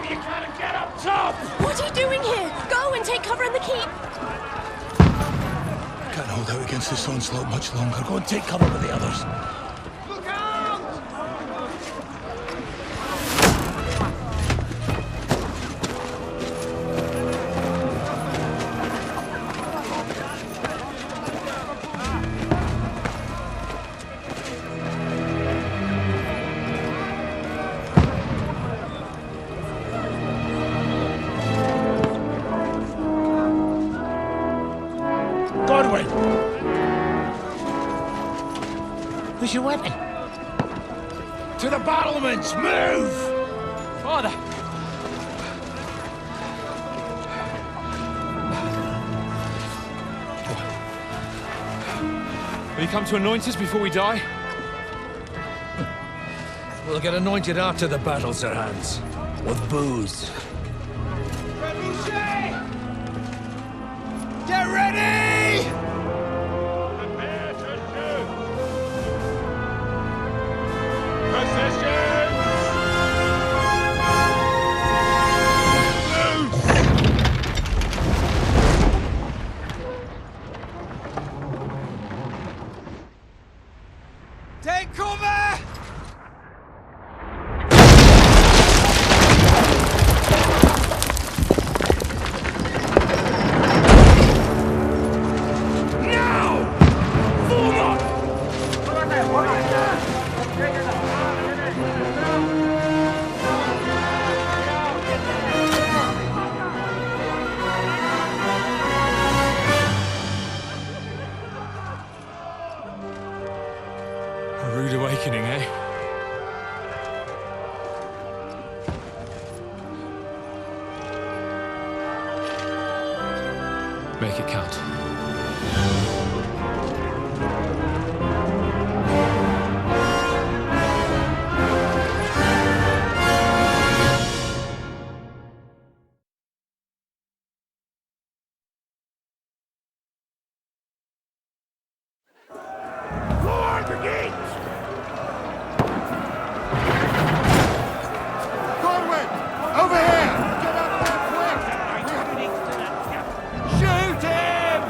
You gotta get up top! What are you doing here? Go and take cover in the keep! Can't hold out against this onslaught much longer. Go and take cover with the others. Look out! Godwin! Where's your weapon? To the battlements! Move! Father! Will you come to anoint us before we die? We'll get anointed after the battles are hands. With booze. Get ready! Prepare to shoot! Positions! Take cover! A rude awakening, eh? Make it count. Lord the gate! Godwin! Over here! Get up there quick! Shoot him!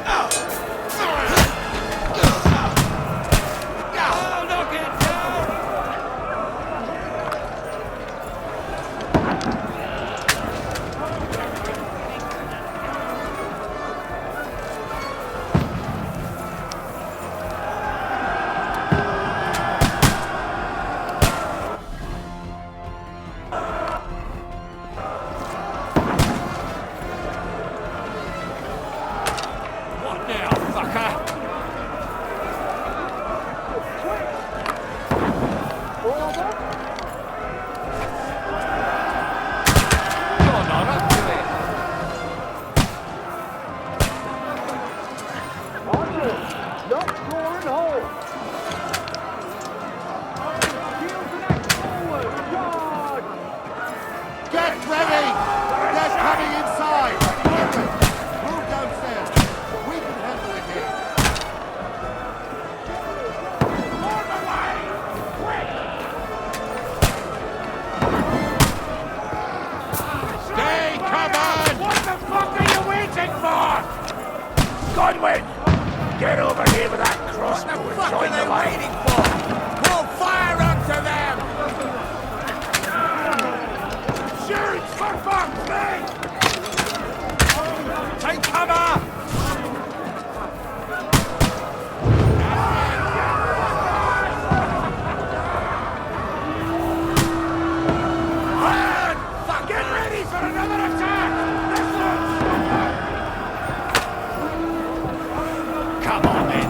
Oh, knock it down! What now, fucker? Come on, man, up to it. Get ready! They're coming inside! Godwin, move downstairs. We can handle it here. Stay covered! What the fuck are you waiting for? Godwin! Get over here with that crossbow and join the line! We'll fire onto them! Shoot! For fuck's sake! Take cover! Get ready for another attack! This one! Come on, then!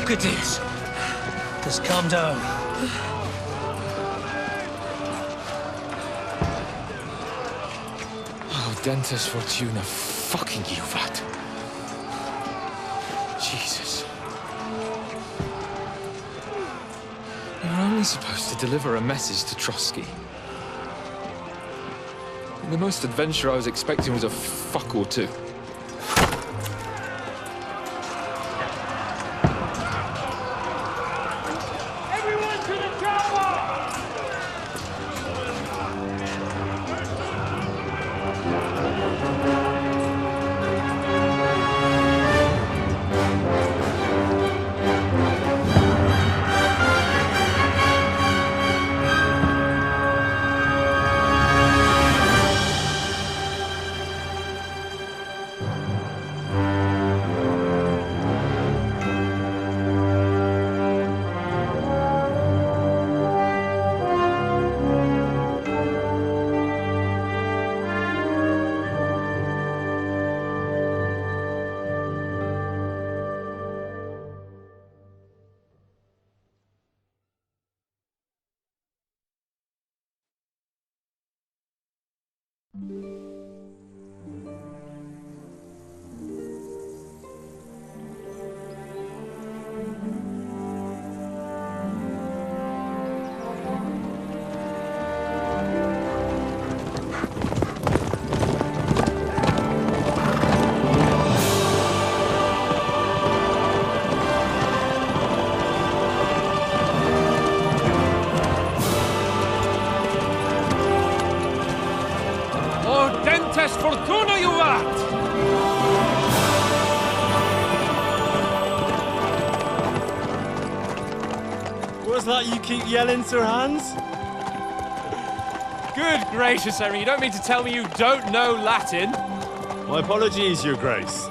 Look at this. Just calm down. Oh, Dentes Fortuna, fucking Juvat. Jesus. You're only supposed to deliver a message to Trotsky. And the most adventure I was expecting was a fuck or two. Fortuna, Juvat! What's that you keep yelling, Sir Hans? Good gracious, Henry, you don't mean to tell me you don't know Latin? My apologies, Your Grace.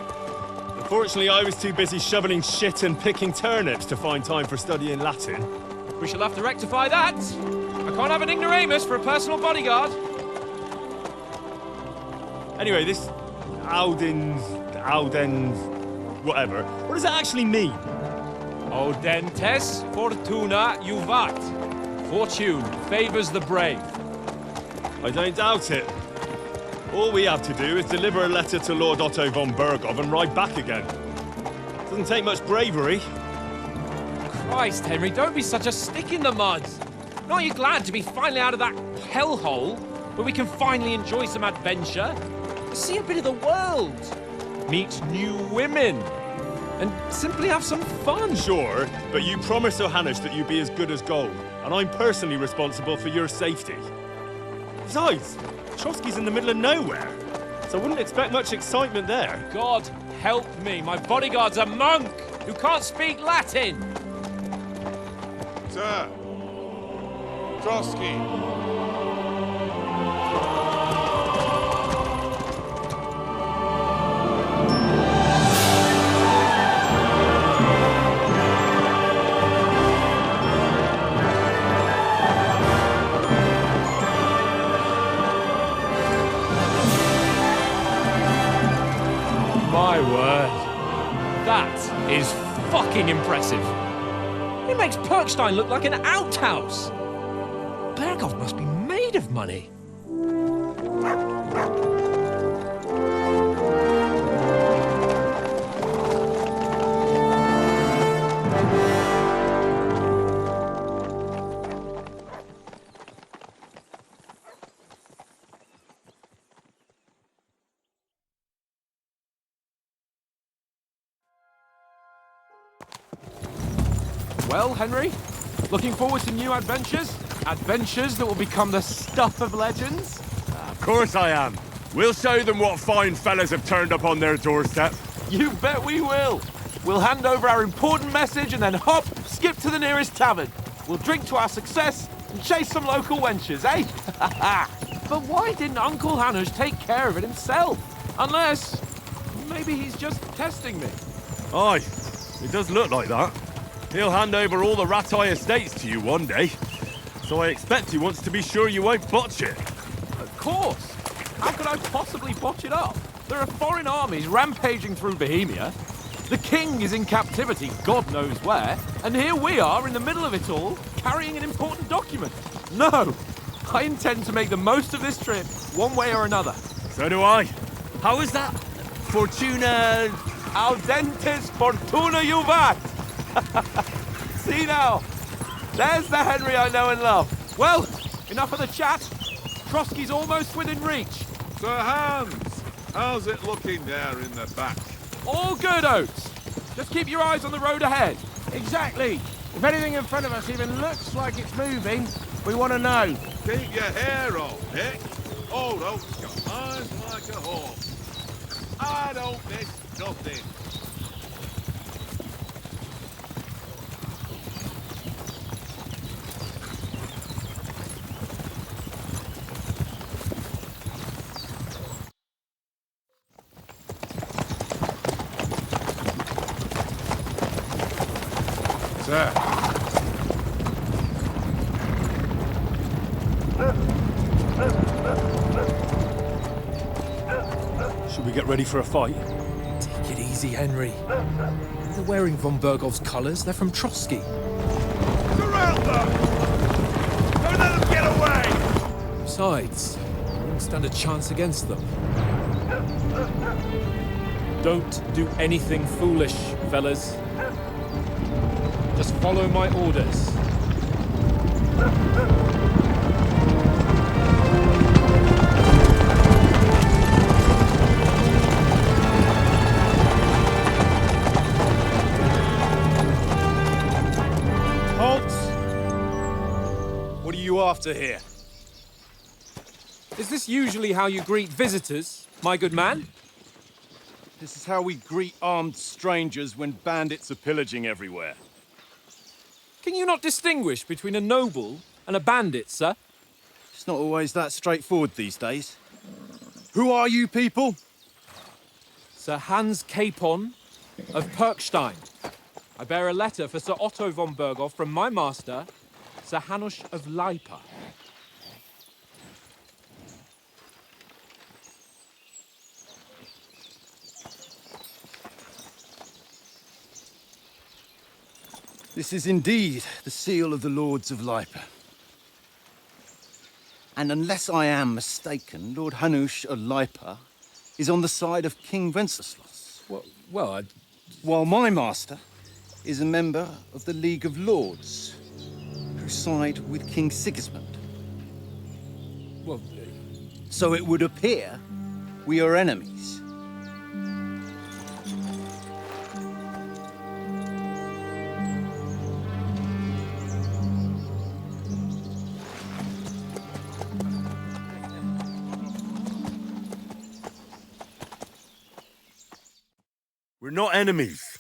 Unfortunately, I was too busy shoveling shit and picking turnips to find time for studying Latin. We shall have to rectify that. I can't have an ignoramus for a personal bodyguard. Anyway, this Audens, whatever. What does it actually mean? Audentes Fortuna Juvat. Fortune favors the brave. I don't doubt it. All we have to do is deliver a letter to Lord Otto von Bergov and ride back again. Doesn't take much bravery. Christ, Henry, don't be such a stick in the mud. Aren't you glad to be finally out of that hellhole where we can finally enjoy some adventure? See a bit of the world, meet new women, and simply have some fun. Sure, but you promised Johannes that you'd be as good as gold, and I'm personally responsible for your safety. Besides, Trotsky's in the middle of nowhere, so I wouldn't expect much excitement there. God help me, my bodyguard's a monk who can't speak Latin. Sir! Trotsky! My word. That is fucking impressive. It makes Perkstein look like an outhouse. Bergov must be made of money. Well, Henry, looking forward to new adventures? Adventures that will become the stuff of legends? Of course I am. We'll show them what fine fellas have turned up on their doorstep. You bet we will. We'll hand over our important message and then hop, skip to the nearest tavern. We'll drink to our success and chase some local wenches, eh? But why didn't Uncle Hanush take care of it himself? Unless, maybe he's just testing me. Aye, it does look like that. He'll hand over all the Ratai estates to you one day. So I expect he wants to be sure you won't botch it. Of course. How could I possibly botch it up? There are foreign armies rampaging through Bohemia. The king is in captivity, God knows where, and here we are in the middle of it all, carrying an important document. No, I intend to make the most of this trip, one way or another. So do I. How is that? Fortuna... Audentes fortuna juvat! See now, there's the Henry I know and love. Well, enough of the chat. Trotsky's almost within reach. Sir Hans, how's it looking there in the back? All good, Oates. Just keep your eyes on the road ahead. Exactly. If anything in front of us even looks like it's moving, we want to know. Keep your hair on, Nick. Old Oak's got eyes like a hawk. I don't miss nothing. Sir. Should we get ready for a fight? Take it easy, Henry. They're wearing von Bergov's colours. They're from Trotsky. Surround them! Don't let them get away! Besides, we won't stand a chance against them. Don't do anything foolish, fellas. Just follow my orders. Halt! What are you after here? Is this usually how you greet visitors, my good man? This is how we greet armed strangers when bandits are pillaging everywhere. Can you not distinguish between a noble and a bandit, sir? It's not always that straightforward these days. Who are you people? Sir Hans Capon of Perkstein. I bear a letter for Sir Otto von Berghoff from my master, Sir Hanush of Lipa. This is indeed the seal of the Lords of Lipa. And unless I am mistaken, Lord Hanush of Lipa is on the side of King Wenceslas. While my master is a member of the League of Lords, who side with King Sigismund. So it would appear we are enemies. We're not enemies.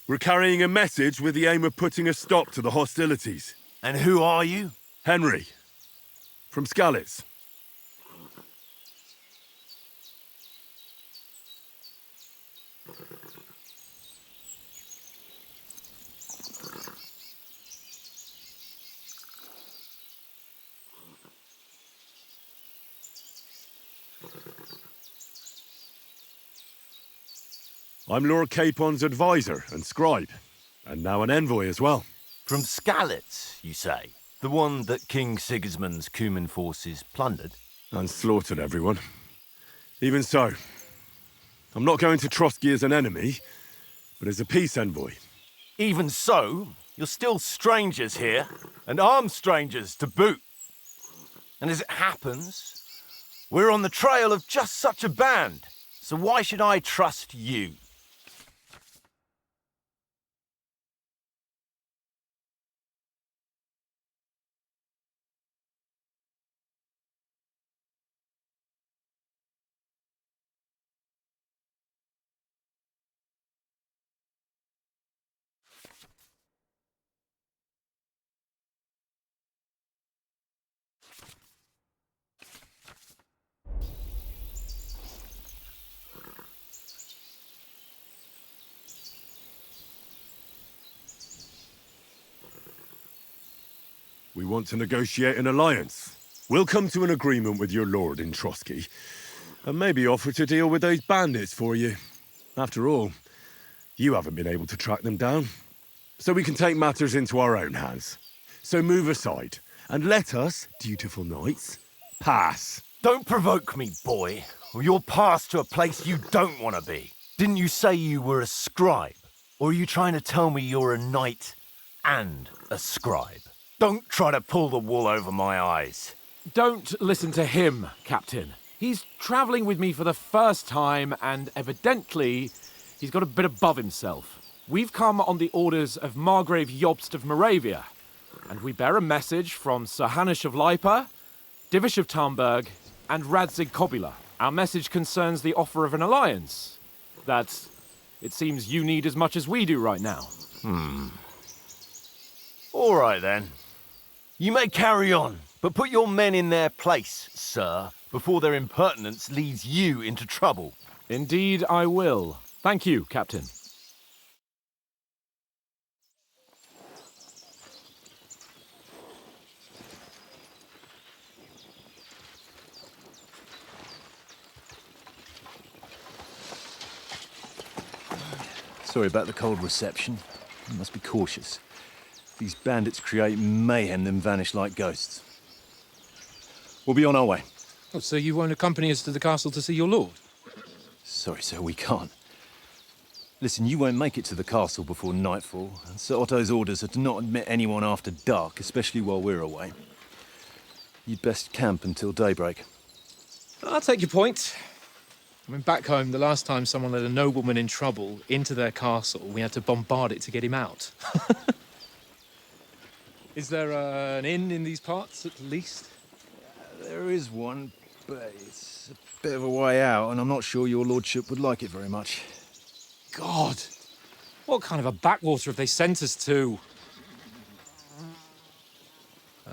We're carrying a message with the aim of putting a stop to the hostilities. And who are you? Henry, from Skalitz. I'm Lord Capon's advisor and scribe, and now an envoy as well. From Skalitz, you say? The one that King Sigismund's Cuman forces plundered? And slaughtered everyone. Even so, I'm not going to Trotsky as an enemy, but as a peace envoy. Even so, you're still strangers here, and armed strangers to boot. And as it happens, we're on the trail of just such a band, so why should I trust you? We want to negotiate an alliance. We'll come to an agreement with your lord in Trotsky, and maybe offer to deal with those bandits for you. After all, You haven't been able to track them down. So we can take matters into our own hands. So move aside, and let us, dutiful knights, pass. Don't provoke me, boy, or you'll pass to a place you don't want to be. Didn't you say you were a scribe? Or are you trying to tell me you're a knight and a scribe? Don't try to pull the wool over my eyes. Don't listen to him, Captain. He's travelling with me for the first time, and evidently, he's got a bit above himself. We've come on the orders of Margrave Jobst of Moravia, and we bear a message from Sir Hanush of Lipa, Divish of Tarnberg, and Radzig Kobula. Our message concerns the offer of an alliance that it seems you need as much as we do right now. All right, then. You may carry on, but put your men in their place, sir, before their impertinence leads you into trouble. Indeed, I will. Thank you, Captain. Sorry about the cold reception. You must be cautious. These bandits create mayhem, then vanish like ghosts. We'll be on our way. Oh, so you won't accompany us to the castle to see your lord? Sorry, sir, we can't. Listen, you won't make it to the castle before nightfall, and Sir Otto's orders are to not admit anyone after dark, especially while we're away. You'd best camp until daybreak. I'll take your point. I mean, back home, the last time someone let a nobleman in trouble into their castle, we had to bombard it to get him out. Is there an inn in these parts, at least? There is one, but it's a bit of a way out, and I'm not sure your lordship would like it very much. God! What kind of a backwater have they sent us to?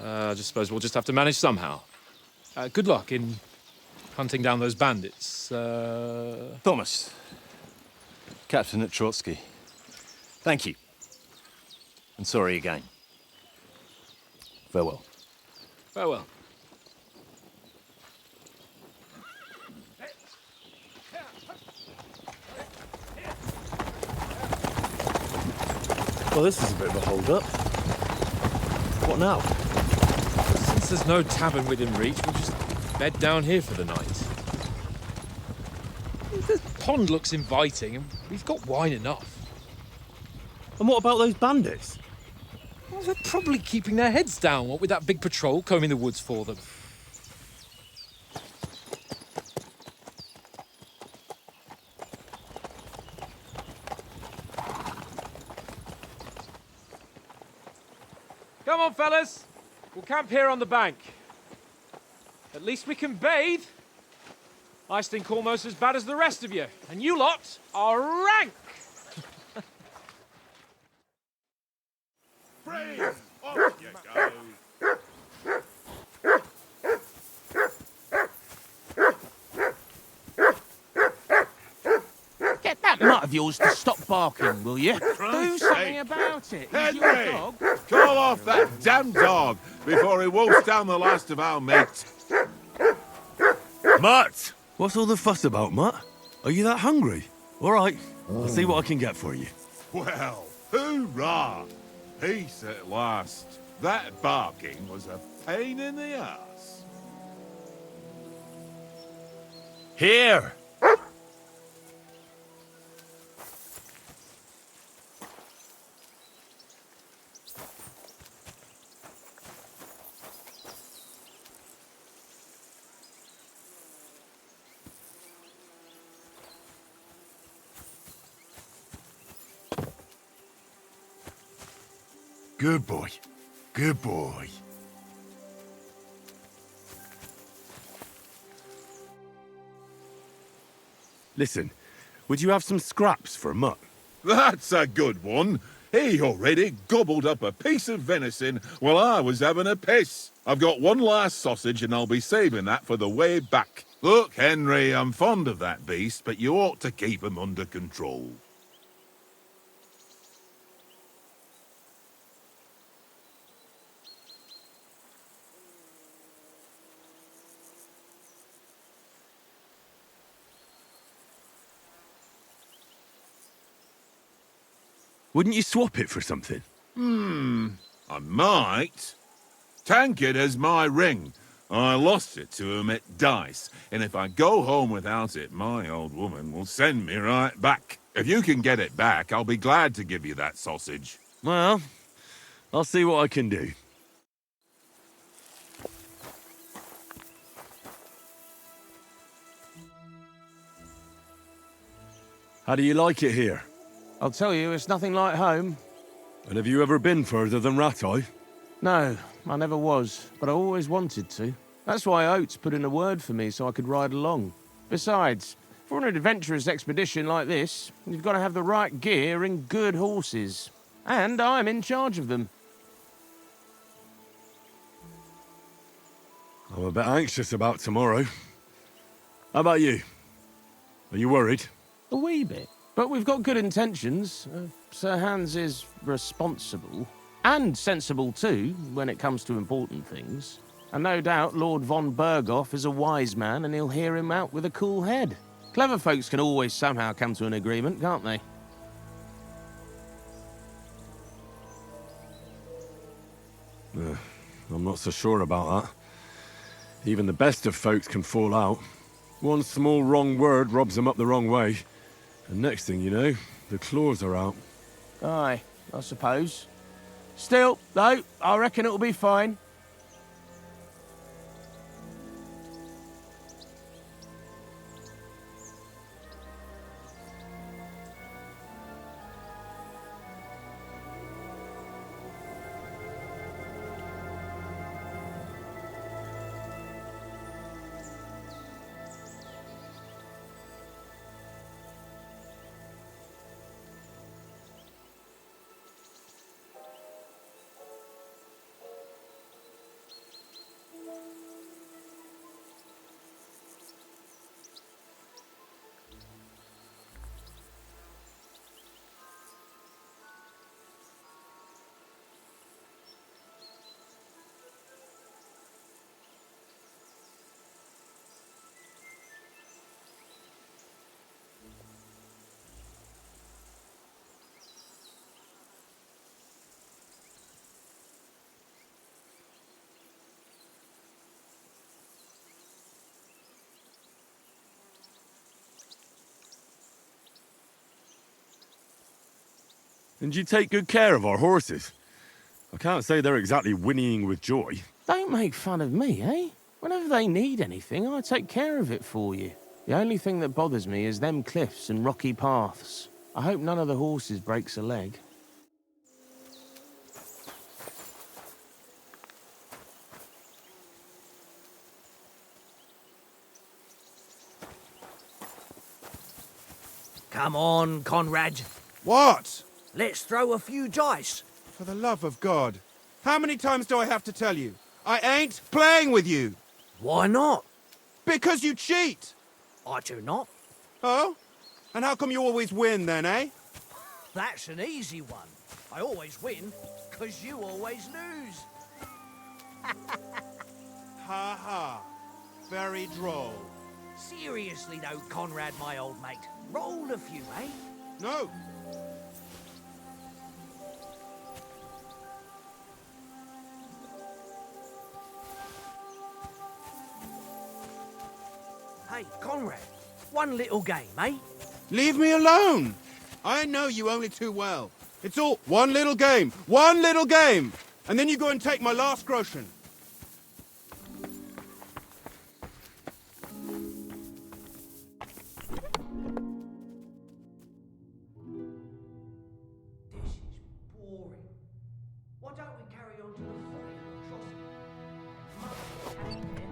I just suppose we'll just have to manage somehow. Good luck in hunting down those bandits. Thomas, Captain at Trotsky. Thank you. And sorry again. Farewell. Farewell. Well, this is a bit of a hold-up. What now? Since there's no tavern within reach, we'll just bed down here for the night. The pond looks inviting, and we've got wine enough. And what about those bandits? Well, they're probably keeping their heads down, what with that big patrol combing the woods for them. Come on, fellas. We'll camp here on the bank. At least we can bathe. I stink almost as bad as the rest of you, and you lot are rank! Freeze! Off you go! Get that mutt of yours to stop barking, will you? Do something about it. He's your Henry! dog. Call off that damn dog before he wolfs down the last of our mates. Mutt! What's all the fuss about, Mutt? Are you that hungry? All right, I'll see what I can get for you. Well, hoorah! Peace at last. That barking was a pain in the ass. Here! Good boy. Good boy. Listen, would you have some scraps for Mutt? That's a good one. He already gobbled up a piece of venison while I was having a piss. I've got one last sausage and I'll be saving that for the way back. Look, Henry, I'm fond of that beast, but you ought to keep him under control. Wouldn't you swap it for something? I might. Tankard has my ring. I lost it to him at dice, and if I go home without it, my old woman will send me right back. If you can get it back, I'll be glad to give you that sausage. Well, I'll see what I can do. How do you like it here? I'll tell you, it's nothing like home. And have you ever been further than Rattay? No, I never was, but I always wanted to. That's why Oates put in a word for me so I could ride along. Besides, for an adventurous expedition like this, you've got to have the right gear and good horses. And I'm in charge of them. I'm a bit anxious about tomorrow. How about you? Are you worried? A wee bit. But we've got good intentions. Sir Hans is responsible. And sensible too, when it comes to important things. And no doubt Lord von Berghoff is a wise man and he'll hear him out with a cool head. Clever folks can always somehow come to an agreement, can't they? I'm not so sure about that. Even the best of folks can fall out. One small wrong word robs them up the wrong way. And next thing you know, the claws are out. Aye, I suppose. Still, though, I reckon it'll be fine. And you take good care of our horses. I can't say they're exactly whinnying with joy. Don't make fun of me, eh? Whenever they need anything, I take care of it for you. The only thing that bothers me is them cliffs and rocky paths. I hope none of the horses breaks a leg. Come on, Conrad. What? Let's throw a few dice. For the love of God. How many times do I have to tell you? I ain't playing with you. Why not? Because you cheat. I do not. Oh? And how come you always win then, eh? That's an easy one. I always win, because you always lose. Ha ha. Very droll. Seriously though, Conrad, my old mate. Roll a few, eh? No. Hey, Conrad, one little game, eh? Leave me alone. I know you only too well. It's all one little game. One little game. And then you go and take my last groschen. This is boring. Why don't we carry on to the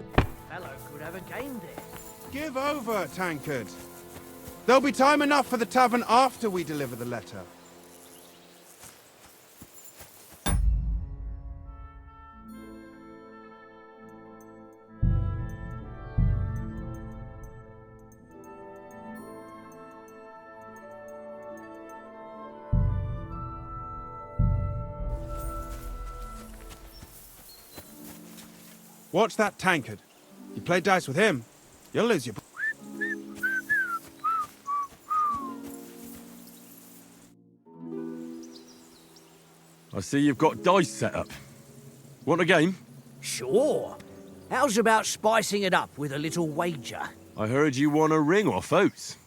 foot? Fellow could have a game there. Give over, Tankard. There'll be time enough for the tavern after we deliver the letter. Watch that Tankard. You play dice with him, you'll lose your... I see you've got dice set up. Want a game? Sure. How's about spicing it up with a little wager? I heard you won a ring off Oates.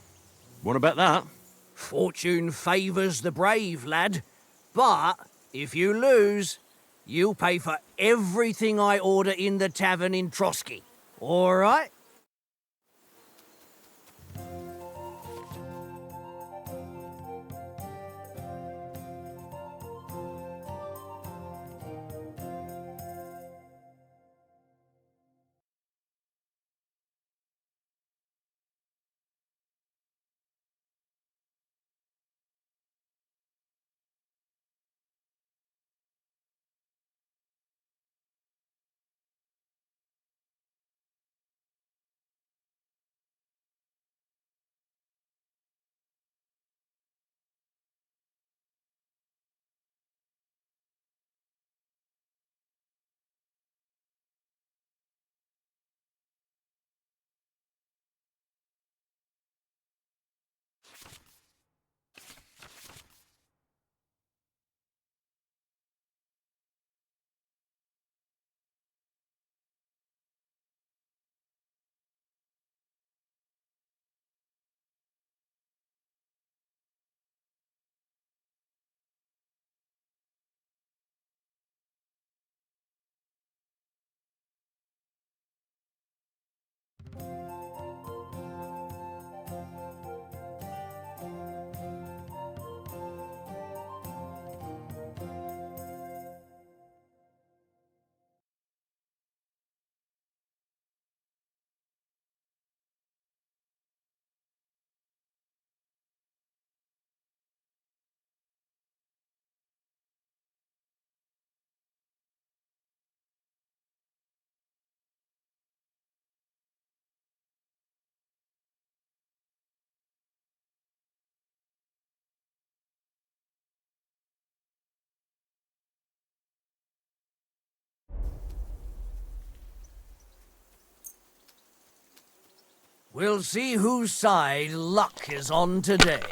Want to bet that? Fortune favours the brave, lad. But if you lose, you'll pay for everything I order in the tavern in Trotsky. All right? We'll see whose side luck is on today.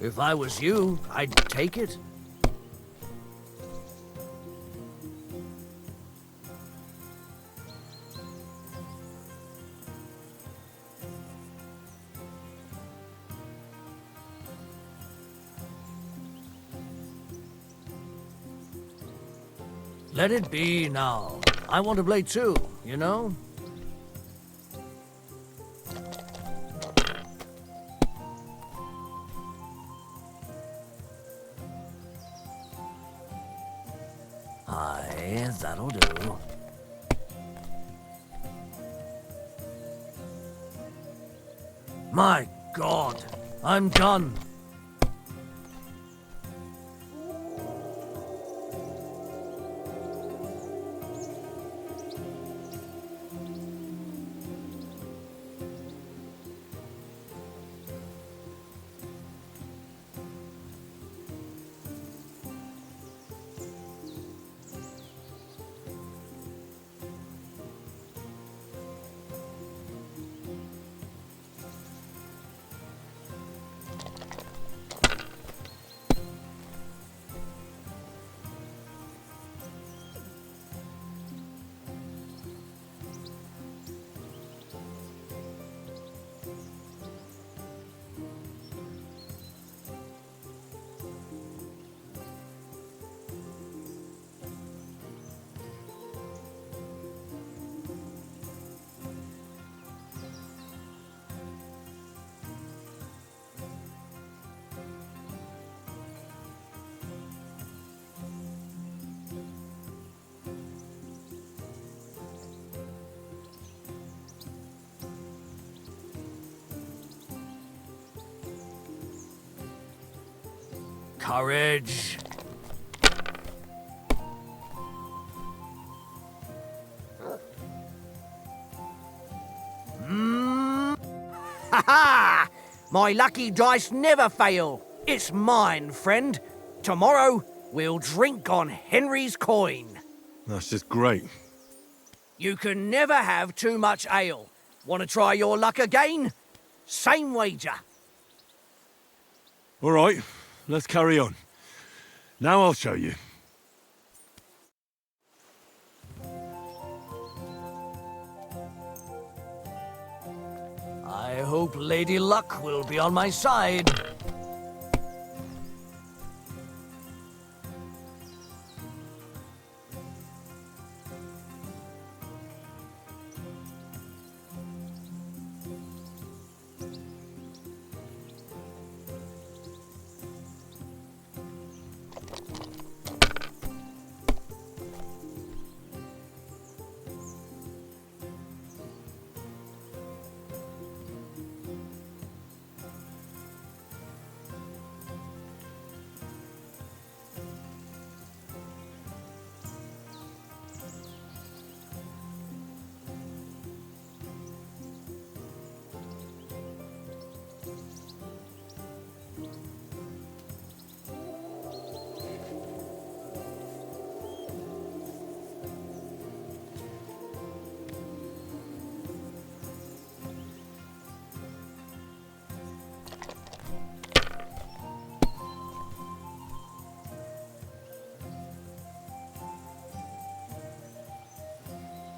If I was you, I'd take it. Let it be now. I want to play too, you know? Aye, that'll do. My God, I'm done. Courage. Ha ha! My lucky dice never fail. It's mine, friend. Tomorrow, we'll drink on Henry's coin. That's just great. You can never have too much ale. Want to try your luck again? Same wager. All right, let's carry on. Now I'll show you. I hope Lady Luck will be on my side.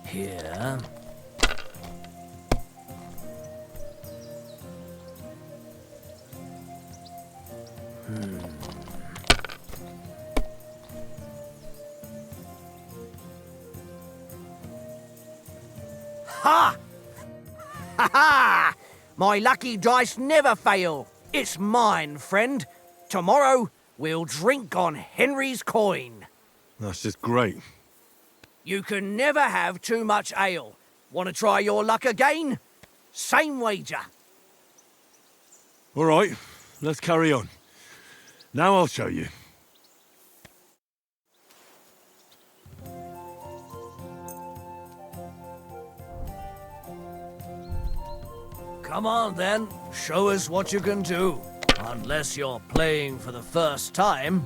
Here. Ha! Ha ha! My lucky dice never fail. It's mine, friend. Tomorrow, we'll drink on Henry's coin. That's just great. You can never have too much ale. Want to try your luck again? Same wager. All right, let's carry on. Now I'll show you. Come on then, show us what you can do. Unless you're playing for the first time.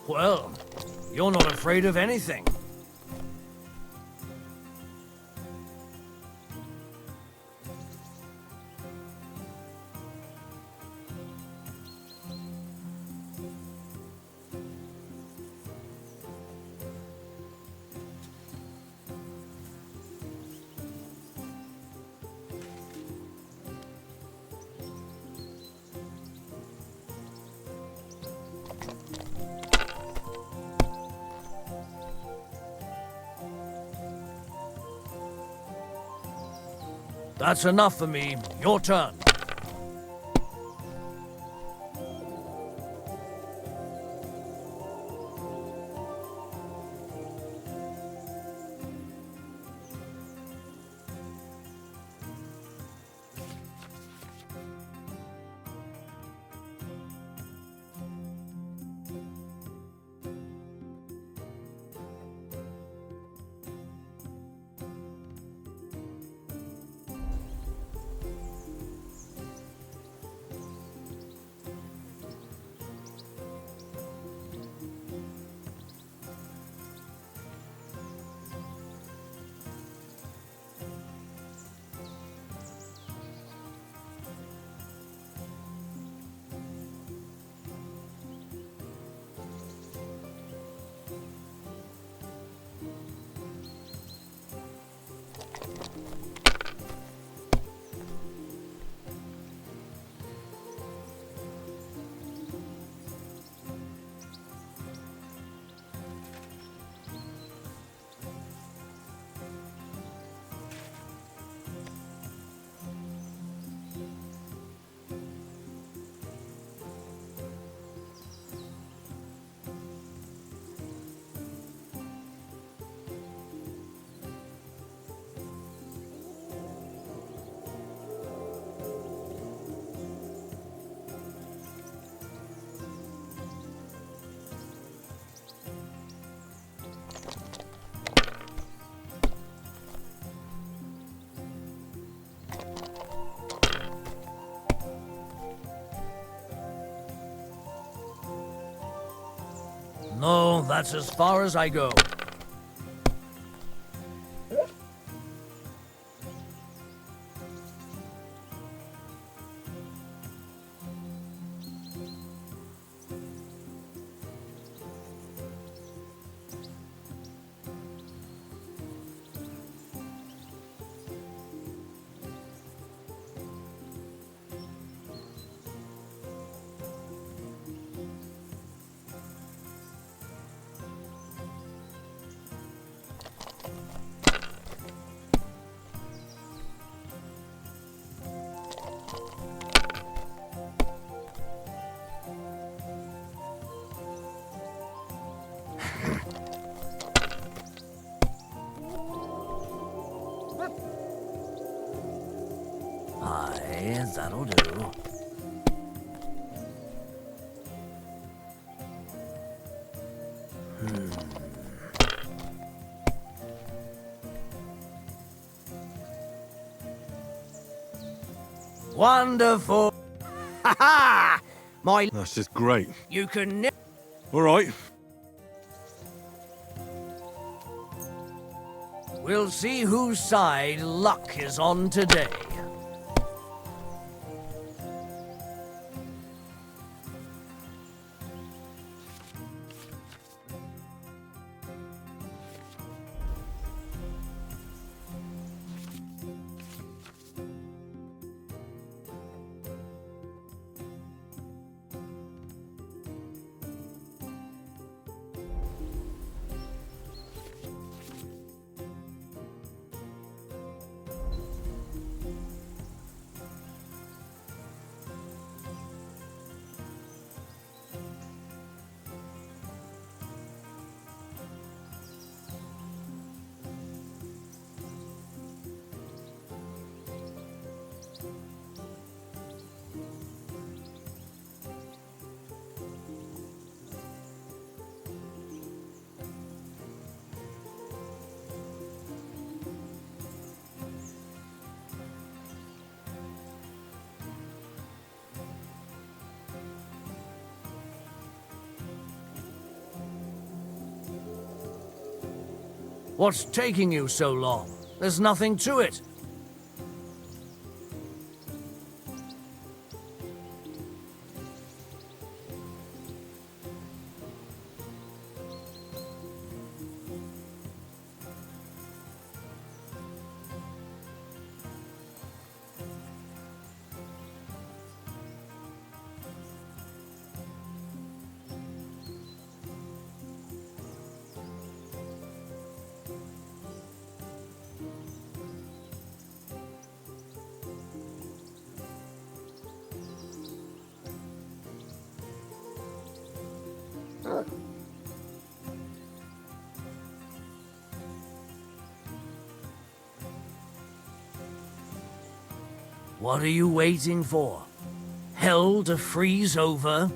Well, you're not afraid of anything. That's enough for me. Your turn. No, that's as far as I go. Aye, that'll do. Wonderful. Ha ha! That's just great. You can never. All right. We'll see whose side luck is on today. What's taking you so long? There's nothing to it. What are you waiting for? Hell to freeze over?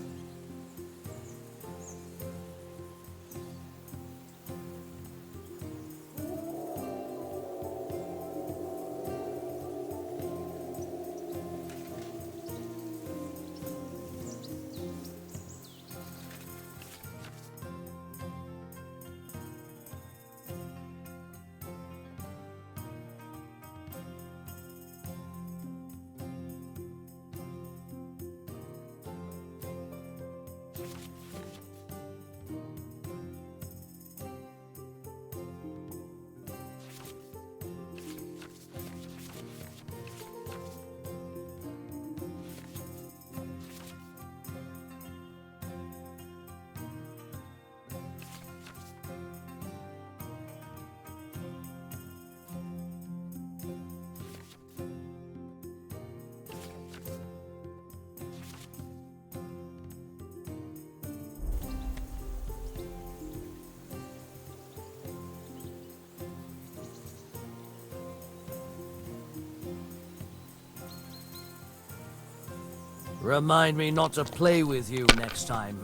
Remind me not to play with you next time.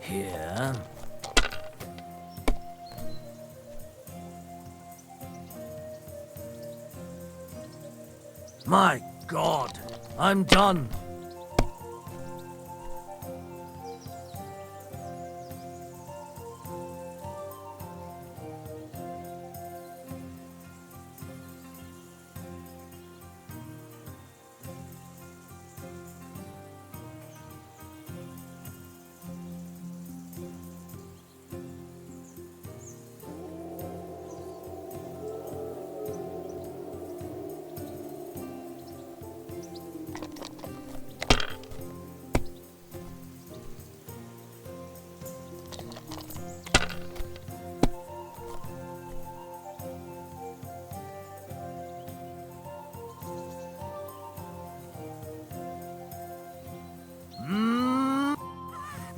Here. My God, I'm done.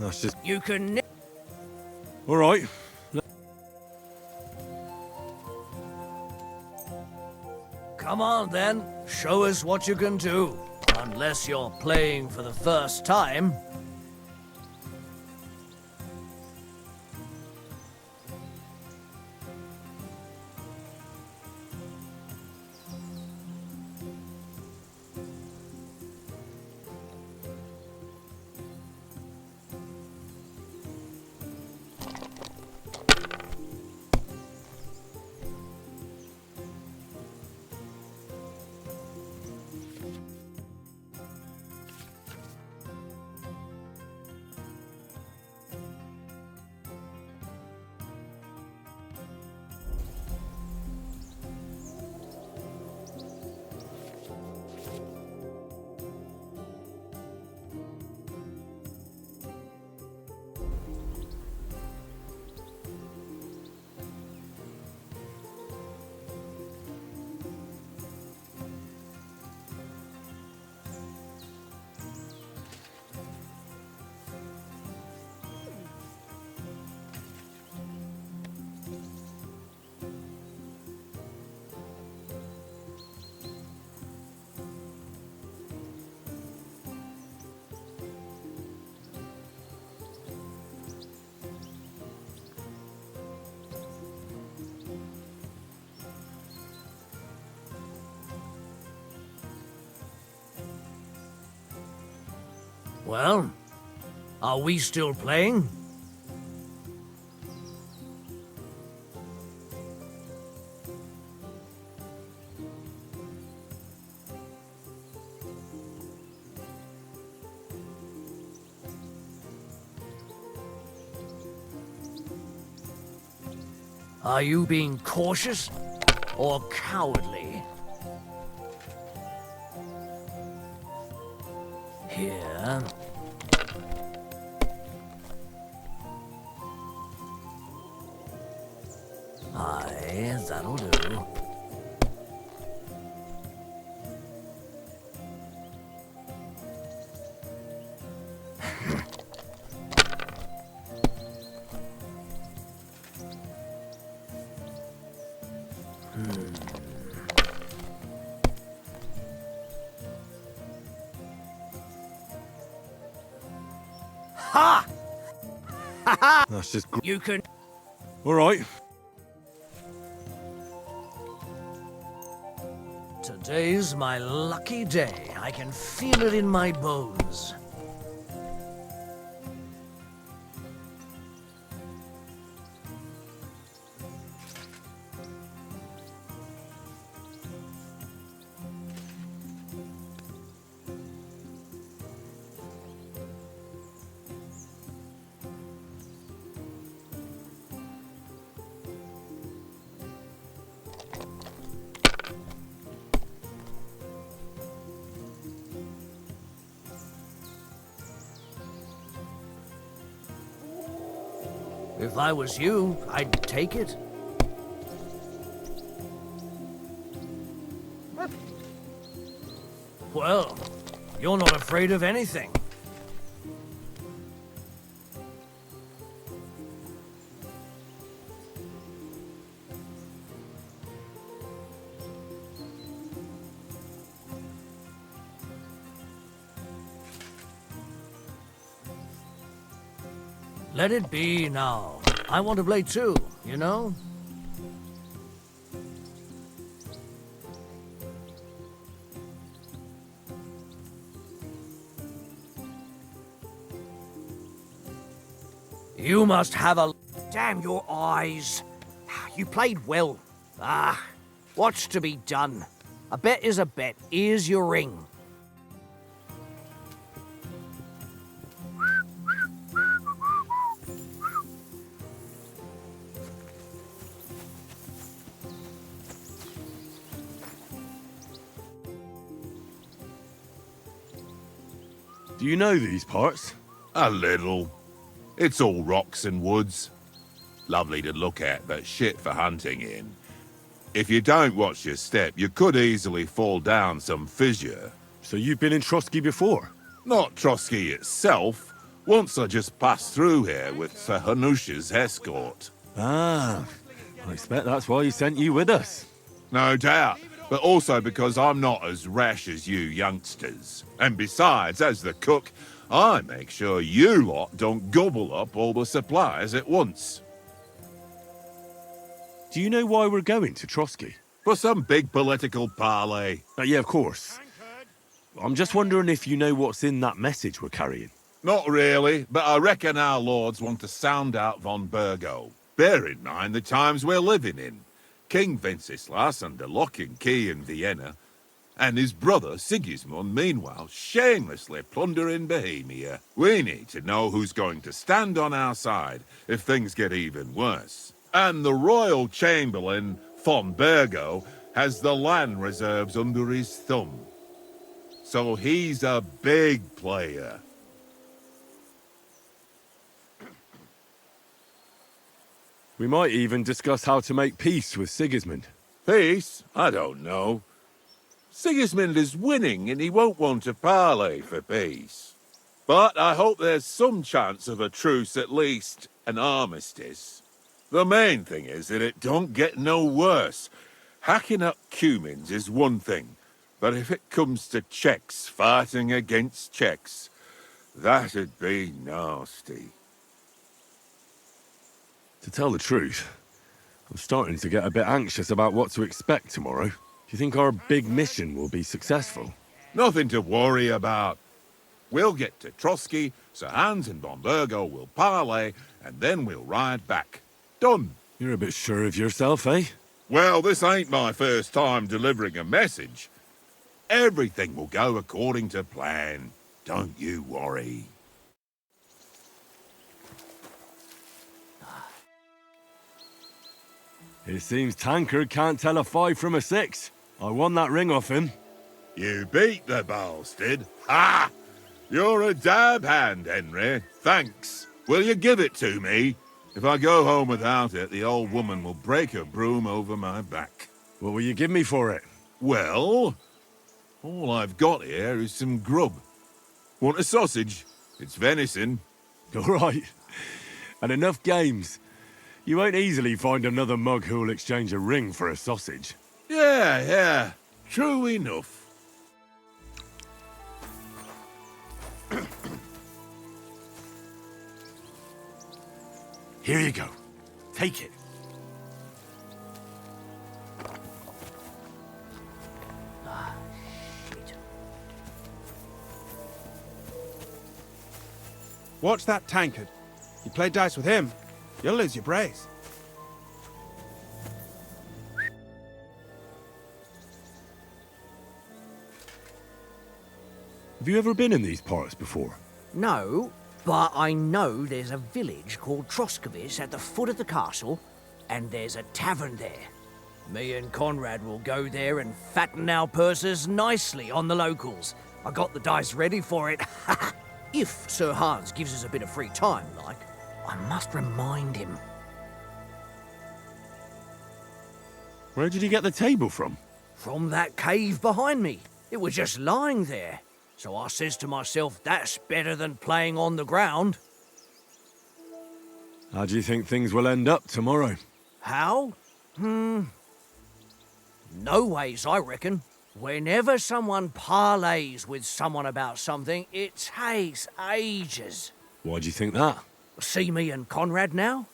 That's just... You can... All right. Come on, then. Show us what you can do. Unless you're playing for the first time. Well, are we still playing? Are you being cautious or cowardly? Here. Aye, that'll do. Ha! Ha ha! That's just... You can... All right. Today's my lucky day. I can feel it in my bones. If I was you, I'd take it. Well, you're not afraid of anything. Let it be now. I want to play too, you know? You must have a... Damn your eyes. You played well. Ah, what's to be done? A bet is a bet. Here's your ring. Do you know these parts? A little. It's all rocks and woods. Lovely to look at, but shit for hunting in. If you don't watch your step, you could easily fall down some fissure. So you've been in Trotsky before? Not Trotsky itself, Once I just passed through here with Sir Hanush's escort. Ah, I expect that's why he sent you with us. No doubt, but also because I'm not as rash as you youngsters. And besides, as the cook, I make sure you lot don't gobble up all the supplies at once. Do you know why we're going to Trotsky? For some big political parley. Yeah, of course. I'm just wondering if you know what's in that message we're carrying. Not really, but I reckon our lords want to sound out von Burgo. Bear in mind the times we're living in. King Wenceslas under lock and key in Vienna, and his brother Sigismund, meanwhile, shamelessly plundering Bohemia. We need to know who's going to stand on our side if things get even worse. And the royal chamberlain, von Burgo, has the land reserves under his thumb. So he's a big player. We might even discuss how to make peace with Sigismund. Peace? I don't know. Sigismund is winning and he won't want to parley for peace. But I hope there's some chance of a truce, at least an armistice. The main thing is that it don't get no worse. Hacking up Cumans is one thing, but if it comes to Czechs fighting against Czechs, that'd be nasty. To tell the truth, I'm starting to get a bit anxious about what to expect tomorrow. Do you think our big mission will be successful? Nothing to worry about. We'll get to Trotsky, Sir Hans and von Burgo will parley, and then we'll ride back. Done. You're a bit sure of yourself, eh? Well, this ain't my first time delivering a message. Everything will go according to plan. Don't you worry. It seems Tankard can't tell a 5 from a 6. I won that ring off him. You beat the bastard. Ha! You're a dab hand, Henry. Thanks. Will you give it to me? If I go home without it, the old woman will break her broom over my back. What will you give me for it? Well, all I've got here is some grub. Want a sausage? It's venison. All right. And enough games. You won't easily find another mug who'll exchange a ring for a sausage. Yeah. True enough. Here you go. Take it. Watch that tankard. You play dice with him, you'll lose your brace. Have you ever been in these parts before? No, but I know there's a village called Troskovic at the foot of the castle, and there's a tavern there. Me and Conrad will go there and fatten our purses nicely on the locals. I got the dice ready for it. If Sir Hans gives us a bit of free time, like, I must remind him. Where did you get the table from? From that cave behind me. It was just lying there. So I says to myself, that's better than playing on the ground. How do you think things will end up tomorrow? How? No ways, I reckon. Whenever someone parleys with someone about something, it takes ages. Why do you think that? See me and Conrad now?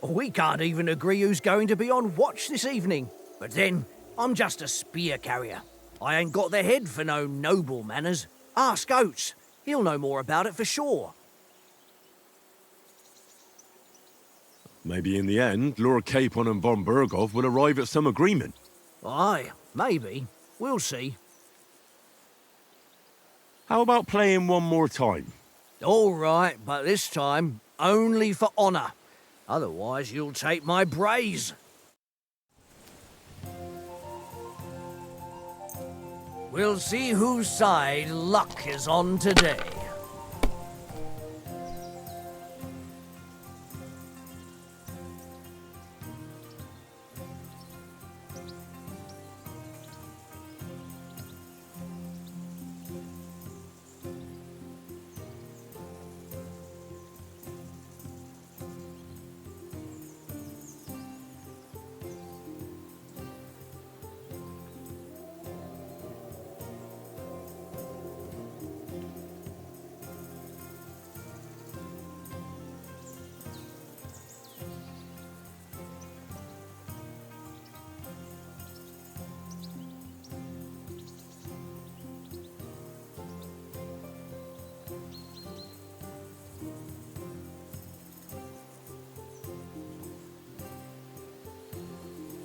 We can't even agree who's going to be on watch this evening. But then, I'm just a spear carrier. I ain't got the head for no noble manners. Ask Oates. He'll know more about it for sure. Maybe in the end, Lord Capon and von Burgov will arrive at some agreement. Aye, maybe. We'll see. How about playing one more time? All right, but this time, only for honour. Otherwise, you'll take my braze. We'll see whose side luck is on today.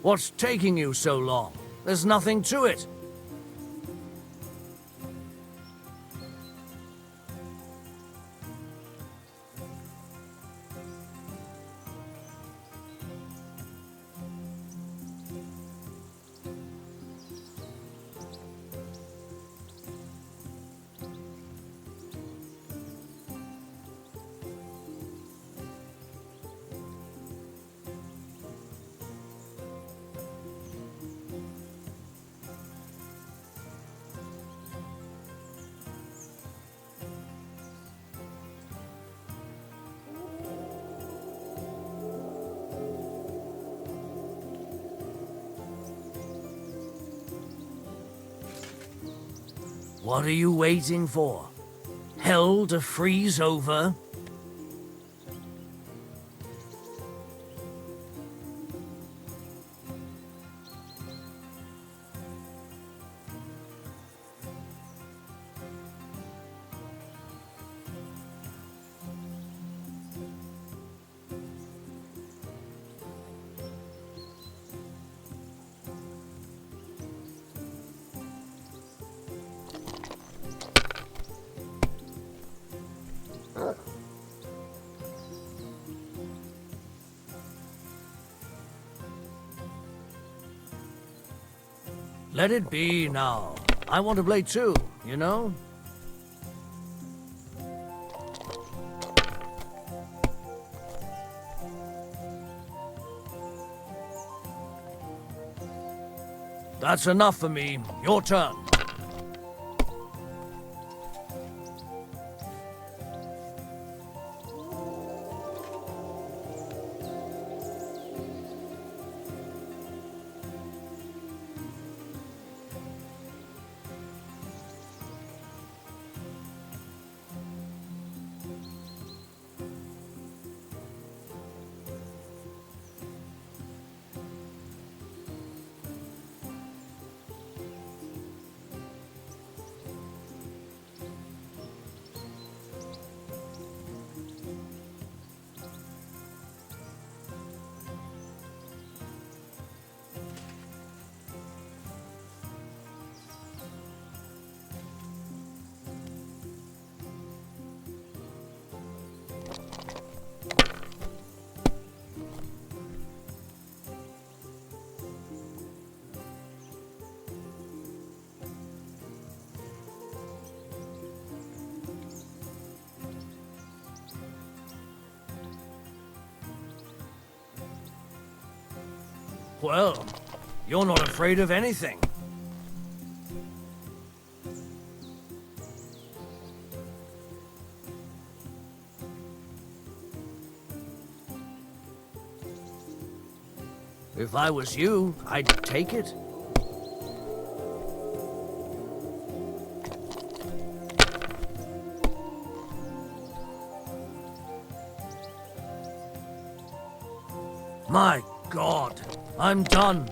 What's taking you so long? There's nothing to it. What are you waiting for? Hell to freeze over? Let it be now. I want to play too, you know? That's enough for me. Your turn. Well, you're not afraid of anything. If I was you, I'd take it. My God, I'm done.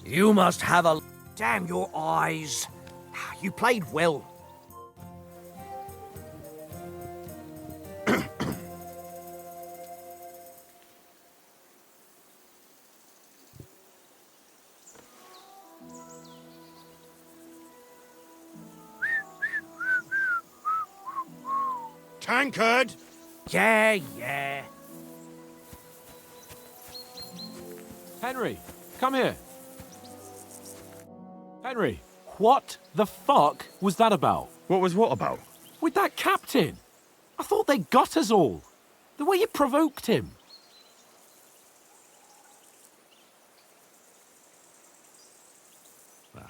You must have a... Damn your eyes. You played well. Tankard! Yeah. Henry, come here. Henry, what the fuck was that about? What was what about? With that captain. I thought they got us all. The way you provoked him.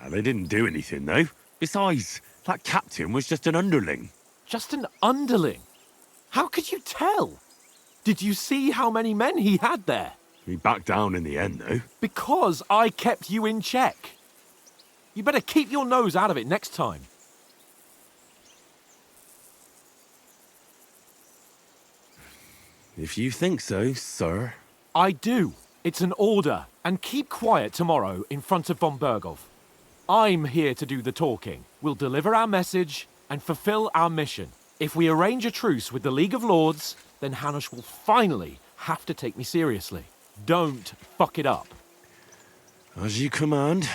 They didn't do anything, though. Besides, that captain was just an underling. Just an underling? How could you tell? Did you see how many men he had there? He backed down in the end, though. Because I kept you in check. You better keep your nose out of it next time. If you think so, sir. I do. It's an order. And keep quiet tomorrow in front of von Berghoff. I'm here to do the talking. We'll deliver our message and fulfill our mission. If we arrange a truce with the League of Lords, then Hanush will finally have to take me seriously. Don't fuck it up. As you command.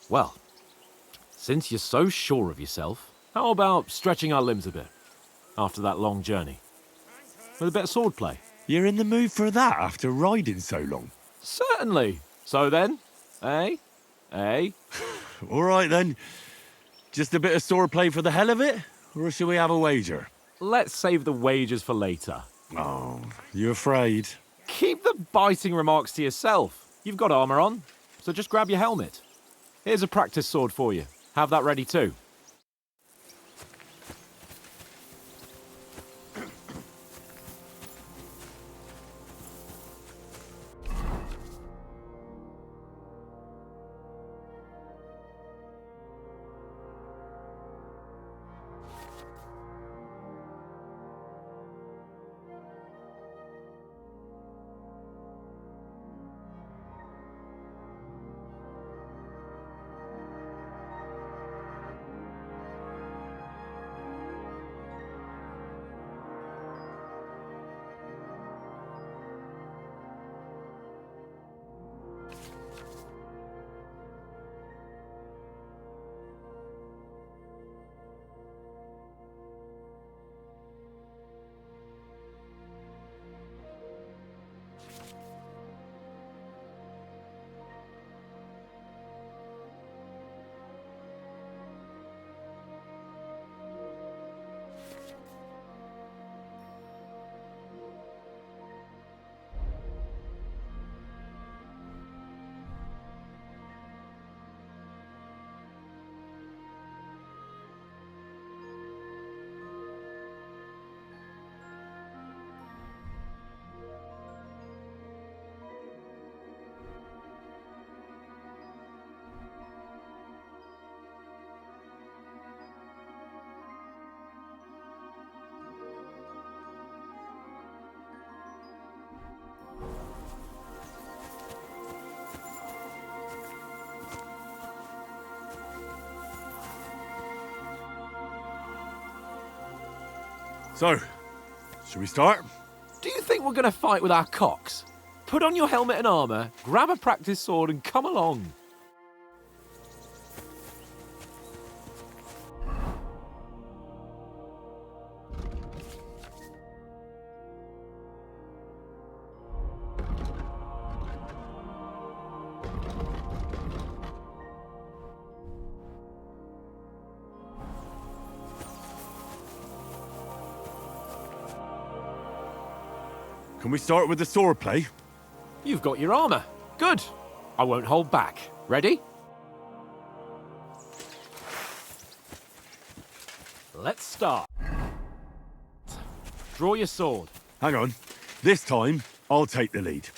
Well, since you're so sure of yourself, how about stretching our limbs a bit after that long journey? With a bit of swordplay. You're in the mood for that after riding so long? Certainly. So then, eh? Eh? All right then. Just a bit of swordplay for the hell of it? Or shall we have a wager? Let's save the wagers for later. Oh, you afraid? Keep the biting remarks to yourself. You've got armor on, so just grab your helmet. Here's a practice sword for you. Have that ready too. So, should we start? Do you think we're going to fight with our cocks? Put on your helmet and armor, grab a practice sword and come along. Can we start with the swordplay? You've got your armor. Good. I won't hold back. Ready? Let's start. Draw your sword. Hang on. This time, I'll take the lead.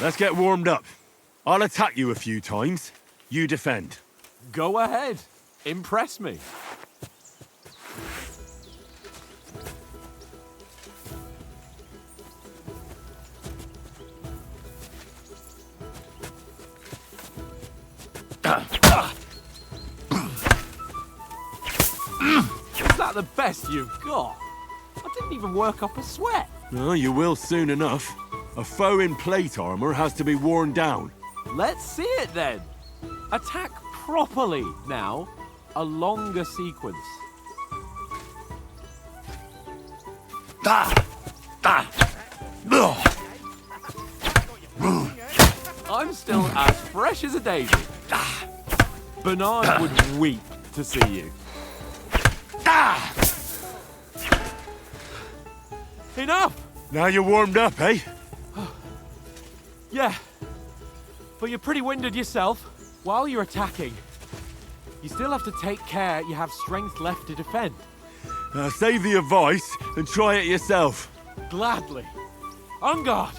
Let's get warmed up. I'll attack you a few times. You defend. Go ahead. Impress me. Is that the best you've got? I didn't even work up a sweat. Oh, you will soon enough. A foe in plate armor has to be worn down. Let's see it then. Attack properly now. A longer sequence. I'm still as fresh as a daisy. Bernard would weep to see you. Enough! Now you're warmed up, eh? Yeah, but you're pretty winded yourself. While you're attacking, you still have to take care you have strength left to defend. Save the advice and try it yourself. Gladly. On guard.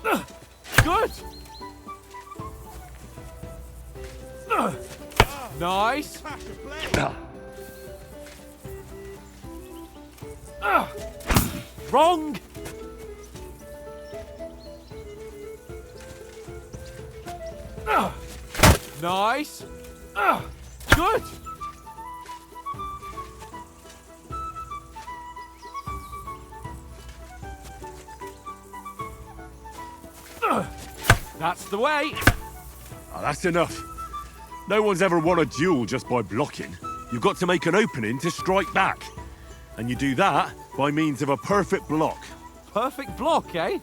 Good! Nice! Wrong! Nice! Good! That's the way! Oh, that's enough. No one's ever won a duel just by blocking. You've got to make an opening to strike back. And you do that by means of a perfect block. Perfect block, eh?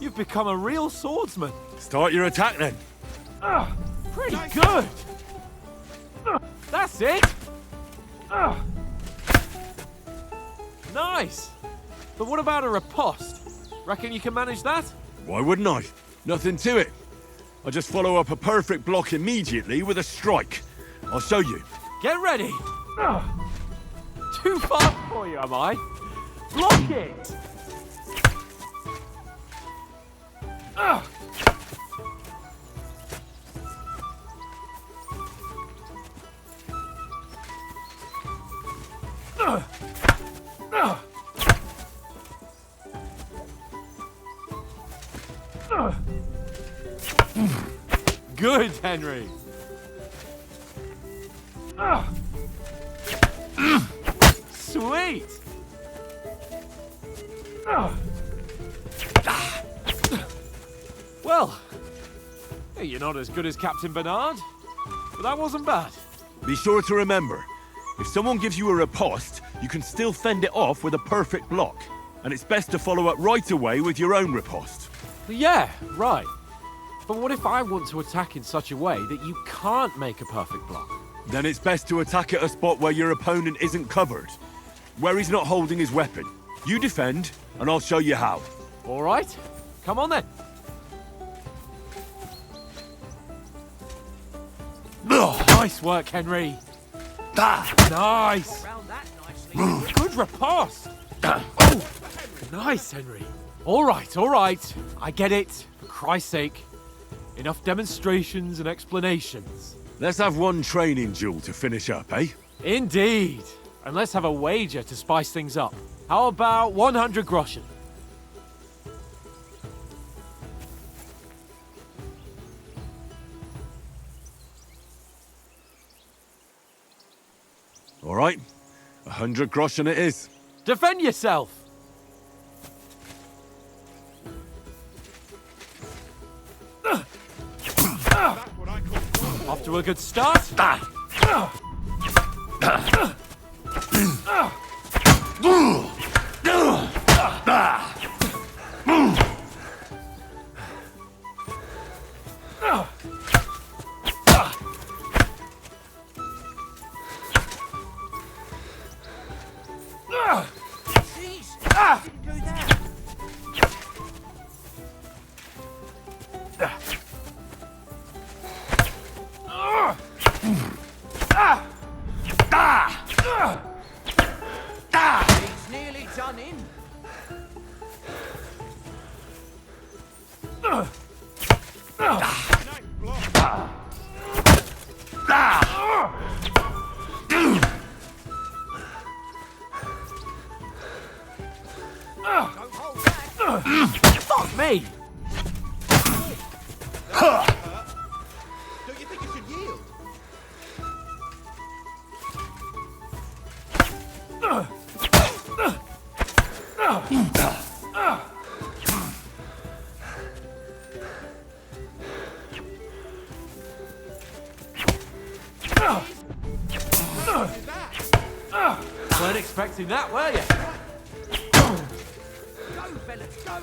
You've become a real swordsman. Start your attack then. Pretty good! That's it! Nice! But what about a riposte? Reckon you can manage that? Why wouldn't I? Nothing to it. I just follow up a perfect block immediately with a strike. I'll show you. Get ready! Too far for you, am I? Block it! Good, Henry. Sweet. Well, hey, you're not as good as Captain Bernard, but that wasn't bad. Be sure to remember, if someone gives you a riposte, you can still fend it off with a perfect block. And it's best to follow up right away with your own riposte. Yeah, right. But what if I want to attack in such a way that you can't make a perfect block? Then it's best to attack at a spot where your opponent isn't covered, where he's not holding his weapon. You defend, and I'll show you how. All right, come on then. Nice work, Henry. Nice. Around that nicely. Good riposte. Oh, nice, Henry. All right. I get it. For Christ's sake. Enough demonstrations and explanations. Let's have one training duel to finish up, eh? Indeed. And let's have a wager to spice things up. How about 100 groschen? All right, 100 groschen it is. Defend yourself! Off to a good start. He's nearly done in. Don't hold back. Fuck me! Don't you think you should yield? Weren't expecting that, were you? Go, fellas, go.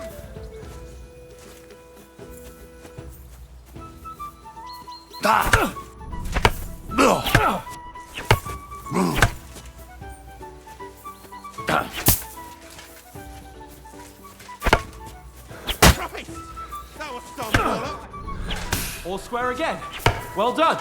Christ! That was some bollock. All square again. Well done.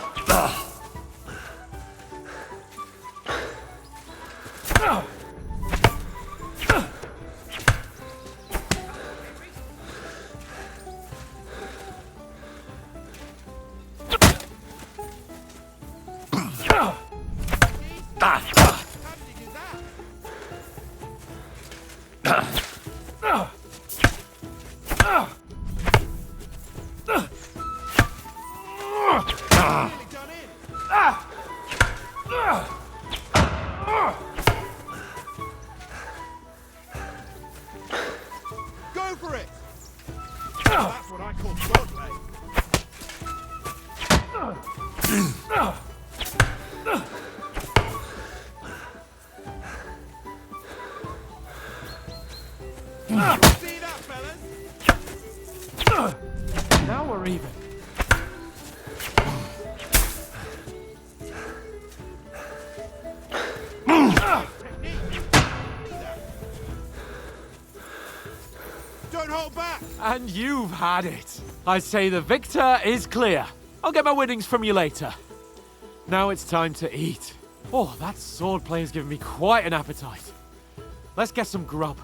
See that, fellas? Now we're even. Don't hold back! And you've had it. I say the victor is clear. I'll get my winnings from you later. Now it's time to eat. Oh, that swordplay has given me quite an appetite. Let's get some grub.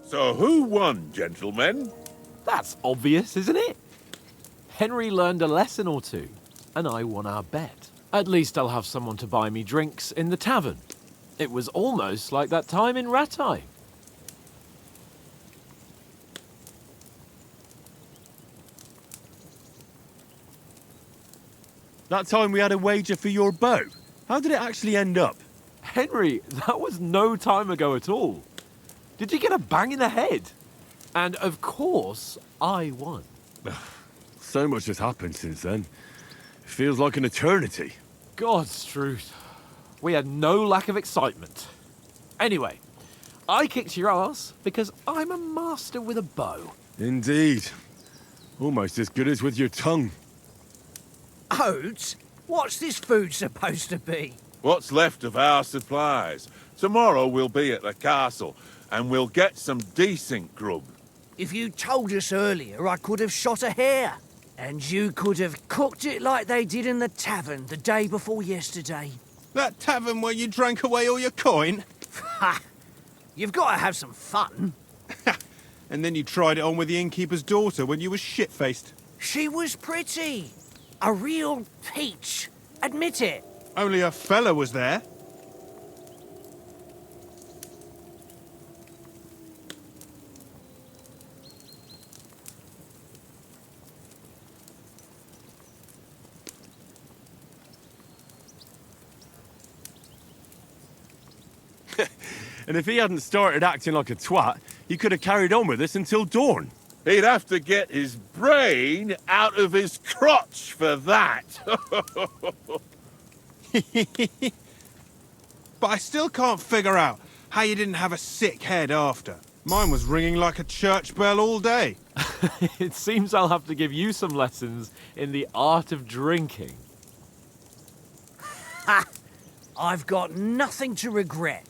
So who won, gentlemen? That's obvious, isn't it? Henry learned a lesson or two, and I won our bet. At least I'll have someone to buy me drinks in the tavern. It was almost like that time in Rattay. That time we had a wager for your bow. How did it actually end up? Henry, that was no time ago at all. Did you get a bang in the head? And of course, I won. So much has happened since then. It feels like an eternity. God's truth. We had no lack of excitement. Anyway, I kicked your ass because I'm a master with a bow. Indeed. Almost as good as with your tongue. Oats? What's this food supposed to be? What's left of our supplies. Tomorrow we'll be at the castle, and we'll get some decent grub. If you told us earlier, I could have shot a hare. And you could have cooked it like they did in the tavern the day before yesterday. That tavern where you drank away all your coin? Ha! You've got to have some fun. And then you tried it on with the innkeeper's daughter when you were shit-faced. She was pretty. A real peach. Admit it. Only a fella was there. And if he hadn't started acting like a twat, he could have carried on with us until dawn. He'd have to get his brain out of his crotch for that. But I still can't figure out how you didn't have a sick head after. Mine was ringing like a church bell all day. It seems I'll have to give you some lessons in the art of drinking. Ha! I've got nothing to regret.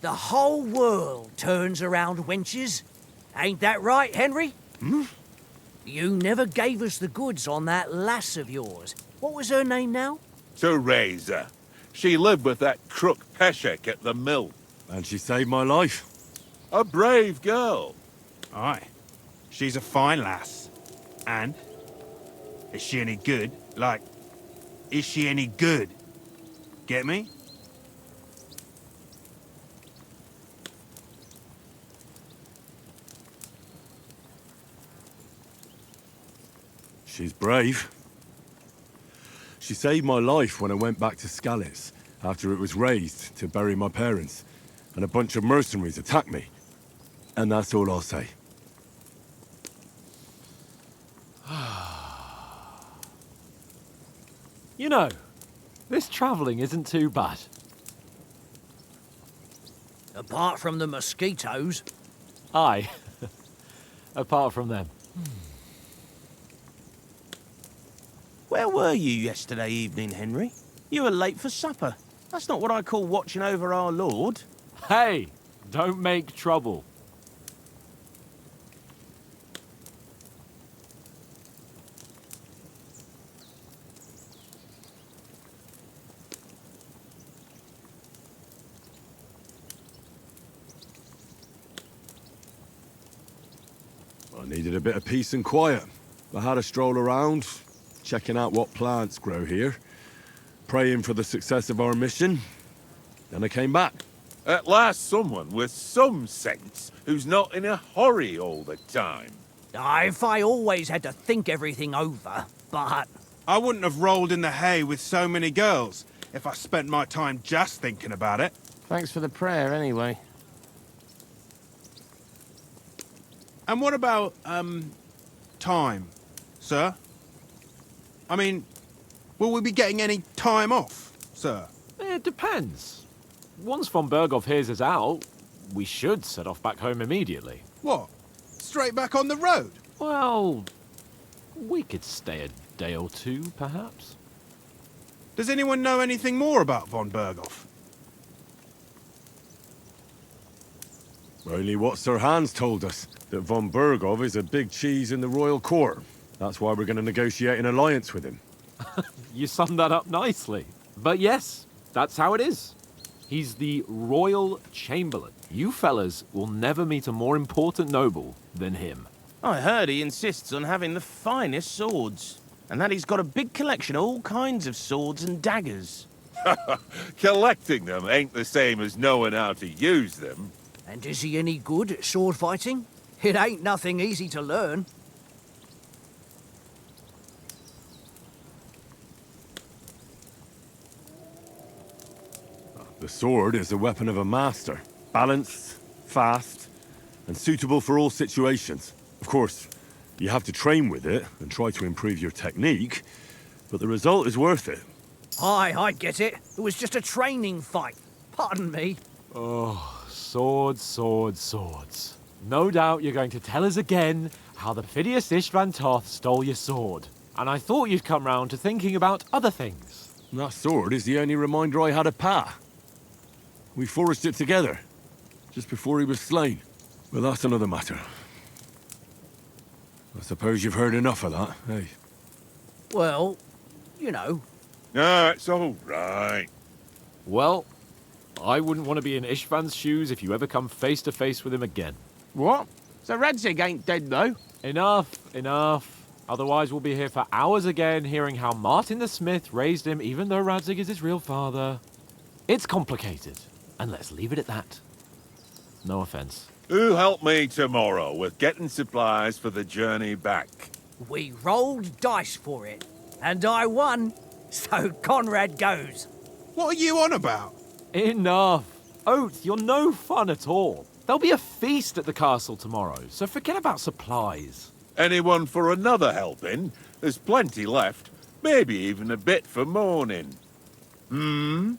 The whole world turns around wenches. Ain't that right, Henry? Hmm? You never gave us the goods on that lass of yours. What was her name now? Teresa. She lived with that crook Peshek at the mill. And she saved my life. A brave girl. Aye. She's a fine lass. And? Is she any good? Like, is she any good? Get me? She's brave. She saved my life when I went back to Skalitz after it was razed to bury my parents, and a bunch of mercenaries attacked me. And that's all I'll say. You know, this travelling isn't too bad. Apart from the mosquitoes. Aye. Apart from them. Where were you yesterday evening, Henry? You were late for supper. That's not what I call watching over our lord. Hey, don't make trouble. I needed a bit of peace and quiet. I had a stroll around, checking out what plants grow here, praying for the success of our mission. Then I came back. At last someone with some sense who's not in a hurry all the time. If I always had to think everything over, but... I wouldn't have rolled in the hay with so many girls if I spent my time just thinking about it. Thanks for the prayer, anyway. And what about, time, sir? I mean, will we be getting any time off, sir? It depends. Once von Berghoff hears us out, we should set off back home immediately. What? Straight back on the road? Well, we could stay a day or two, perhaps. Does anyone know anything more about von Berghoff? Only what Sir Hans told us, that von Berghoff is a big cheese in the royal court. That's why we're going to negotiate an alliance with him. You summed that up nicely. But yes, that's how it is. He's the Royal Chamberlain. You fellas will never meet a more important noble than him. I heard he insists on having the finest swords, and that he's got a big collection of all kinds of swords and daggers. Collecting them ain't the same as knowing how to use them. And is he any good at sword fighting? It ain't nothing easy to learn. The sword is the weapon of a master. Balanced, fast, and suitable for all situations. Of course, you have to train with it and try to improve your technique, but the result is worth it. Aye, I get it. It was just a training fight. Pardon me. Oh, swords, swords, swords. No doubt you're going to tell us again how the Phidias Istvan Toth stole your sword. And I thought you'd come round to thinking about other things. That sword is the only reminder I had of Pa. We forged it together, just before he was slain. But that's another matter. I suppose you've heard enough of that, eh? Well, you know. No, it's all right. Well, I wouldn't want to be in Istvan's shoes if you ever come face to face with him again. What? So Radzig ain't dead, though? Enough, enough. Otherwise we'll be here for hours again hearing how Martin the Smith raised him even though Radzig is his real father. It's complicated, and let's leave it at that. No offense. Who'll help me tomorrow with getting supplies for the journey back? We rolled dice for it, and I won. So Conrad goes. What are you on about? Enough. Oath, you're no fun at all. There'll be a feast at the castle tomorrow, so forget about supplies. Anyone for another helping? There's plenty left. Maybe even a bit for morning. No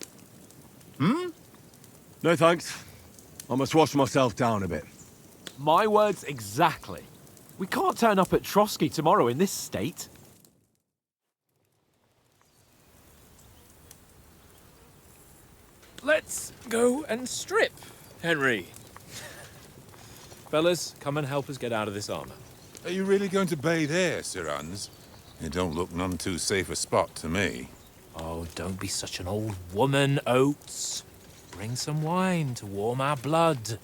thanks. I must wash myself down a bit. My words exactly. We can't turn up at Trotsky tomorrow in this state. Let's go and strip, Henry. Fellas, come and help us get out of this armor. Are you really going to bathe here, Sir Hans? It don't look none too safe a spot to me. Oh, don't be such an old woman, Oates. Bring some wine to warm our blood.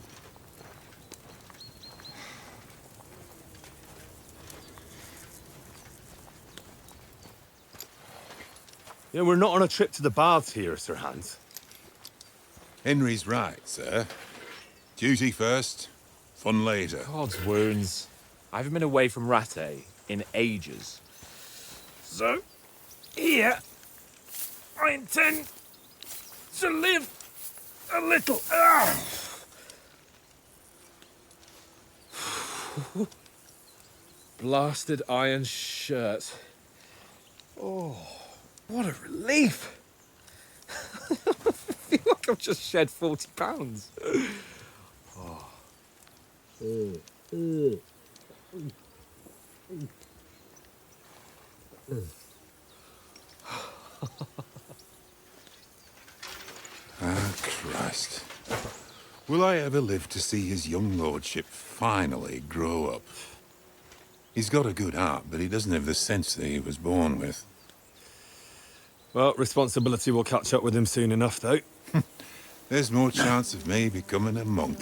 Yeah, we're not on a trip to the baths here, Sir Hans. Henry's right, sir. Duty first, fun later. God's wounds. I haven't been away from Rattay in ages. So, here, I intend to live a little. Blasted iron shirt. Oh, what a relief. I feel like I've just shed 40 pounds. Christ. Will I ever live to see his young lordship finally grow up? He's got a good heart, but he doesn't have the sense that he was born with. Well, responsibility will catch up with him soon enough, though. There's more chance of me becoming a monk.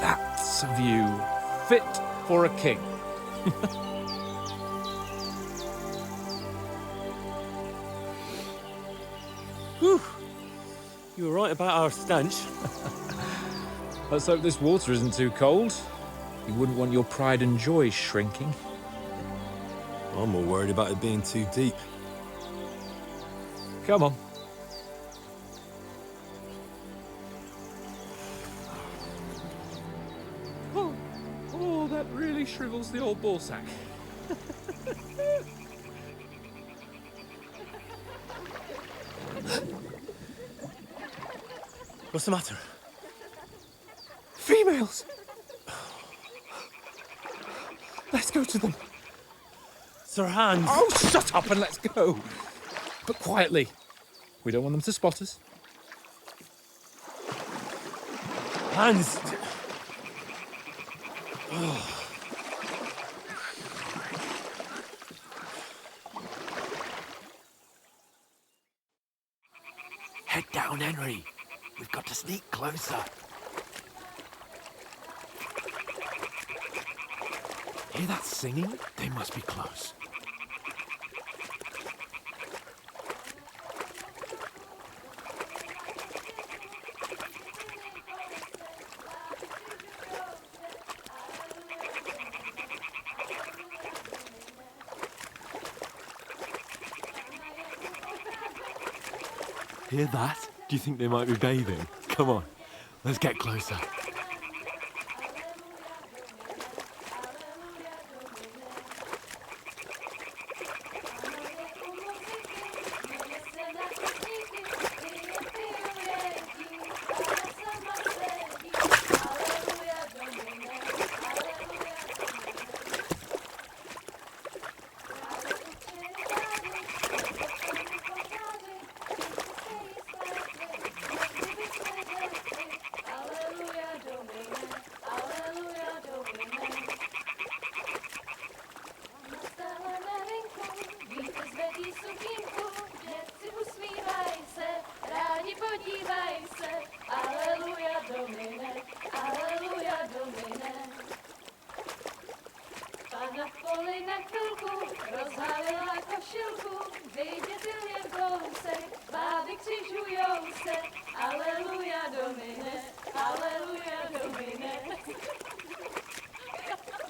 That's a view fit for a king. Whew. You were right about our stench. Let's hope this water isn't too cold. You wouldn't want your pride and joy shrinking. I'm more worried about it being too deep. Come on. Oh, that really shrivels the old ball sack. What's the matter? Females! Let's go to them. Sir Hans! Oh, shut up and let's go. But quietly. We don't want them to spot us. Hans! Head down, Henry. We've got to sneak closer. Hear that singing? They must be close. Hear that? Do you think they might be bathing? Come on, let's get closer.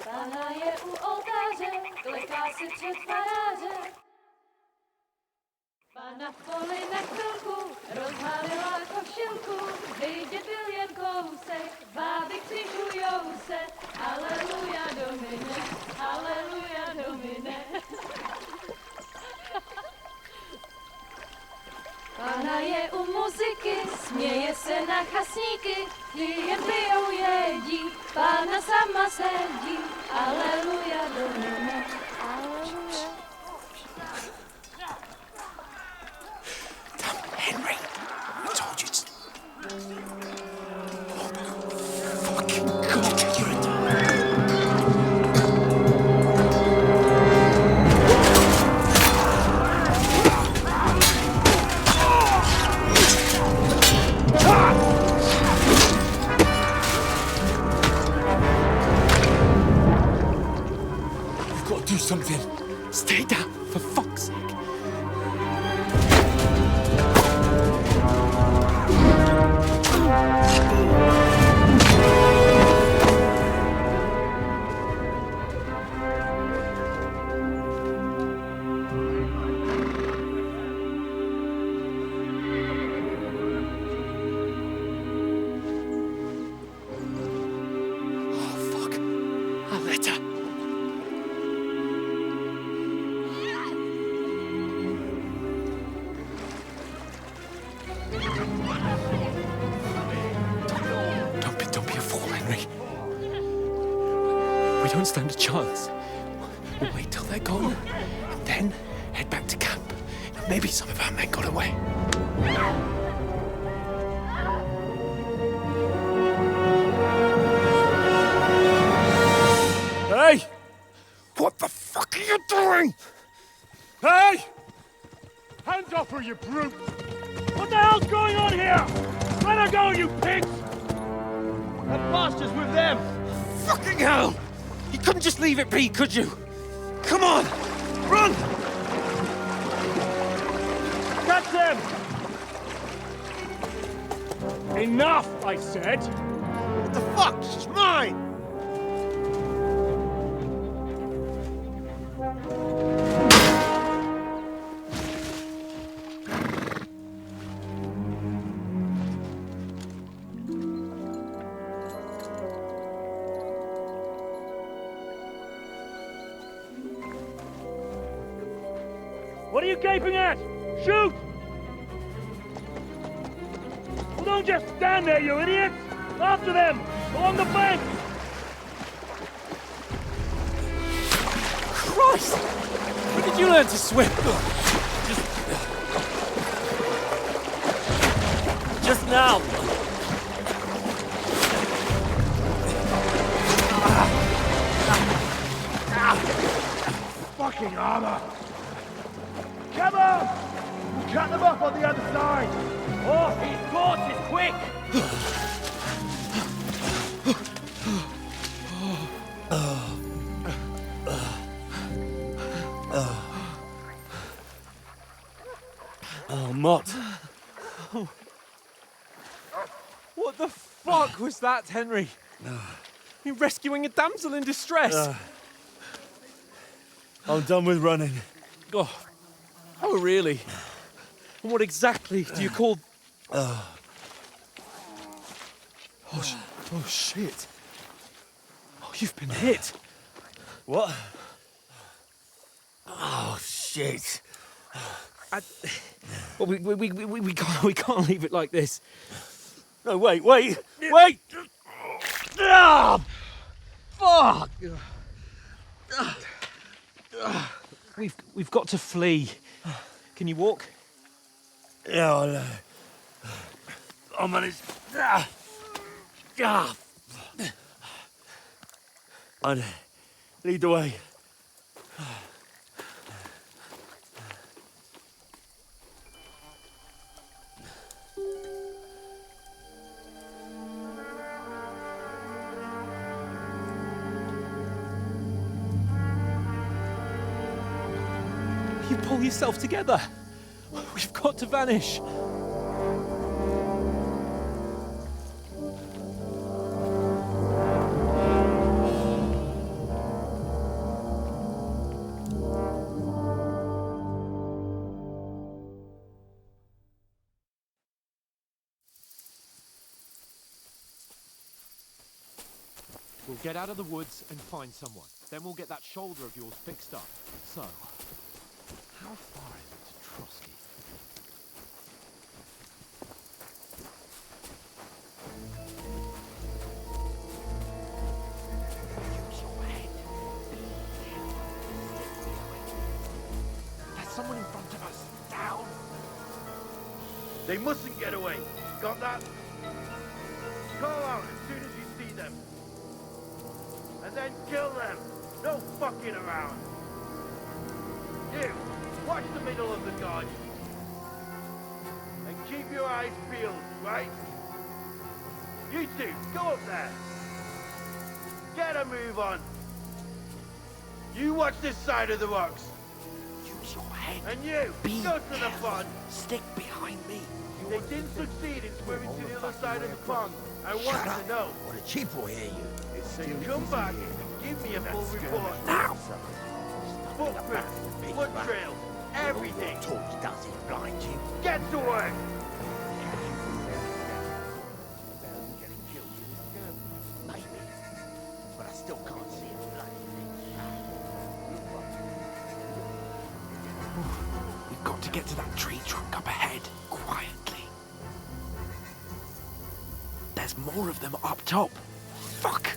Pana je u oltáře, kleká si před faráře. Pana v poli na chvilku rozhalila košilku, vidět byl jen kousek, báby křižujou se. Aleluja, Domine, aleluja, Domine. Pana je u muziky, směje se na chasníky, ty jen pijou jedí, Pána sama sedí. Aleluja, Domine, aleluja. Henry, I told you to... Fucking God, you're a... You've got to do something. Stay down, for fuck's sake. Don't be a fool, Henry. We don't stand a chance. We'll wait till they're gone, and then head back to camp. Maybe some of our men got away. Hey! What the fuck are you doing? Hey! Hands off her, you brute! What the hell's going on here? Let her go, you pigs! That bastard's with them! Fucking hell! You couldn't just leave it be, could you? Come on! Run! Catch them! Enough, I said! What the fuck? She's mine! are you gaping at? Shoot! Well, don't just stand there, you idiots! After them! Along the bank! Christ! When did you learn to swim? Just now. Fucking armor! Come on! We'll cut them off on the other side! Oh, he's gorgeous, quick! Oh, Mott. What the fuck was that, Henry? You're rescuing a damsel in distress. I'm done with running. Oh, really? And what exactly do you call... Oh, shit. Oh, you've been hit. What? Oh, shit. Well, we can't leave it like this. No, wait! Ah! Fuck! We've got to flee. Can you walk? Yeah, I'll manage. I'd lead the way. You pull yourself together. We've got to vanish. We'll get out of the woods and find someone. Then we'll get that shoulder of yours fixed up. So, how far is it to Trotsky? Use your head. There's someone in front of us. Down! They mustn't get away. Got that? Call out as soon as you see them. And then kill them. No fucking around. You, watch the middle of the dodge. And keep your eyes peeled, right? You two, go up there. Get a move on. You watch this side of the rocks. Use your head. And you, go to the pond. Stick behind me. They didn't succeed in swimming to the other side of the pond. I want to know. Or the chief will hear you. Then come back and give me a full report. Now! Footprints, foot trails, everything. Torch does it blind you. Get to work. Maybe. But I still can't see a bloody We've got to get to that tree trunk up ahead, quietly. There's more of them up top. Fuck!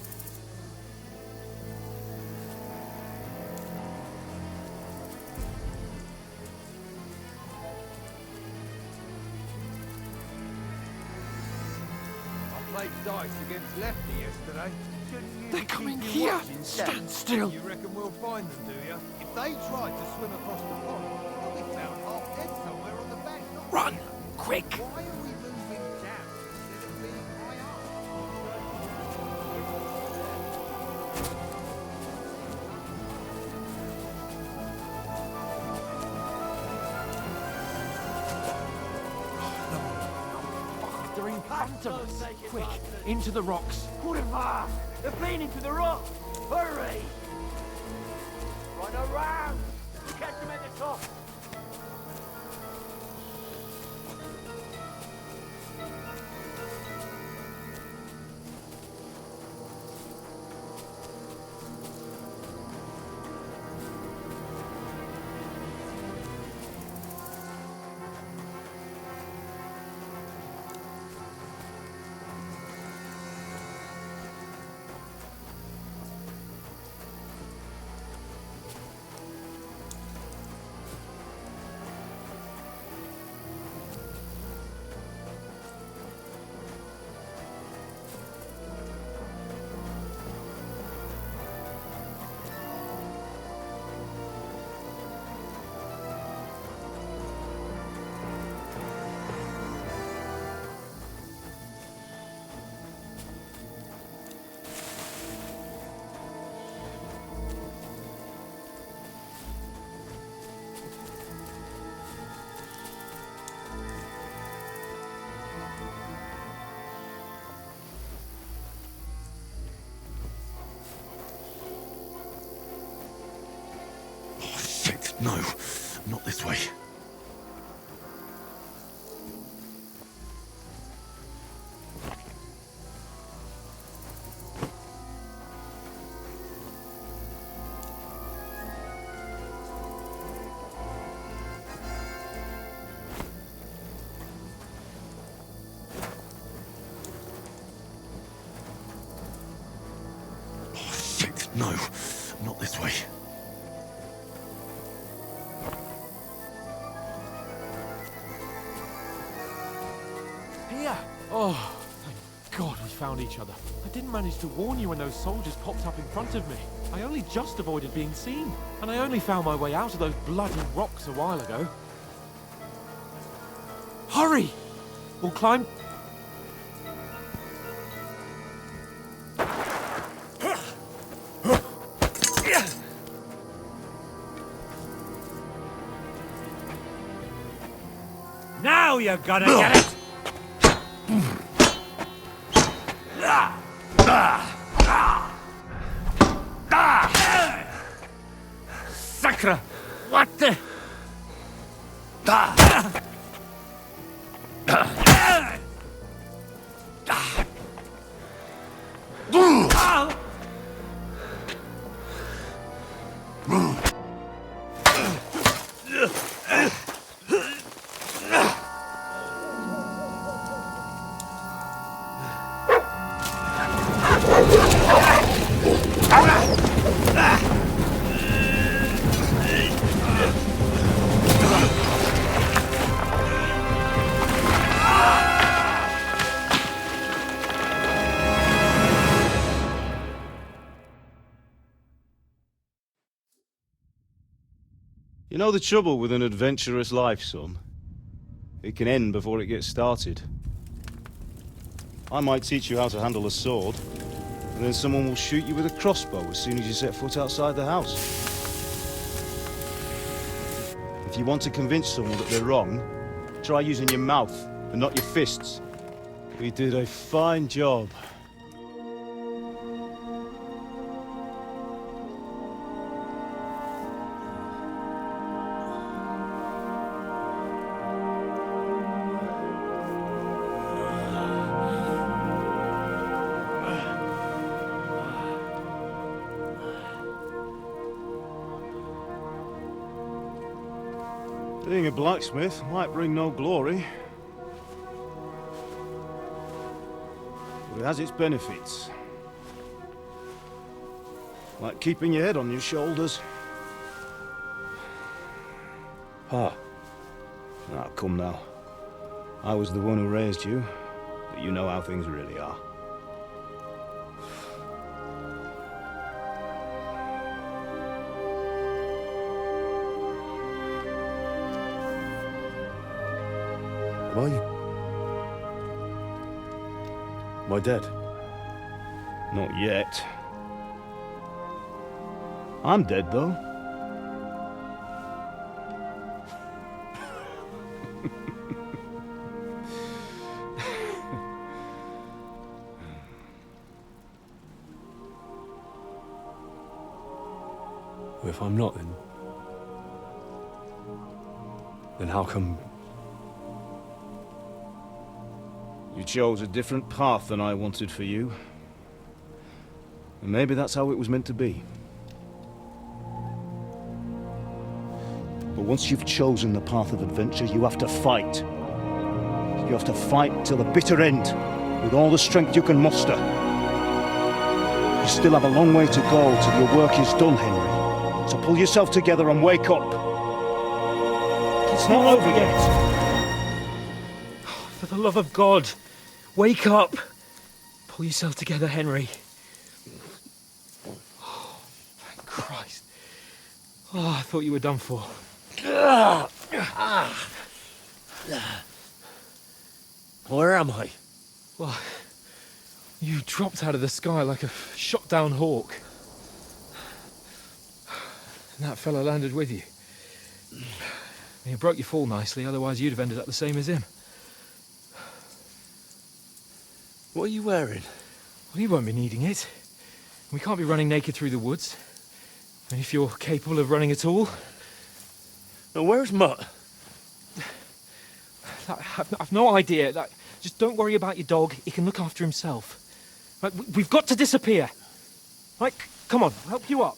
I played dice against Lefty yesterday. They're coming here! Stand still! You reckon we'll find them, do you? If they tried to swim across the pond, they'll be found half dead somewhere on the bank. Run! Quick! Why are we moving down instead of being high up? They're in front of us! Quick! Into the rocks! Put him far! They're playing into the rock! Hurry! Run around! Catch them at the top! No, not this way. No, not this way. Here! Oh, thank God we found each other. I didn't manage to warn you when those soldiers popped up in front of me. I only just avoided being seen. And I only found my way out of those bloody rocks a while ago. Hurry! We'll climb... Now you're gonna get it! Sacre! What the? You know the trouble with an adventurous life, son? It can end before it gets started. I might teach you how to handle a sword, and then someone will shoot you with a crossbow as soon as you set foot outside the house. If you want to convince someone that they're wrong, try using your mouth and not your fists. We did a fine job. Being a blacksmith might bring no glory, but it has its benefits. Like keeping your head on your shoulders. Pa. Ah, come now. I was the one who raised you, but you know how things really are. Am I dead? Not yet. I'm dead, though. Well, if I'm not, then how come... You chose a different path than I wanted for you. And maybe that's how it was meant to be. But once you've chosen the path of adventure, you have to fight. You have to fight till the bitter end, with all the strength you can muster. You still have a long way to go till your work is done, Henry. So pull yourself together and wake up. It's not over yet. For the love of God, wake up! Pull yourself together, Henry. Oh, thank Christ. Oh, I thought you were done for. Where am I? Well, you dropped out of the sky like a shot-down hawk. And that fella landed with you. You broke your fall nicely, otherwise you'd have ended up the same as him. What are you wearing? Well, you won't be needing it. We can't be running naked through the woods. And if you're capable of running at all, Now, where's Mutt? I've no idea. Just don't worry about your dog. He can look after himself. Right, we've got to disappear. Right, come on, I'll help you up.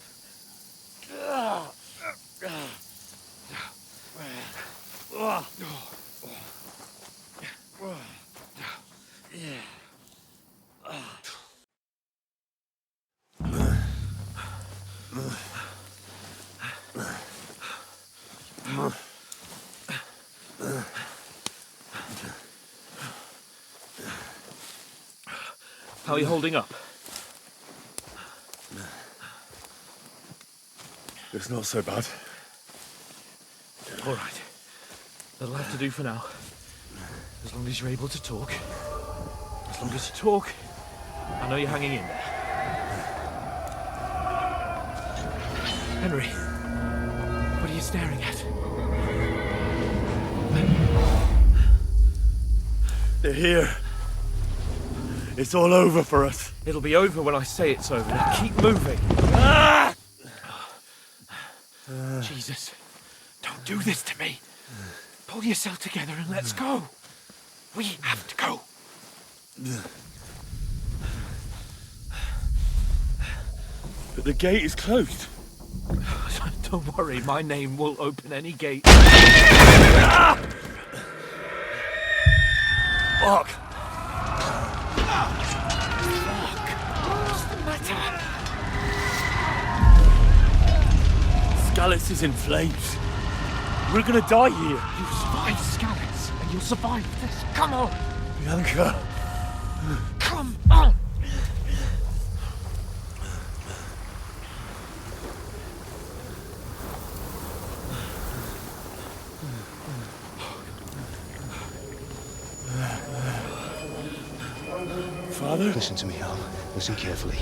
How are you holding up? It's not so bad. All right. That'll have to do for now. As long as you're able to talk. As long as you talk, I know you're hanging in there. Henry, what are you staring at? They're here. It's all over for us. It'll be over when I say it's over. Now keep moving. Jesus, don't do this to me. Pull yourself together and let's go. We have to go. But the gate is closed. Don't worry, my name will open any gate. Fuck. What's the matter? Scallis is in flames. We're gonna die here. You survived Scallis, and you'll survive this. Come on! Bianca. Come on! Father? Listen to me, Al. Listen carefully.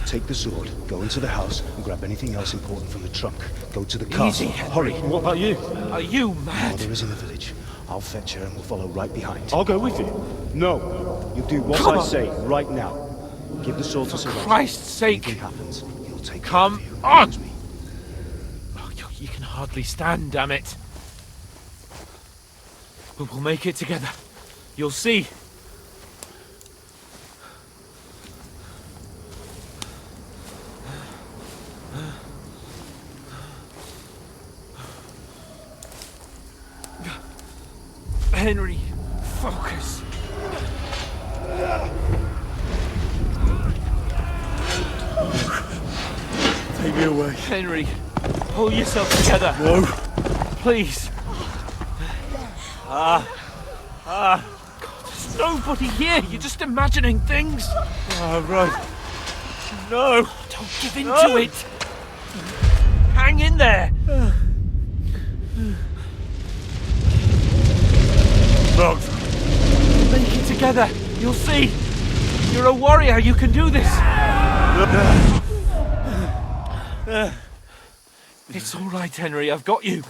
Take the sword, go into the house, and grab anything else important from the trunk. Go to the castle. Hurry. What about you? Are you mad? Mother is in the village. I'll fetch her and we'll follow right behind. I'll go with you. No. You do what Come I on. say right now. Give the sword to For Sir Christ's sake! Anything happens, he'll take Come care of you. on! Promise me. Oh, you can hardly stand, damn it. But we'll make it together. You'll see. Henry, focus. Take me away. Henry, pull yourself together. No. Please. God, there's nobody here. You're just imagining things. Right. No. Don't give in to it. Hang in there. Locked. Make it together. You'll see. You're a warrior. You can do this. It's all right, Henry. I've got you.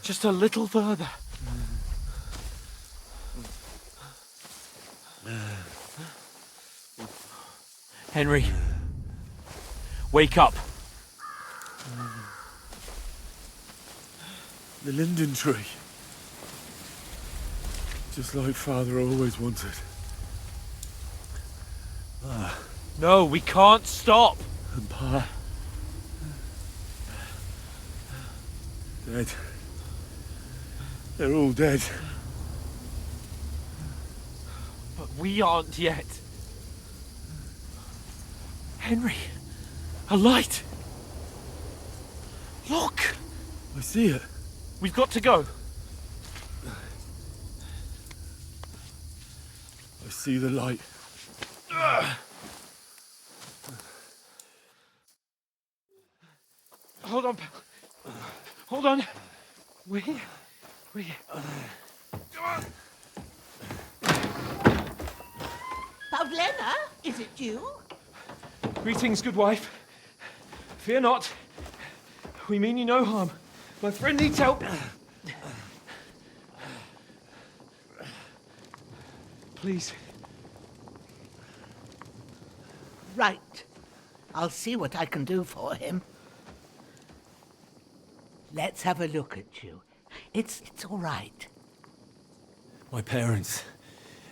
Just a little further. Henry, wake up. The linden tree. Just like Father always wanted. No, we can't stop. And Pa. Dead. They're all dead. But we aren't yet. Henry, a light. Look. I see it. We've got to go. I see the light. Hold on, pal. Hold on. We're here. We're here. Pavlena, is it you? Greetings, good wife. Fear not. We mean you no harm. My friend needs help. Please. Right. I'll see what I can do for him. Let's have a look at you. It's all right. My parents,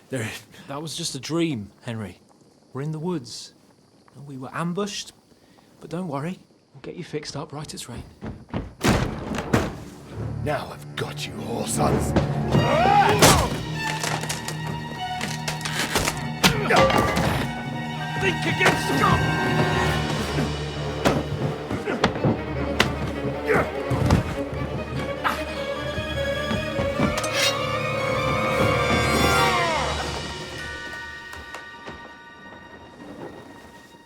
they're... That was just a dream, Henry. We're in the woods. We were ambushed, but don't worry. We'll get you fixed up right as rain. Now I've got you, whore sons. Think again, scum!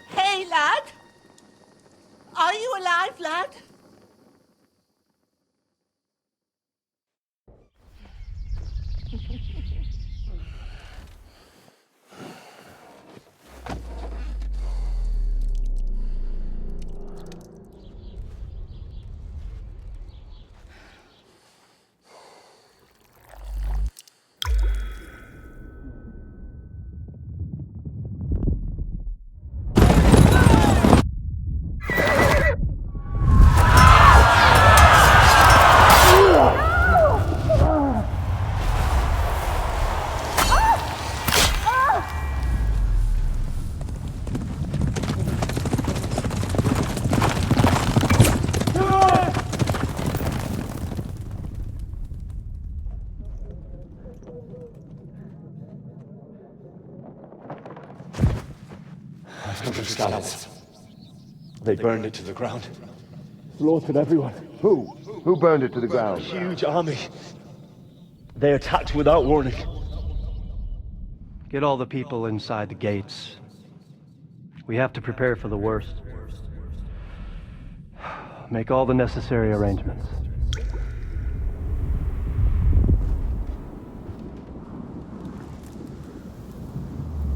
Hey, lad! Are you alive, lad? They burned it to the ground. Slaughtered everyone. Who? Who burned it to the ground? Huge army. They attacked without warning. Get all the people inside the gates. We have to prepare for the worst. Make all the necessary arrangements.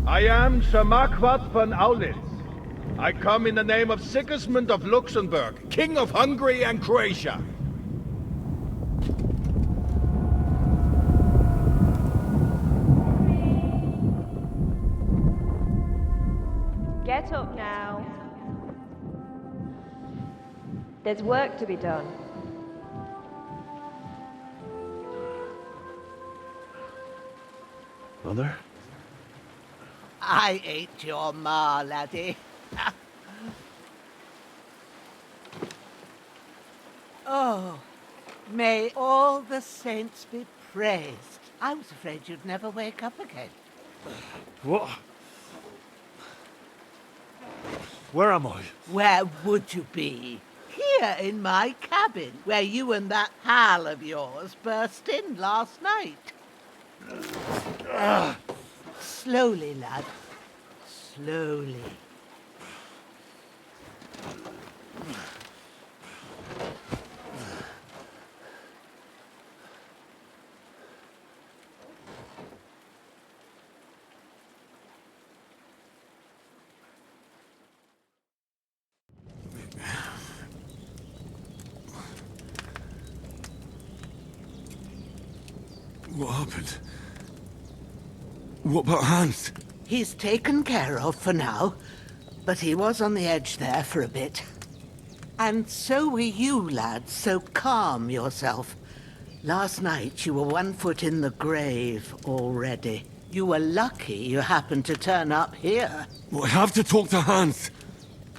I am Sir Marquardt von Aulitz. I come in the name of Sigismund of Luxembourg, King of Hungary and Croatia. Get up now. There's work to be done. Mother? I ain't your ma, laddie. Oh, may all the saints be praised. I was afraid you'd never wake up again. What? Where am I? Where would you be? Here in my cabin, where you and that pal of yours burst in last night. Slowly, lad. Slowly. What happened? What about Hans? He's taken care of for now, but he was on the edge there for a bit. And so were you, lad, so calm yourself. Last night you were 1 foot in the grave already. You were lucky you happened to turn up here. Well, I have to talk to Hans.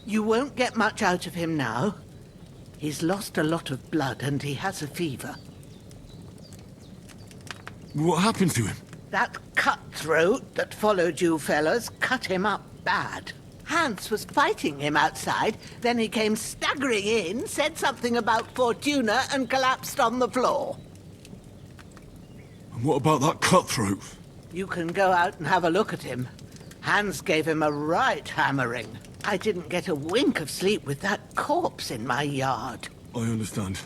You won't get much out of him now. He's lost a lot of blood and he has a fever. What happened to him? That cutthroat that followed you fellas cut him up bad. Hans was fighting him outside, then he came staggering in, said something about Fortuna and collapsed on the floor. And what about that cutthroat? You can go out and have a look at him. Hans gave him a right hammering. I didn't get a wink of sleep with that corpse in my yard. I understand.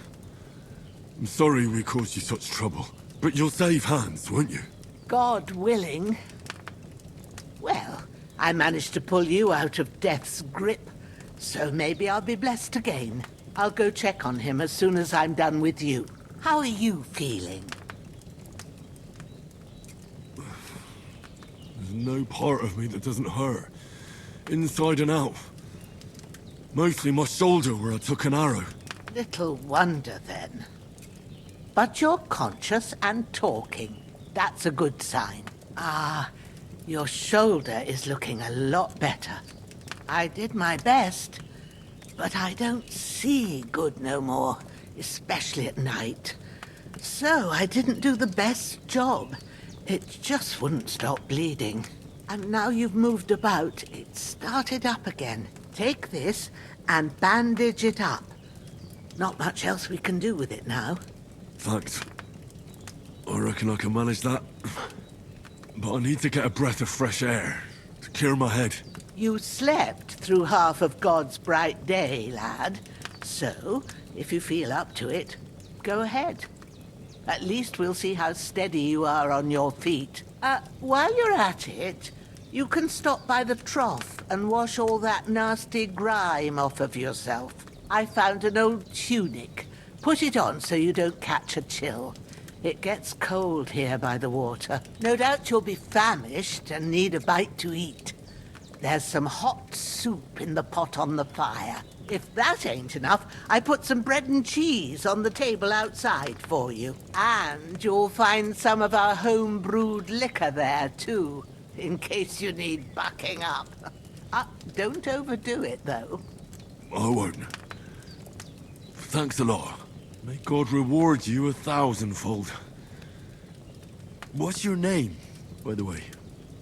I'm sorry we caused you such trouble. But you'll save Hans, won't you? God willing. Well, I managed to pull you out of death's grip, so maybe I'll be blessed again. I'll go check on him as soon as I'm done with you. How are you feeling? There's no part of me that doesn't hurt. Inside and out. Mostly my shoulder where I took an arrow. Little wonder then. But you're conscious and talking. That's a good sign. Ah, your shoulder is looking a lot better. I did my best, but I don't see good no more, especially at night. So I didn't do the best job. It just wouldn't stop bleeding. And now you've moved about, it started up again. Take this and bandage it up. Not much else we can do with it now. Thanks. I reckon I can manage that. But I need to get a breath of fresh air to clear my head. You slept through half of God's bright day, lad. So, if you feel up to it, go ahead. At least we'll see how steady you are on your feet. While you're at it, you can stop by the trough and wash all that nasty grime off of yourself. I found an old tunic. Put it on so you don't catch a chill. It gets cold here by the water. No doubt you'll be famished and need a bite to eat. There's some hot soup in the pot on the fire. If that ain't enough, I put some bread and cheese on the table outside for you. And you'll find some of our home-brewed liquor there, too, in case you need bucking up. Don't overdo it, though. I won't. Thanks a lot. May God reward you 1,000-fold. What's your name, by the way?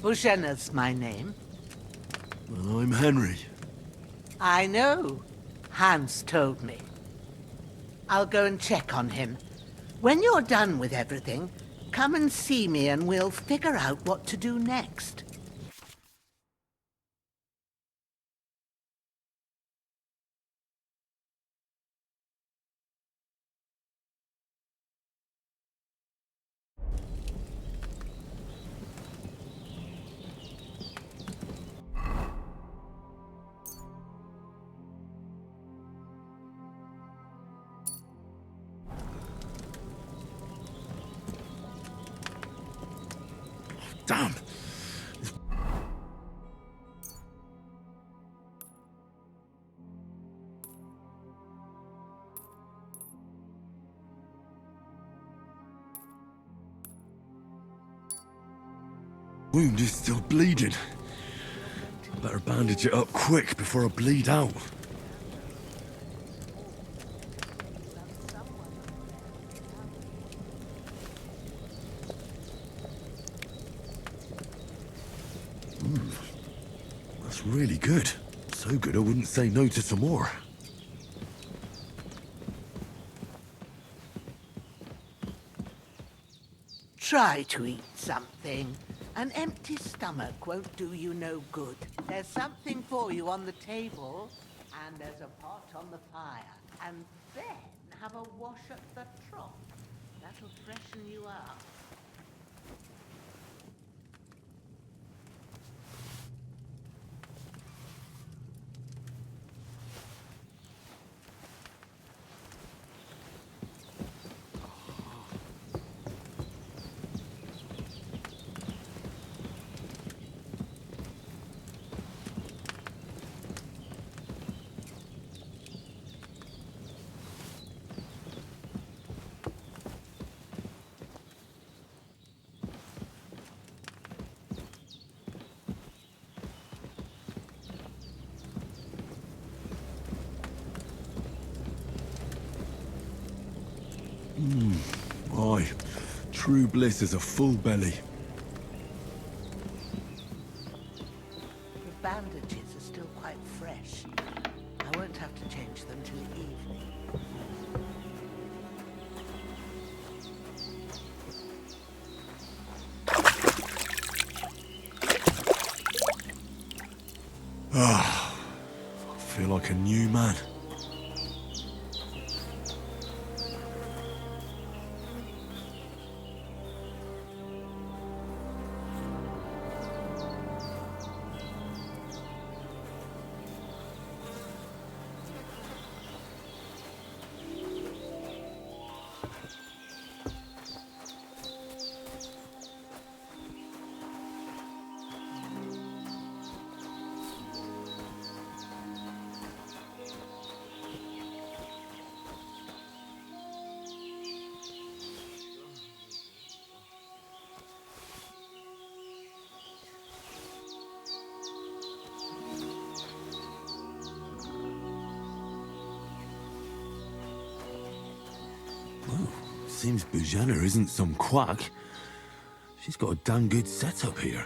Bushenna's my name. Well, I'm Henry. I know. Hans told me. I'll go and check on him. When you're done with everything, come and see me and we'll figure out what to do next. Damn! Wound is still bleeding. Better bandage it up quick before I bleed out. That's really good. So good I wouldn't say no to some more. Try to eat something. An empty stomach won't do you no good. There's something for you on the table, and there's a pot on the fire. And then have a wash at the trough. That'll freshen you up. Aye. True bliss is a full belly. The bandages are still quite fresh. I won't have to change them till evening. Ah, I feel like a new man. Seems Bujana isn't some quack. She's got a damn good setup here.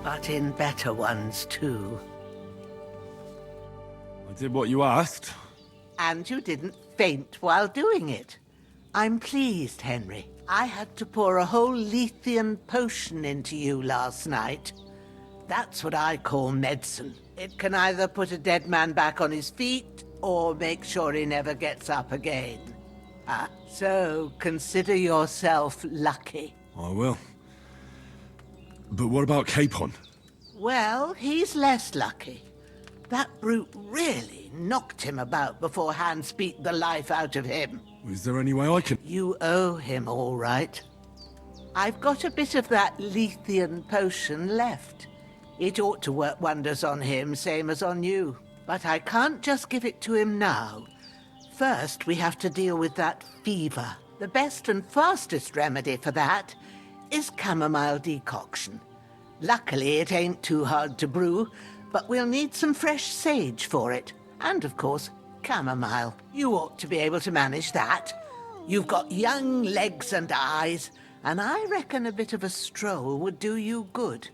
But in better ones, too. I did what you asked. And you didn't faint while doing it. I'm pleased, Henry. I had to pour a whole Lethean potion into you last night. That's what I call medicine. It can either put a dead man back on his feet, or make sure he never gets up again. So consider yourself lucky. I will. But what about Capon? Well, he's less lucky. That brute really knocked him about before Hans beat the life out of him. Is there any way I can... You owe him, all right. I've got a bit of that Lethean potion left. It ought to work wonders on him, same as on you. But I can't just give it to him now. First, we have to deal with that fever. The best and fastest remedy for that is chamomile decoction. Luckily, it ain't too hard to brew, but we'll need some fresh sage for it. And, of course, chamomile. You ought to be able to manage that. You've got young legs and eyes, and I reckon a bit of a stroll would do you good.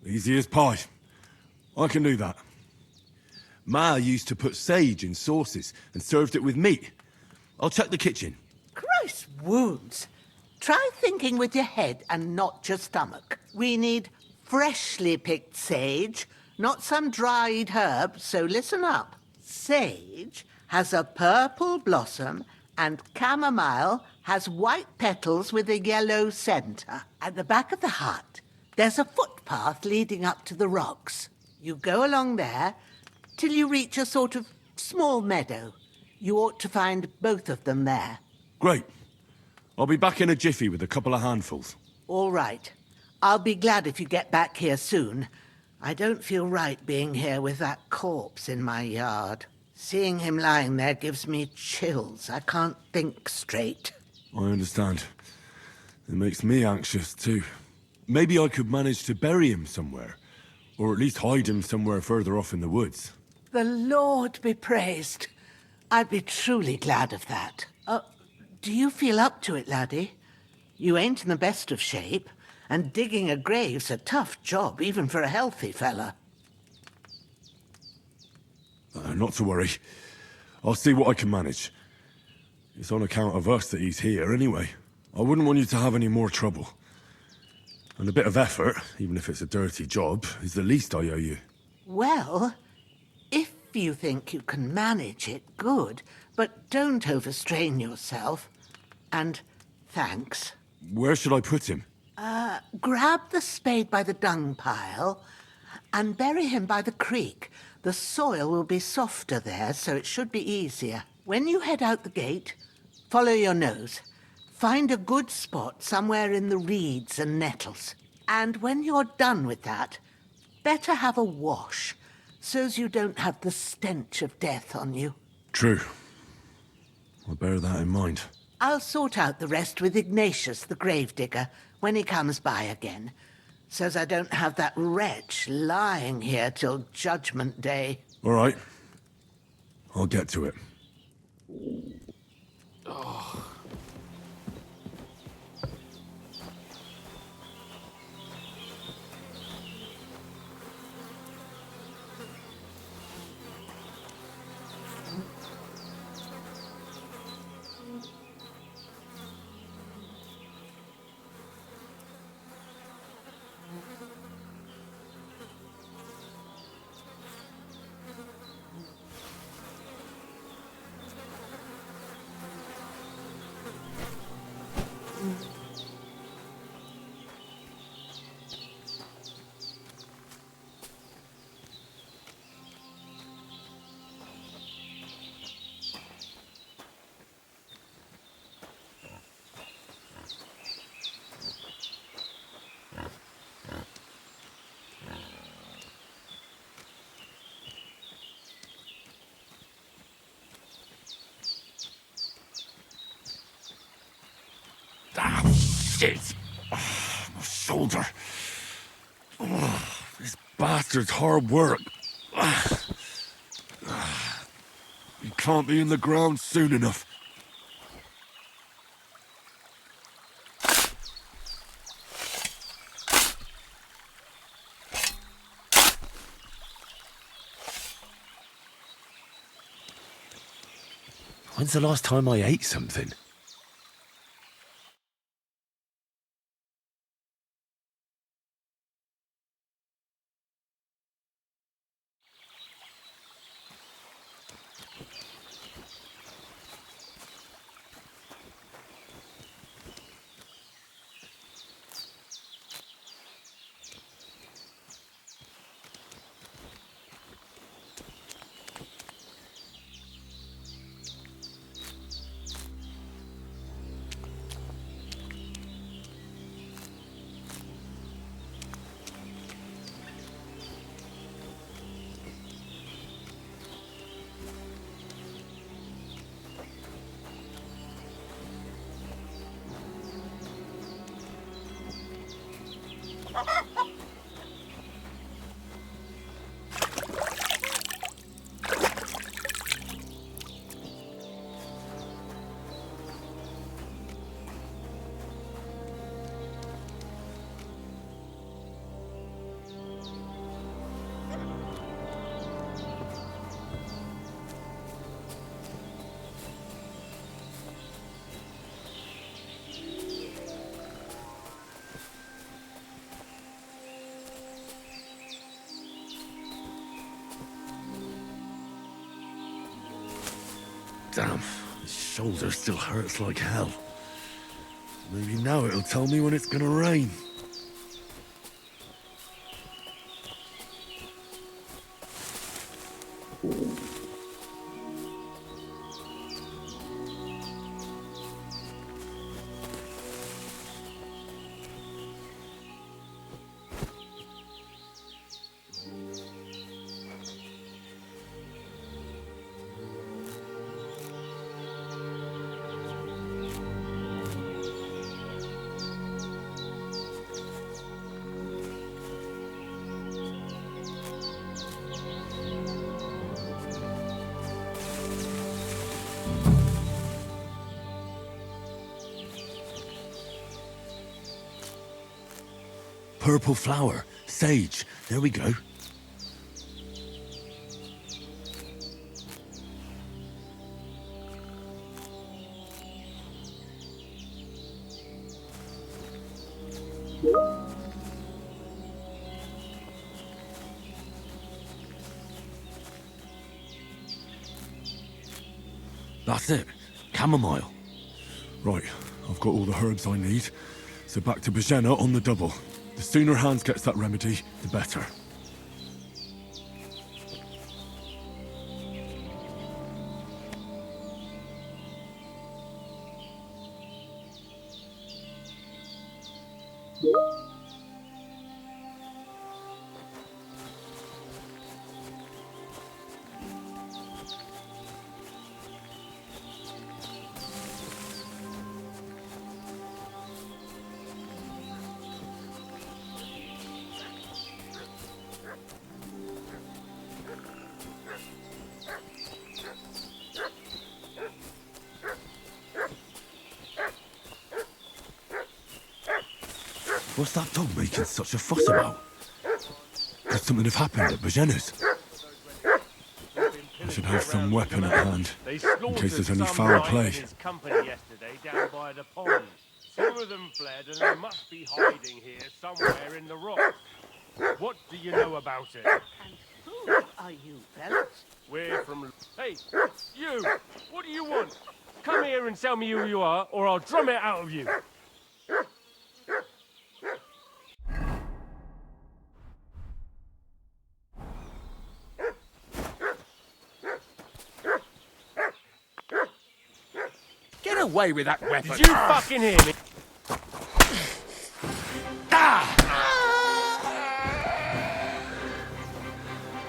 Easy as pie. I can do that. Ma used to put sage in sauces and served it with meat. I'll check the kitchen. Christ wounds! Try thinking with your head and not your stomach. We need freshly picked sage, not some dried herb, so listen up. Sage has a purple blossom and chamomile has white petals with a yellow center. At the back of the hut, there's a footpath leading up to the rocks. You go along there till you reach a sort of small meadow. You ought to find both of them there. Great. I'll be back in a jiffy with a couple of handfuls. All right. I'll be glad if you get back here soon. I don't feel right being here with that corpse in my yard. Seeing him lying there gives me chills. I can't think straight. I understand. It makes me anxious, too. Maybe I could manage to bury him somewhere. Or at least hide him somewhere further off in the woods. The Lord be praised. I'd be truly glad of that. Do you feel up to it, laddie? You ain't in the best of shape, and digging a grave's a tough job, even for a healthy fella. Not to worry. I'll see what I can manage. It's on account of us that he's here, anyway. I wouldn't want you to have any more trouble. And a bit of effort, even if it's a dirty job, is the least I owe you. Well, if you think you can manage it, good. But don't overstrain yourself. And thanks. Where should I put him? Grab the spade by the dung pile and bury him by the creek. The soil will be softer there, so it should be easier. When you head out the gate, follow your nose. Find a good spot somewhere in the reeds and nettles. And when you're done with that, better have a wash, so's you don't have the stench of death on you. True. I'll bear that in mind. I'll sort out the rest with Ignatius, the gravedigger, when he comes by again, so's I don't have that wretch lying here till Judgment Day. All right. I'll get to it. Shit! Oh, my shoulder. Oh, this bastard's hard work. He can't be in the ground soon enough. When's the last time I ate something? Damn, his shoulder still hurts like hell. Maybe now it'll tell me when it's gonna rain. Purple flower, sage, there we go. That's it, chamomile. Right, I've got all the herbs I need, so back to Bajena on the double. The sooner Hans gets that remedy, the better. What's that dog making such a fuss about? Could something have happened at Bajena's? I should have some weapon at hand, in case there's any foul play. Company yesterday down by the pond. Two of them fled and they must be hiding here somewhere in the rocks. What do you know about it? And who are you, fellas? We're from... Hey, you! What do you want? Come here and tell me who you are, or I'll drum it out of you. Get away with that weapon! Did you fucking hear me?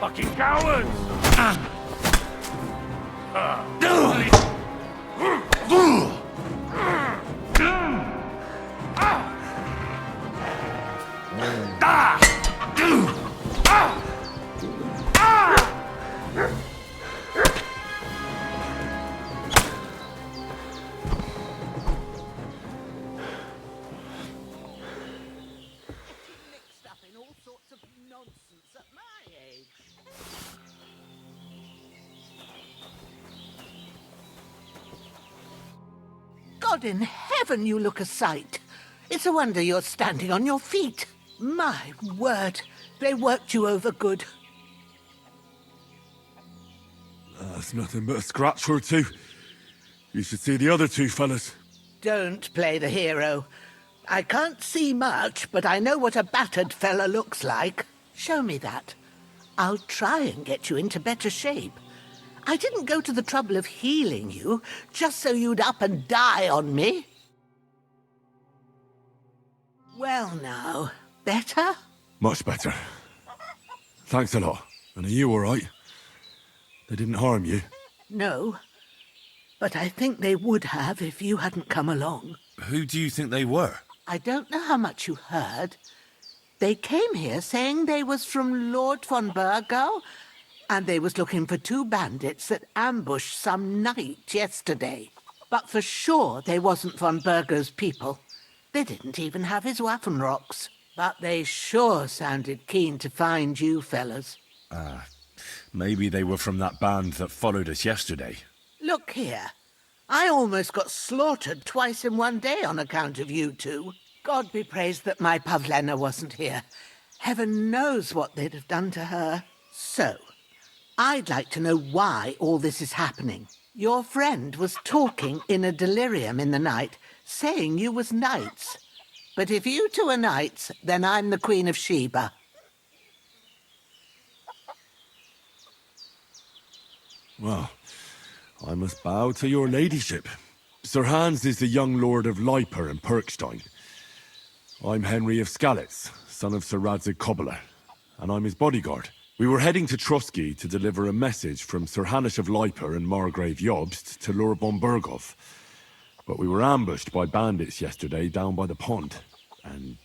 Fucking cowards! God in heaven, you look a sight. It's a wonder you're standing on your feet. My word, they worked you over good. That's nothing but a scratch or two. You should see the other two fellas. Don't play the hero. I can't see much, but I know what a battered fella looks like. Show me that. I'll try and get you into better shape. I didn't go to the trouble of healing you, just so you'd up and die on me. Well now, better? Much better. Thanks a lot. And are you all right? They didn't harm you? No, but I think they would have if you hadn't come along. Who do you think they were? I don't know how much you heard. They came here saying they was from Lord von Burgo, and they was looking for 2 bandits that ambushed some knight yesterday. But for sure they wasn't von Burgo's people. They didn't even have his Waffenrocks. But they sure sounded keen to find you fellas. Maybe they were from that band that followed us yesterday. Look here. I almost got slaughtered twice in one day on account of you two. God be praised that my Pavlena wasn't here. Heaven knows what they'd have done to her. So, I'd like to know why all this is happening. Your friend was talking in a delirium in the night, saying you was knights. But if you two are knights, then I'm the Queen of Sheba. Well, I must bow to your ladyship. Sir Hans is the young lord of Leiper and Perkstein. I'm Henry of Skalitz, son of Sir Radzig Cobbler, and I'm his bodyguard. We were heading to Trotsky to deliver a message from Sir Hanush of Leiper and Margrave Jobst to Lord von Burgov. But we were ambushed by bandits yesterday down by the pond, and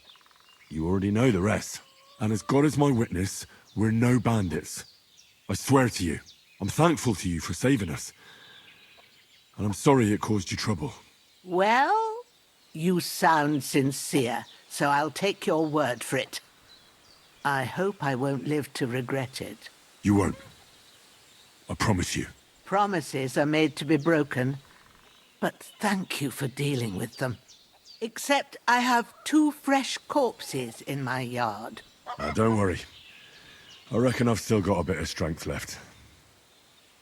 you already know the rest. And as God is my witness, we're no bandits. I swear to you, I'm thankful to you for saving us. And I'm sorry it caused you trouble. Well, you sound sincere, so I'll take your word for it. I hope I won't live to regret it. You won't. I promise you. Promises are made to be broken, but thank you for dealing with them. Except I have 2 fresh corpses in my yard. Don't worry. I reckon I've still got a bit of strength left.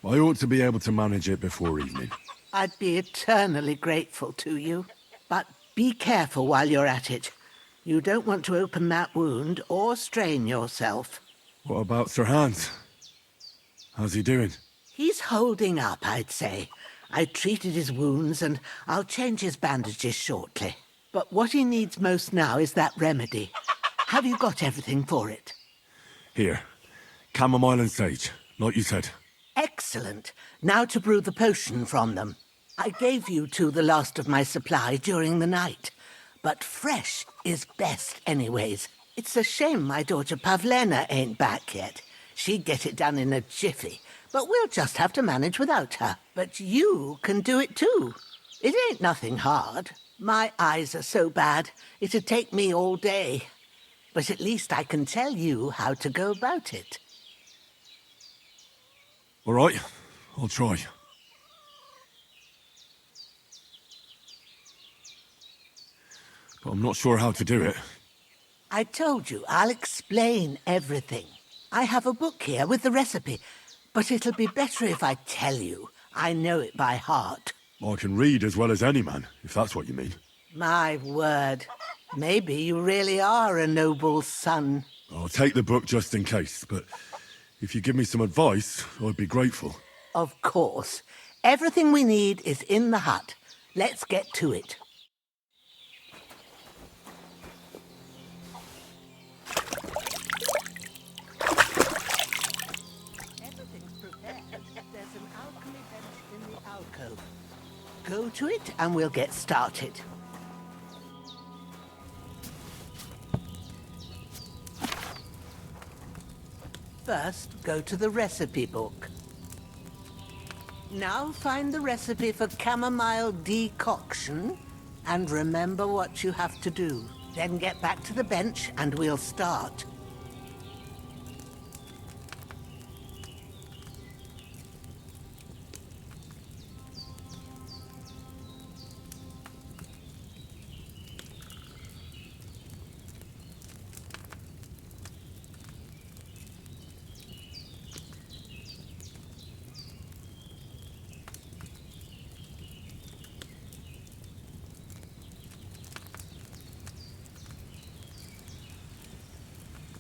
I ought to be able to manage it before evening. I'd be eternally grateful to you. But be careful while you're at it. You don't want to open that wound or strain yourself. What about Sir Hans? How's he doing? He's holding up, I'd say. I treated his wounds and I'll change his bandages shortly. But what he needs most now is that remedy. Have you got everything for it? Here. Chamomile and sage, like you said. Excellent. Now to brew the potion from them. I gave you two the last of my supply during the night. But fresh is best anyways. It's a shame my daughter Pavlena ain't back yet. She'd get it done in a jiffy. But we'll just have to manage without her. But you can do it too. It ain't nothing hard. My eyes are so bad, it'd take me all day. But at least I can tell you how to go about it. All right, I'll try. But I'm not sure how to do it. I told you, I'll explain everything. I have a book here with the recipe, but it'll be better if I tell you. I know it by heart. I can read as well as any man, if that's what you mean. My word. Maybe you really are a noble son. I'll take the book just in case, but if you give me some advice, I'd be grateful. Of course. Everything we need is in the hut. Let's get to it. Everything's prepared. There's an alchemy bench in the alcove. Go to it and we'll get started. First, go to the recipe book. Now find the recipe for chamomile decoction and remember what you have to do. Then get back to the bench and we'll start.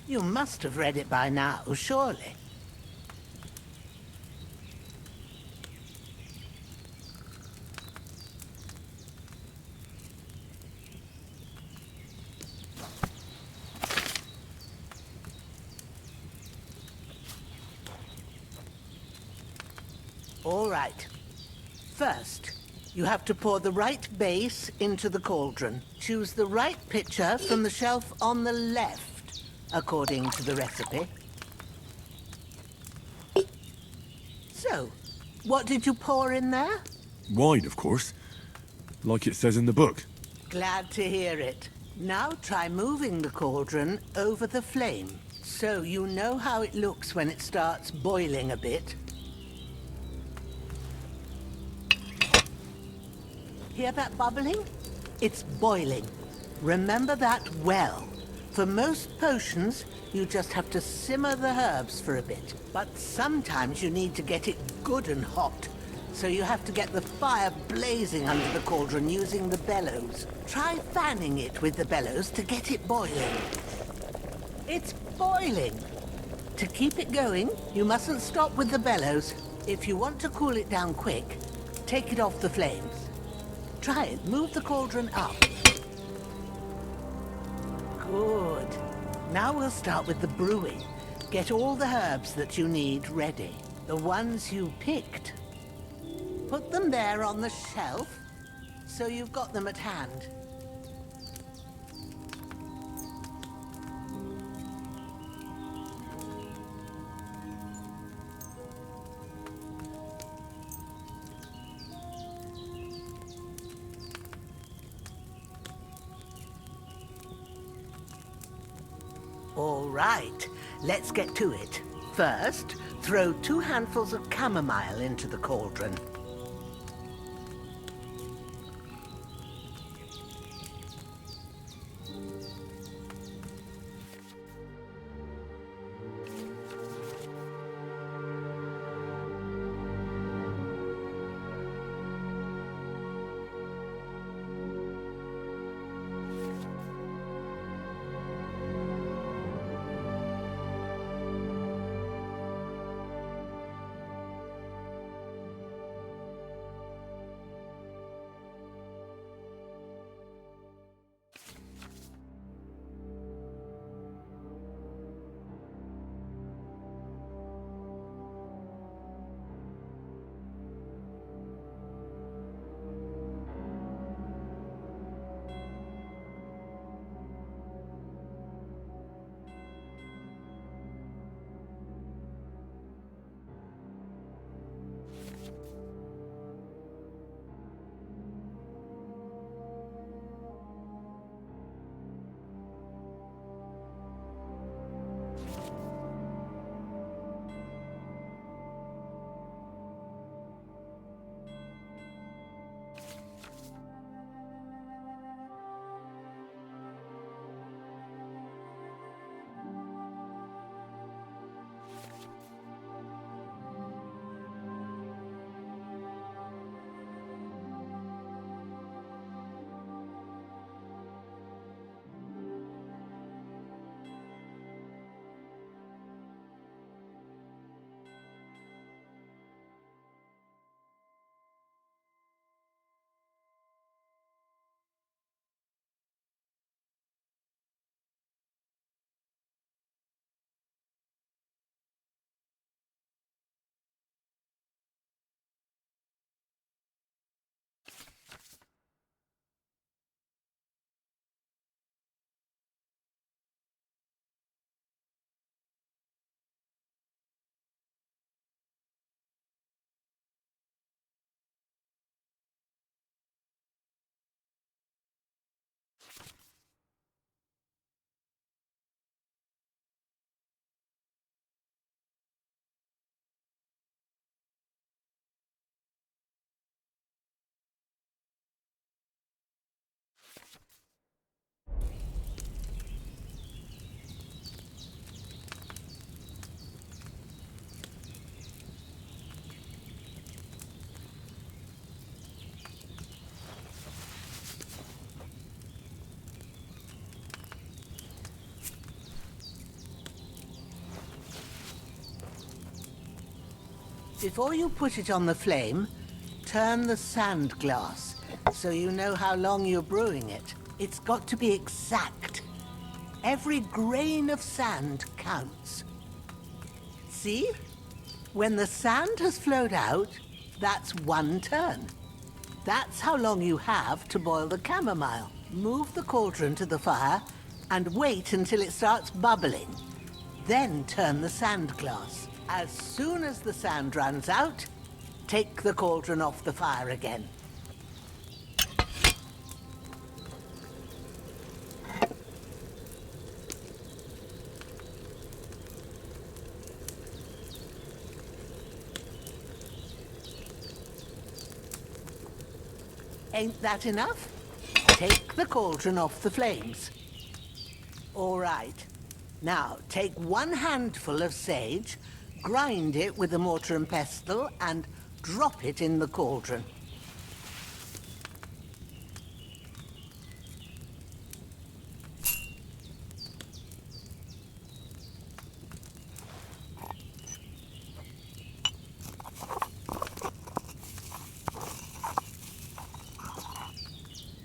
You must have read it by now, surely. All right. First, you have to pour the right base into the cauldron. Choose the right pitcher from the shelf on the left, according to the recipe. So, what did you pour in there? Wine, of course. Like it says in the book. Glad to hear it. Now try moving the cauldron over the flame, so you know how it looks when it starts boiling a bit. Hear that bubbling? It's boiling. Remember that well. For most potions, you just have to simmer the herbs for a bit. But sometimes you need to get it good and hot. So you have to get the fire blazing under the cauldron using the bellows. Try fanning it with the bellows to get it boiling. It's boiling. To keep it going, you mustn't stop with the bellows. If you want to cool it down quick, take it off the flames. Try it. Move the cauldron up. Good. Now we'll start with the brewing. Get all the herbs that you need ready. The ones you picked. Put them there on the shelf, so you've got them at hand. All right, let's get to it. First, throw 2 handfuls of chamomile into the cauldron. Before you put it on the flame, turn the sand glass so you know how long you're brewing it. It's got to be exact. Every grain of sand counts. See? When the sand has flowed out, that's 1 turn. That's how long you have to boil the chamomile. Move the cauldron to the fire and wait until it starts bubbling. Then turn the sand glass. As soon as the sand runs out, take the cauldron off the fire again. Ain't that enough? Take the cauldron off the flames. All right. Now, take 1 handful of sage, grind it with a mortar and pestle, and drop it in the cauldron.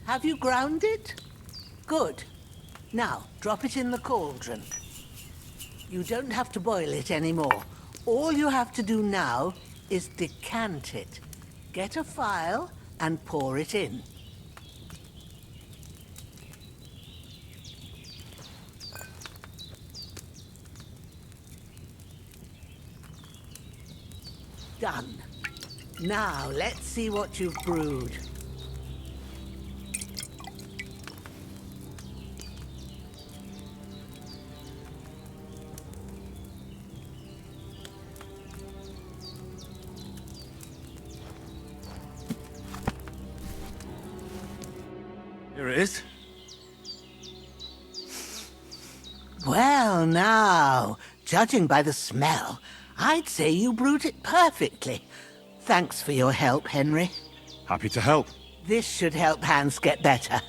Have you ground it? Good. Now, drop it in the cauldron. You don't have to boil it anymore. All you have to do now is decant it. Get a phial and pour it in. Done. Now, let's see what you've brewed. Here it is. Well, now, judging by the smell, I'd say you brewed it perfectly. Thanks for your help, Henry. Happy to help. This should help Hans get better.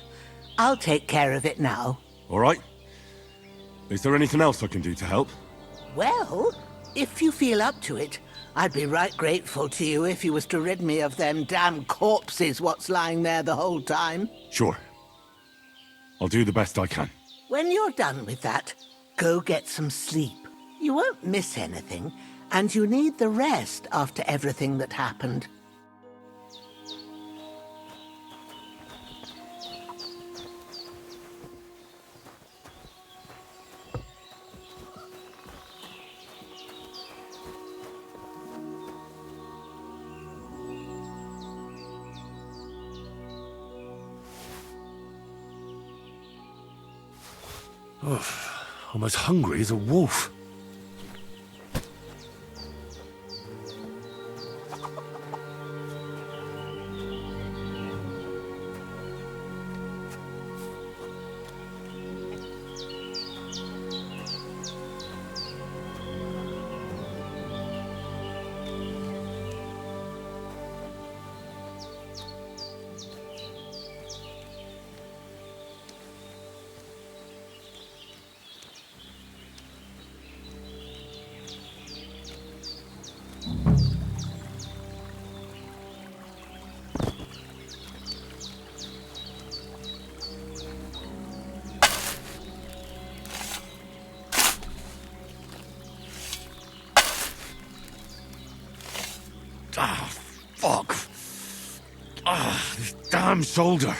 I'll take care of it now. All right. Is there anything else I can do to help? Well, if you feel up to it, I'd be right grateful to you if you was to rid me of them damn corpses what's lying there the whole time. Sure. I'll do the best I can. When you're done with that, go get some sleep. You won't miss anything, and you need the rest after everything that happened. I'm as hungry as a wolf. Ah, fuck. Ah, this damn shoulder.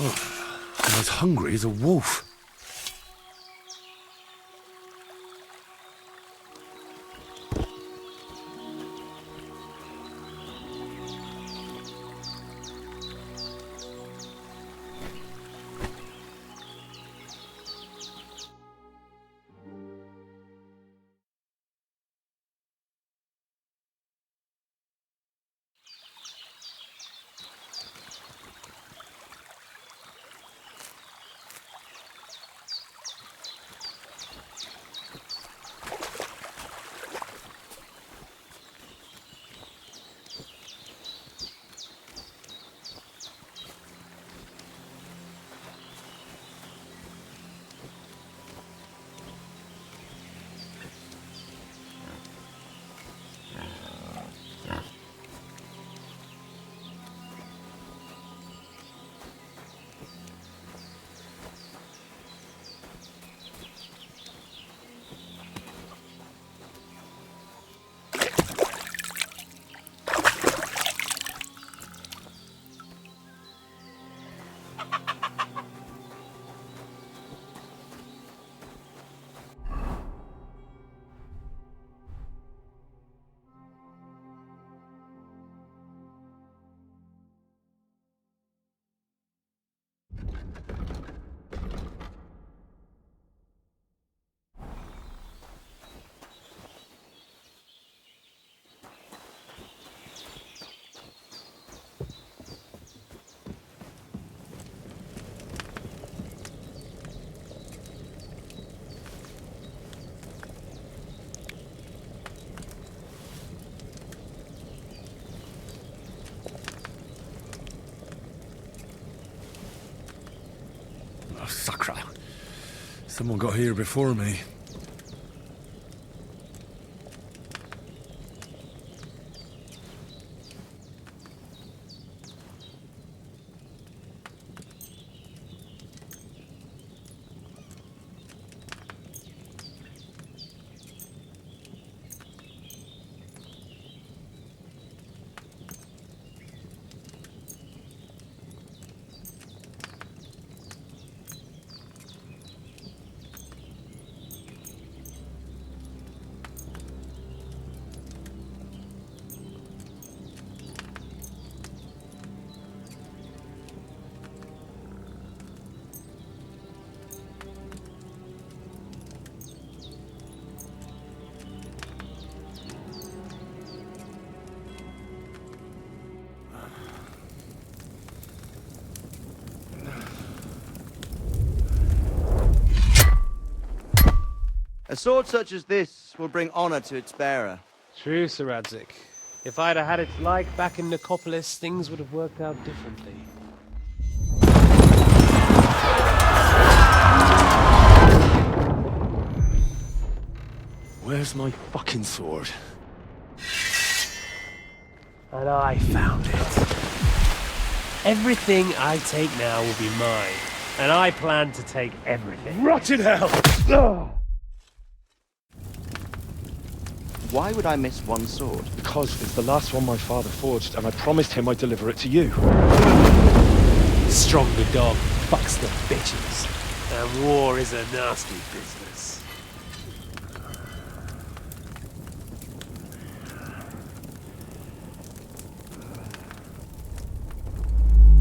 I'm as hungry as a wolf. Oh, sacre. Someone got here before me. A sword such as this will bring honor to its bearer. True, Sir Radzik. If I'd have had its like back in Nicopolis, things would have worked out differently. Where's my fucking sword? And I found it. Everything I take now will be mine. And I plan to take everything. Rot in hell! Ugh. Why would I miss one sword? Because it's the last one my father forged, and I promised him I'd deliver it to you. Stronger dog fucks the bitches. And war is a nasty business.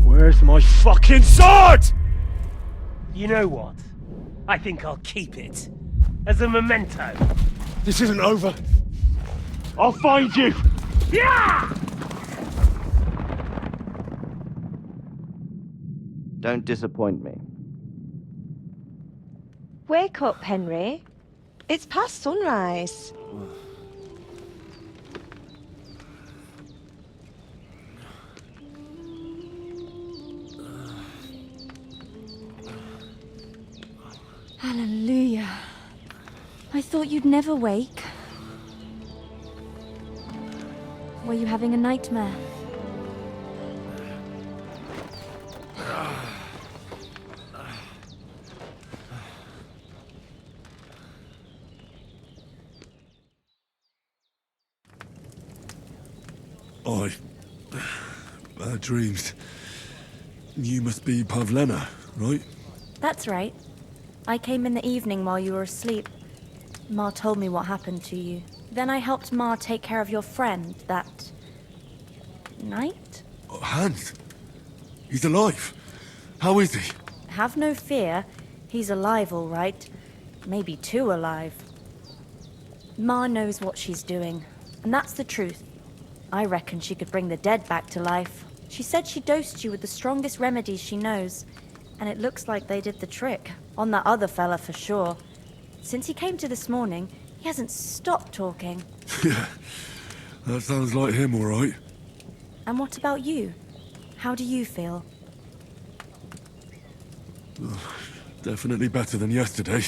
Where's my fucking sword? You know what? I think I'll keep it. As a memento. This isn't over. I'll find you! Yeah! Don't disappoint me. Wake up, Henry. It's past sunrise. Hallelujah. I thought you'd never wake. Were you having a nightmare? I dreamed. You must be Pavlena, right? That's right. I came in the evening while you were asleep. Ma told me what happened to you. Then I helped Ma take care of your friend that night? Oh, Hans! He's alive! How is he? Have no fear. He's alive, all right. Maybe too alive. Ma knows what she's doing, and that's the truth. I reckon she could bring the dead back to life. She said she dosed you with the strongest remedies she knows, and it looks like they did the trick. On that other fella for sure. Since he came to this morning, he hasn't stopped talking. Yeah, that sounds like him, all right. And what about you? How do you feel? Definitely better than yesterday.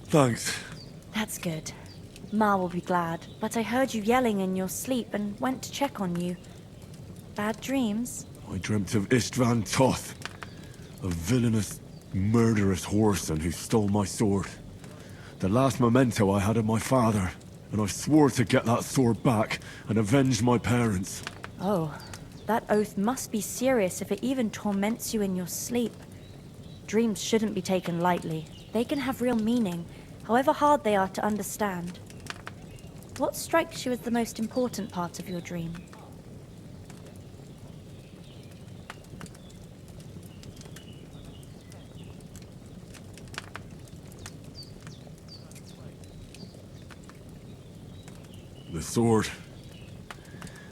Thanks. That's good. Ma will be glad, but I heard you yelling in your sleep and went to check on you. Bad dreams? I dreamt of Istvan Toth, a villainous, murderous whoreson who stole my sword. The last memento I had of my father, and I swore to get that sword back and avenge my parents. Oh, that oath must be serious if it even torments you in your sleep. Dreams shouldn't be taken lightly. They can have real meaning, however hard they are to understand. What strikes you as the most important part of your dream? The sword.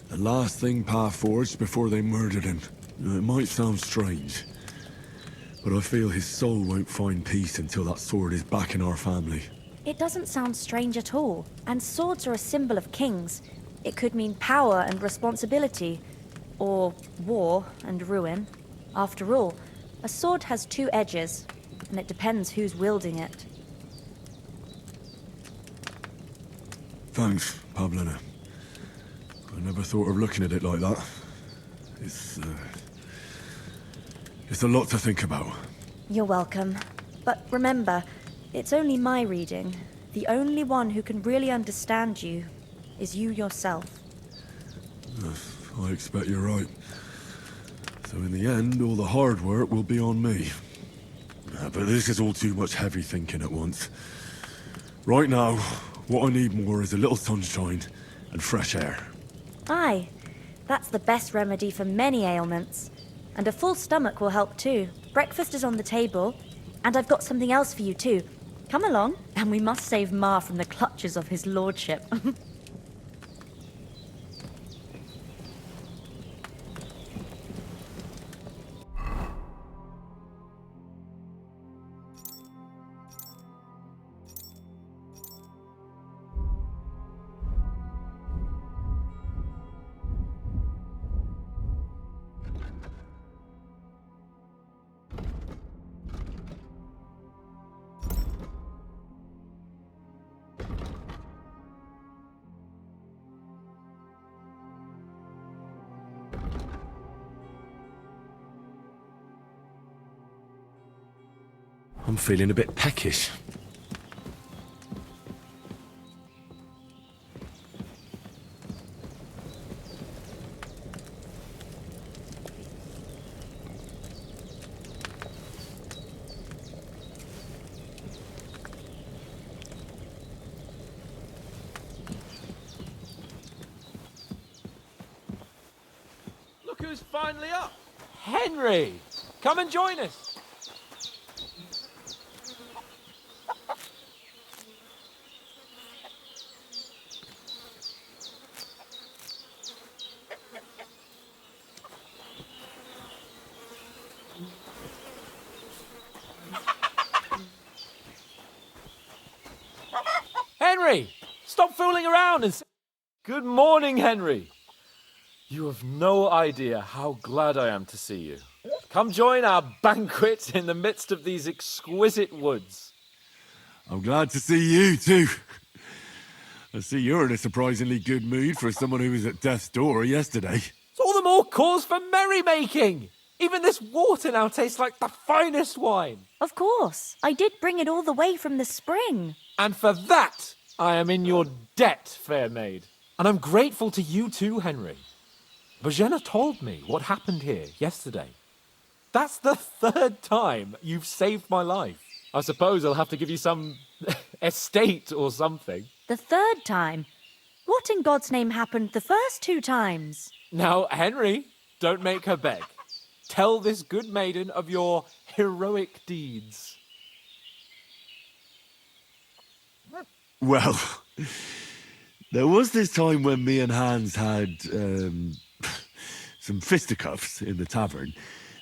The last thing Pa forged before they murdered him. It might sound strange, but I feel his soul won't find peace until that sword is back in our family. It doesn't sound strange at all, and swords are a symbol of kings. It could mean power and responsibility, or war and ruin. After all, a sword has two edges, and it depends who's wielding it. Thanks, Pavlena. I never thought of looking at it like that. It's a lot to think about. You're welcome. But remember, it's only my reading. The only one who can really understand you is you yourself. I expect you're right. So in the end, all the hard work will be on me. But this is all too much heavy thinking at once. Right now, what I need more is a little sunshine and fresh air. Aye, that's the best remedy for many ailments. And a full stomach will help too. Breakfast is on the table, and I've got something else for you too. Come along, and we must save Ma from the clutches of his lordship. I'm feeling a bit peckish. Look who's finally up. Henry, come and join us. Henry, stop fooling around and say... Good morning, Henry. You have no idea how glad I am to see you. Come join our banquet in the midst of these exquisite woods. I'm glad to see you too. I see you're in a surprisingly good mood for someone who was at death's door yesterday. It's all the more cause for merrymaking. Even this water now tastes like the finest wine. Of course. I did bring it all the way from the spring. And for that, I am in your debt, fair maid. And I'm grateful to you too, Henry. Bojena told me what happened here yesterday. That's the third time you've saved my life. I suppose I'll have to give you some estate or something. The third time? What in God's name happened the first 2 times? Now, Henry, don't make her beg. Tell this good maiden of your heroic deeds. Well, there was this time when me and Hans had some fisticuffs in the tavern,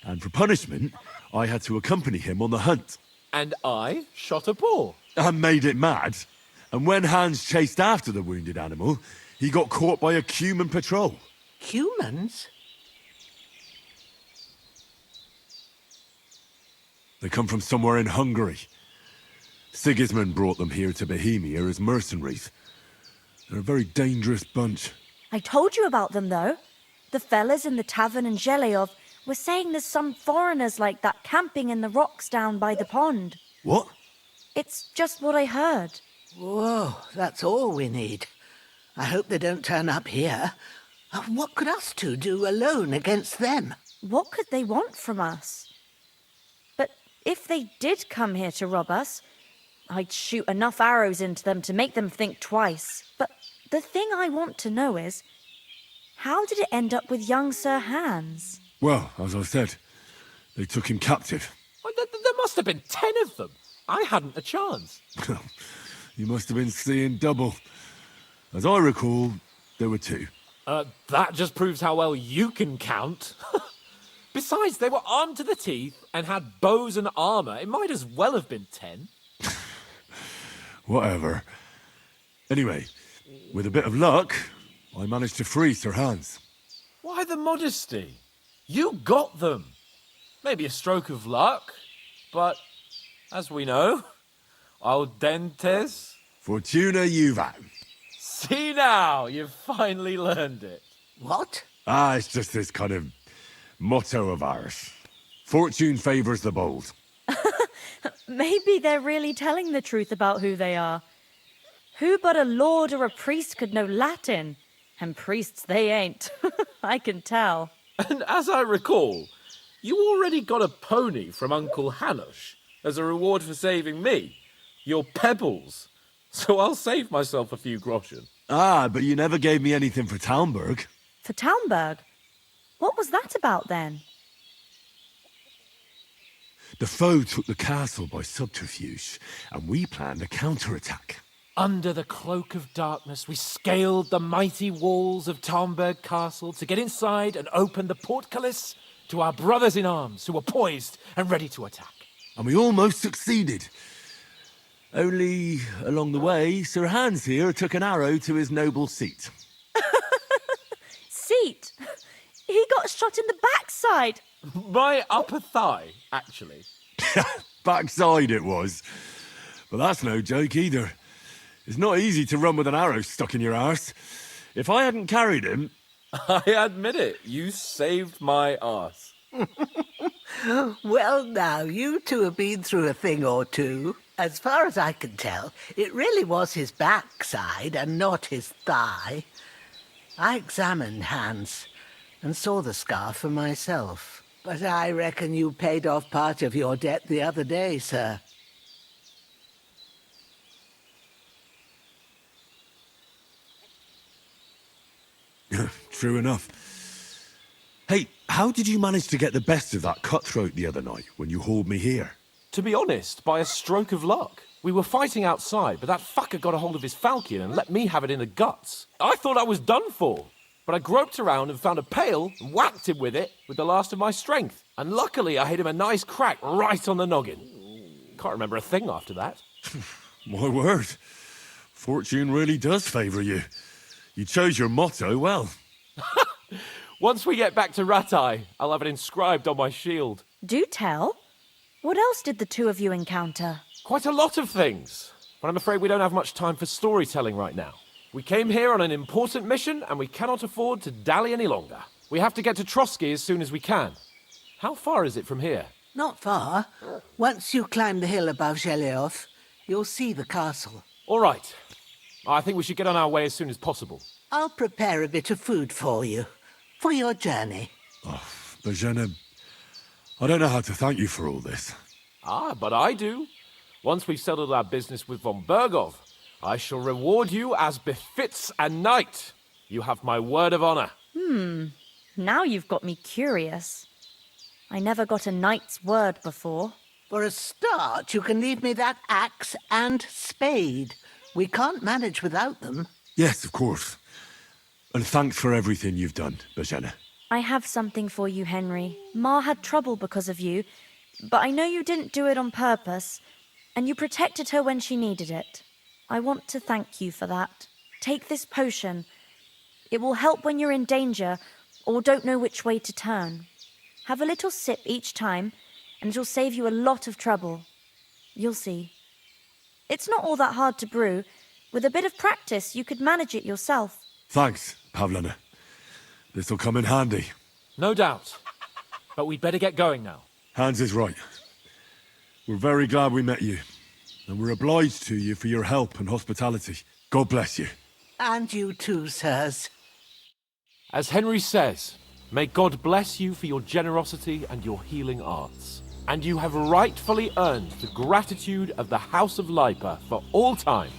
and for punishment, I had to accompany him on the hunt. And I shot a boar. And made it mad. And when Hans chased after the wounded animal, he got caught by a human patrol. Humans? They come from somewhere in Hungary. Sigismund brought them here to Bohemia as mercenaries. They're a very dangerous bunch. I told you about them, though. The fellas in the tavern in Zheleov were saying there's some foreigners like that camping in the rocks down by the pond. What? It's just what I heard. Whoa, that's all we need. I hope they don't turn up here. What could us two do alone against them? What could they want from us? But if they did come here to rob us, I'd shoot enough arrows into them to make them think twice. But the thing I want to know is, how did it end up with young Sir Hans? Well, as I said, they took him captive. Well, there must have been 10 of them. I hadn't a chance. You must have been seeing double. As I recall, there were 2. That just proves how well you can count. Besides, they were armed to the teeth and had bows and armour. It might as well have been 10. Whatever. Anyway, with a bit of luck, I managed to free Sir Hans. Why the modesty? You got them. Maybe a stroke of luck, but as we know, audentes. Fortuna juvat. See now, you've finally learned it. What? It's just this kind of motto of ours. Fortune favours the bold. Maybe they're really telling the truth about who they are. Who but a lord or a priest could know Latin? And priests they ain't. I can tell. And as I recall, you already got a pony from Uncle Hanush as a reward for saving me. Your pebbles. So I'll save myself a few groschen. But you never gave me anything for Talmberg. For Talmberg? What was that about then? The foe took the castle by subterfuge, and we planned a counterattack. Under the cloak of darkness, we scaled the mighty walls of Talmberg Castle to get inside and open the portcullis to our brothers in arms who were poised and ready to attack. And we almost succeeded. Only, along the way, Sir Hans here took an arrow to his noble seat. Seat? He got shot in the backside. My upper thigh, actually. Backside it was. But that's no joke either. It's not easy to run with an arrow stuck in your arse. If I hadn't carried him... I admit it, you saved my arse. Well, now, you two have been through a thing or two. As far as I can tell, it really was his backside and not his thigh. I examined Hans and saw the scar for myself. But I reckon you paid off part of your debt the other day, sir. True enough. Hey, how did you manage to get the best of that cutthroat the other night when you hauled me here? To be honest, by a stroke of luck. We were fighting outside, but that fucker got a hold of his falcon and let me have it in the guts. I thought I was done for. But I groped around and found a pail and whacked him with it with the last of my strength. And luckily I hit him a nice crack right on the noggin. Can't remember a thing after that. My word. Fortune really does favour you. You chose your motto well. Once we get back to Ratai, I'll have it inscribed on my shield. Do tell. What else did the two of you encounter? Quite a lot of things. But I'm afraid we don't have much time for storytelling right now. We came here on an important mission, and we cannot afford to dally any longer. We have to get to Trotsky as soon as we can. How far is it from here? Not far. Once you climb the hill above Zheleov, you'll see the castle. All right. I think we should get on our way as soon as possible. I'll prepare a bit of food for you, for your journey. Oh, Bajana, I don't know how to thank you for all this. Ah, but I do. Once we've settled our business with von Bergov, I shall reward you as befits a knight. You have my word of honor. Now you've got me curious. I never got a knight's word before. For a start, you can leave me that axe and spade. We can't manage without them. Yes, of course. And thanks for everything you've done, Bajana. I have something for you, Henry. Ma had trouble because of you, but I know you didn't do it on purpose, and you protected her when she needed it. I want to thank you for that. Take this potion. It will help when you're in danger or don't know which way to turn. Have a little sip each time, and it'll save you a lot of trouble. You'll see. It's not all that hard to brew. With a bit of practice, you could manage it yourself. Thanks, Pavlana. This'll come in handy. No doubt. But we'd better get going now. Hans is right. We're very glad we met you. And we're obliged to you for your help and hospitality. God bless you. And you too, sirs. As Henry says, may God bless you for your generosity and your healing arts. And you have rightfully earned the gratitude of the House of Lipa for all time.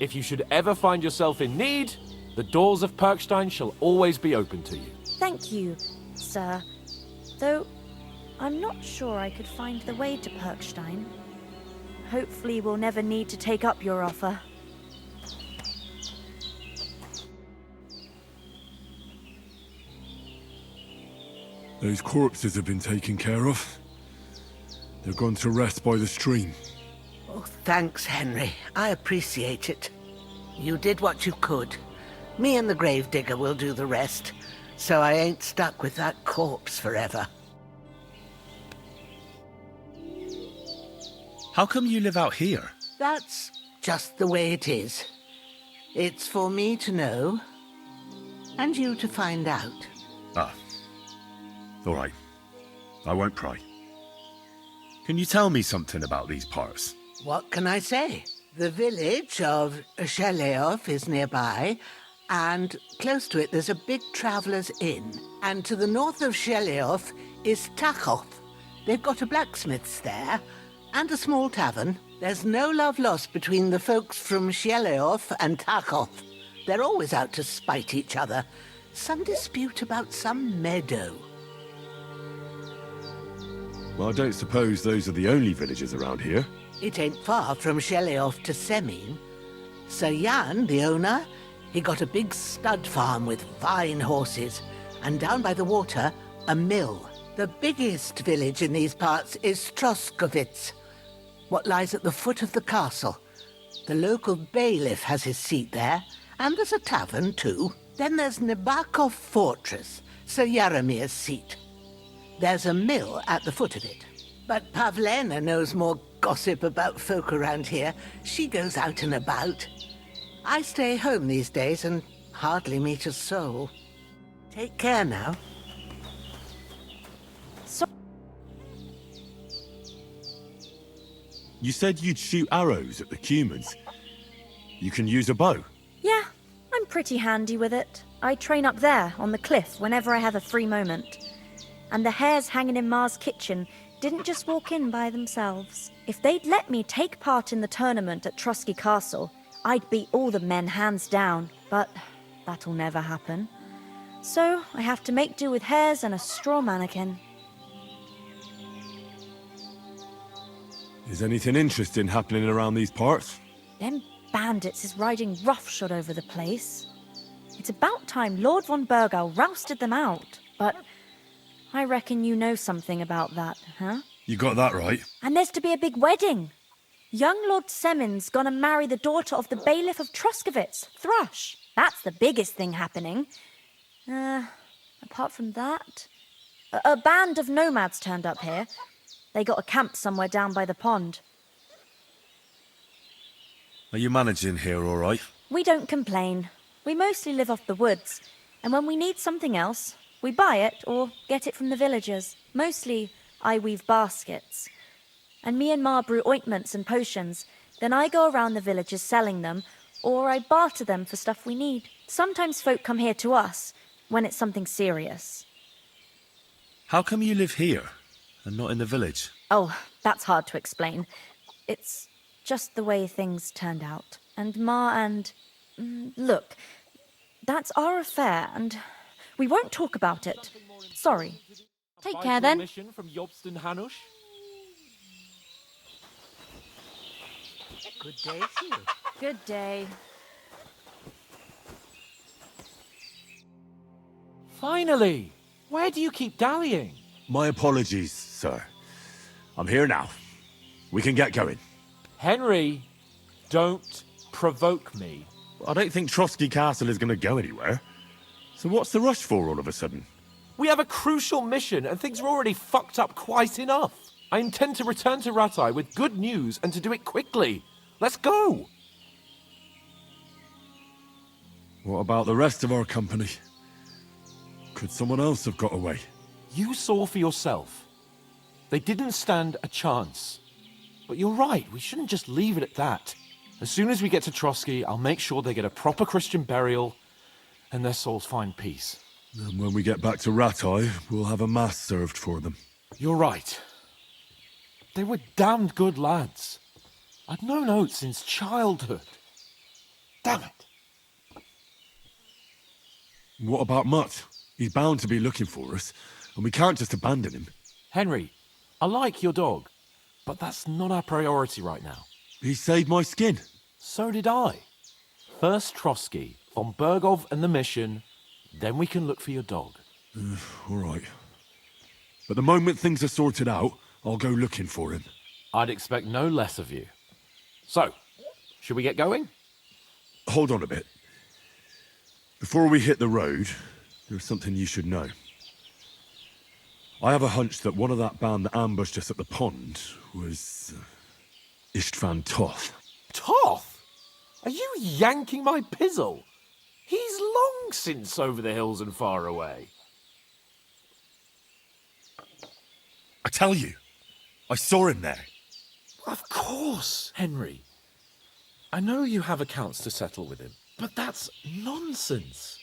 If you should ever find yourself in need, the doors of Perkstein shall always be open to you. Thank you, sir. Though, I'm not sure I could find the way to Perkstein. Hopefully we'll never need to take up your offer. Those corpses have been taken care of. They're gone to rest by the stream. Oh, thanks, Henry. I appreciate it. You did what you could. Me and the gravedigger will do the rest, so I ain't stuck with that corpse forever. How come you live out here? That's just the way it is. It's for me to know, and you to find out. Ah. All right. I won't pry. Can you tell me something about these parts? What can I say? The village of Sheleov is nearby, and close to it there's a big traveller's inn. And to the north of Sheleov is Tachov. They've got a blacksmith's there, and a small tavern. There's no love lost between the folks from Sheleov and Tachov. They're always out to spite each other. Some dispute about some meadow. Well, I don't suppose those are the only villages around here. It ain't far from Sheleov to Semin. Sir Jan, the owner, he got a big stud farm with fine horses, and down by the water, a mill. The biggest village in these parts is Troskovitz, what lies at the foot of the castle. The local bailiff has his seat there, and there's a tavern too. Then there's Nebakov Fortress, Sir Yaramir's seat. There's a mill at the foot of it. But Pavlena knows more gossip about folk around here. She goes out and about. I stay home these days and hardly meet a soul. Take care now. You said you'd shoot arrows at the Cumans. You can use a bow. Yeah, I'm pretty handy with it. I train up there, on the cliff, whenever I have a free moment. And the hares hanging in Ma's kitchen didn't just walk in by themselves. If they'd let me take part in the tournament at Trotsky Castle, I'd beat all the men hands down, but that'll never happen. So I have to make do with hares and a straw mannequin. Is anything interesting happening around these parts? Them bandits is riding roughshod over the place. It's about time Lord von Burgau rousted them out, but I reckon you know something about that, huh? You got that right. And there's to be a big wedding. Young Lord Semin's gonna marry the daughter of the bailiff of Troskovitz, Thrush. That's the biggest thing happening. Apart from that, a band of nomads turned up here. They got a camp somewhere down by the pond. Are you managing here all right? We don't complain. We mostly live off the woods, and when we need something else, we buy it or get it from the villagers. Mostly, I weave baskets. And me and Ma brew ointments and potions. Then I go around the villages selling them, or I barter them for stuff we need. Sometimes folk come here to us, when it's something serious. How come you live here? and not in the village? Oh, that's hard to explain. It's just the way things turned out. And Ma and... Look, that's our affair, and we won't talk about it. Sorry. Take care, then. Mission from Jobst and Hanush. Good day to you. Good day. Finally! Where do you keep dallying? My apologies, sir. I'm here now. We can get going. Henry, don't provoke me. I don't think Trotsky Castle is going to go anywhere. So what's the rush for all of a sudden? We have a crucial mission, and things are already fucked up quite enough. I intend to return to Rattay with good news, and to do it quickly. Let's go! What about the rest of our company? Could someone else have got away? You saw for yourself. They didn't stand a chance. But you're right, we shouldn't just leave it at that. As soon as we get to Trotsky, I'll make sure they get a proper Christian burial, and their souls find peace. And when we get back to Rattay, we'll have a mass served for them. You're right. They were damned good lads. I'd known Oates since childhood. Damn it. What about Mutt? He's bound to be looking for us, and we can't just abandon him. Henry, I like your dog, but that's not our priority right now. He saved my skin. So did I. First Trotsky, von Bergov and the mission, then we can look for your dog. All right. But the moment things are sorted out, I'll go looking for him. I'd expect no less of you. So, should we get going? Hold on a bit. Before we hit the road, there's something you should know. I have a hunch that one of that band that ambushed us at the pond was Istvan Toth. Toth? Are you yanking my pizzle? He's long since over the hills and far away. I tell you, I saw him there. Of course, Henry. I know you have accounts to settle with him, but that's nonsense.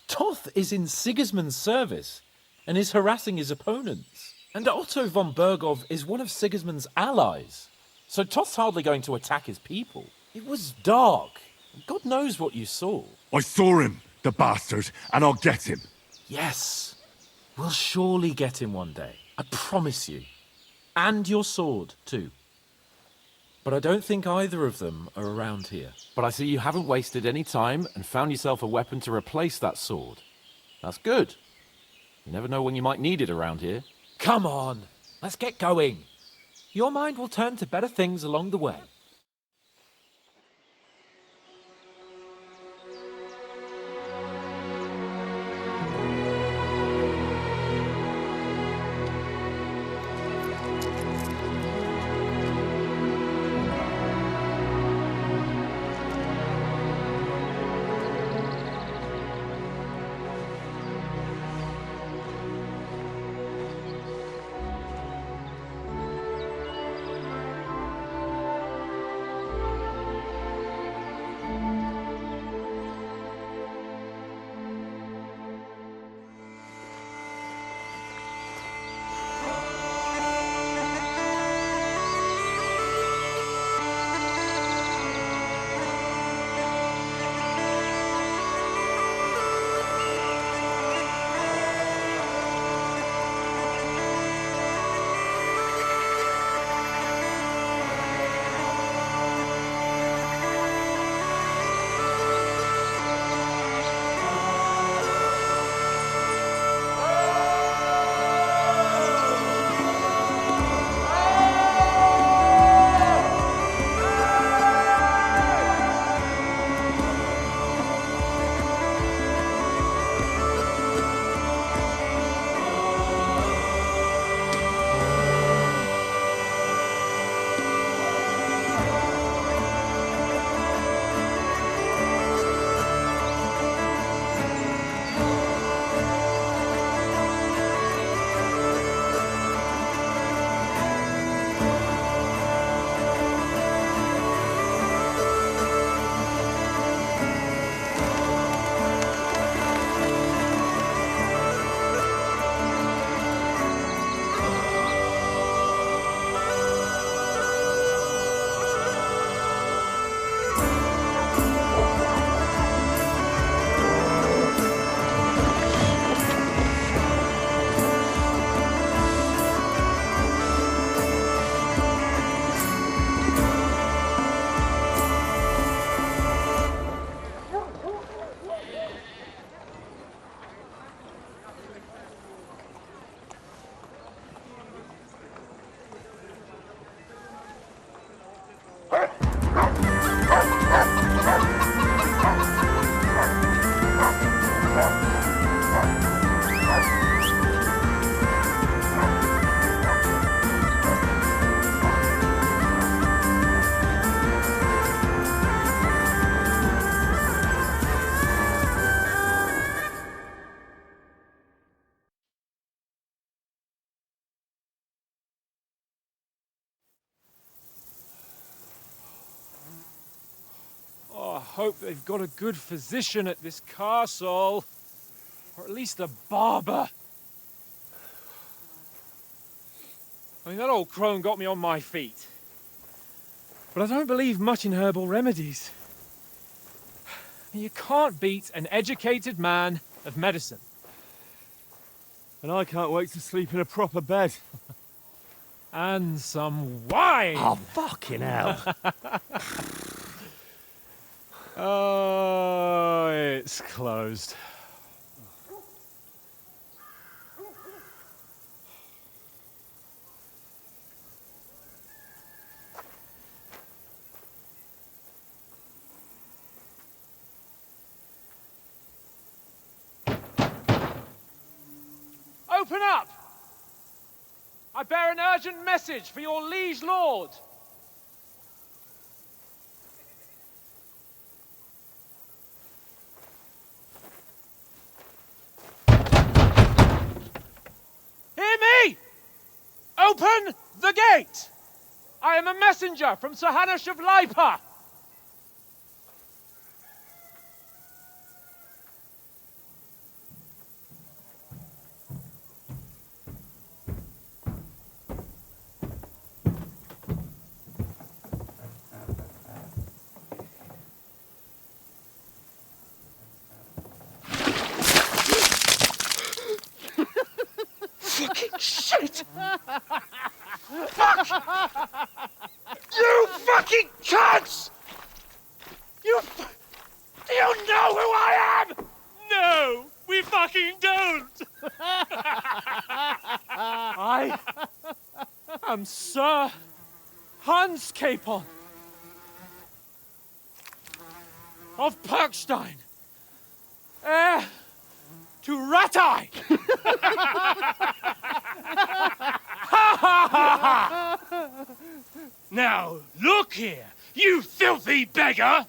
Toth is in Sigismund's service and is harassing his opponents. And Otto von Bergov is one of Sigismund's allies. So Toth's hardly going to attack his people. It was dark. God knows what you saw. I saw him, the bastard, and I'll get him. Yes. We'll surely get him one day. I promise you. And your sword, too. But I don't think either of them are around here. But I see you haven't wasted any time and found yourself a weapon to replace that sword. That's good. You never know when you might need it around here. Come on, let's get going. Your mind will turn to better things along the way. Oh, I hope they've got a good physician at this castle. Or at least a barber. I mean, that old crone got me on my feet. But I don't believe much in herbal remedies. You can't beat an educated man of medicine. And I can't wait to sleep in a proper bed. And some wine! Oh, fucking hell. Oh, it's closed. Open up! I bear an urgent message for your liege lord. Hear me! Open the gate! I am a messenger from Sir Hanush of Lipa. Fucking shit! Fuck! You fucking cunts! Do you know who I am? No, we fucking don't! I am Sir Hans Capon of Perkstein, heir to Ratai! Now, look here, you filthy beggar!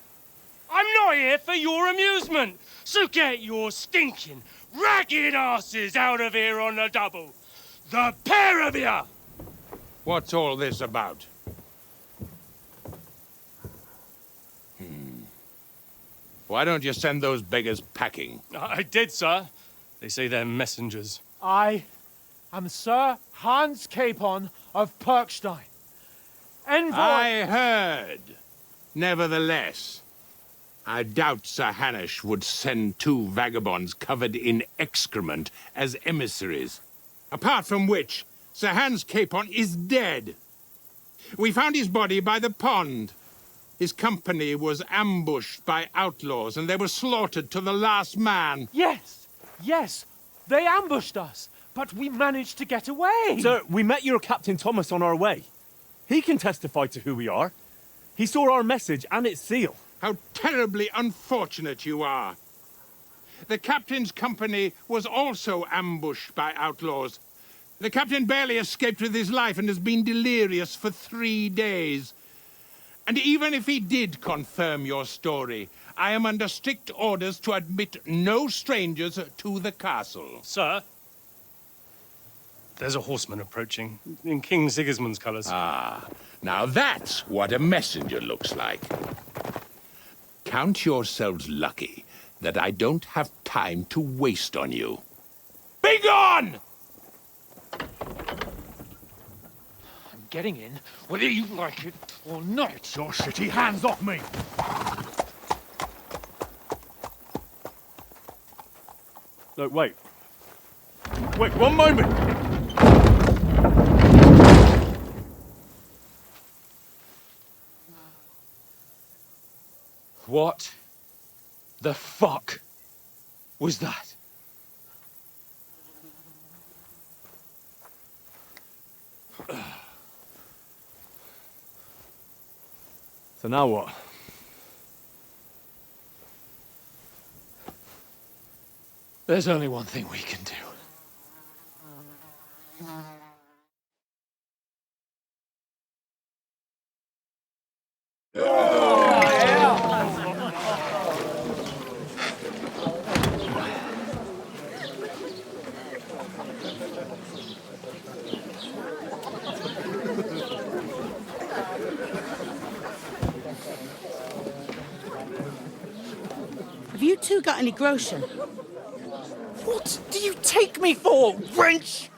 I'm not here for your amusement, so get your stinking, ragged asses out of here on the double. The pair of you! What's all this about? Why don't you send those beggars packing? I did, sir. They say they're messengers. I am Sir Hans Capon of Perkstein. Envoy... I heard. Nevertheless, I doubt Sir Hanush would send two vagabonds covered in excrement as emissaries. Apart from which, Sir Hans Capon is dead. We found his body by the pond. His company was ambushed by outlaws, and they were slaughtered to the last man. Yes, yes, they ambushed us, but we managed to get away. Sir, we met your Captain Thomas on our way. He can testify to who we are. He saw our message and its seal. How terribly unfortunate you are. The captain's company was also ambushed by outlaws. The captain barely escaped with his life and has been delirious for 3 days. And even if he did confirm your story, I am under strict orders to admit no strangers to the castle. Sir, there's a horseman approaching, in King Sigismund's colours. Ah, now that's what a messenger looks like. Count yourselves lucky that I don't have time to waste on you. Be gone! I'm getting in, whether you like it or not. Your shitty hands off me! Look, wait. Wait, one moment! What the fuck was that? So now what? There's only one thing we can do. Have you two got any groschen? What do you take me for, wench?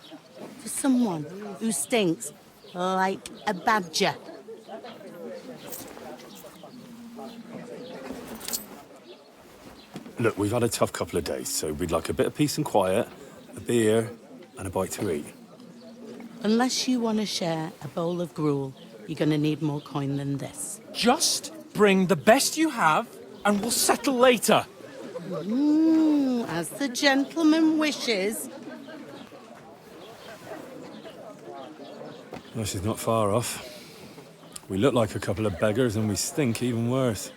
For someone who stinks like a badger. Look, we've had a tough couple of days, so we'd like a bit of peace and quiet, a beer, and a bite to eat. Unless you want to share a bowl of gruel, you're going to need more coin than this. Just bring the best you have, and we'll settle later. As the gentleman wishes. Well, she's not far off. We look like a couple of beggars, and we stink even worse.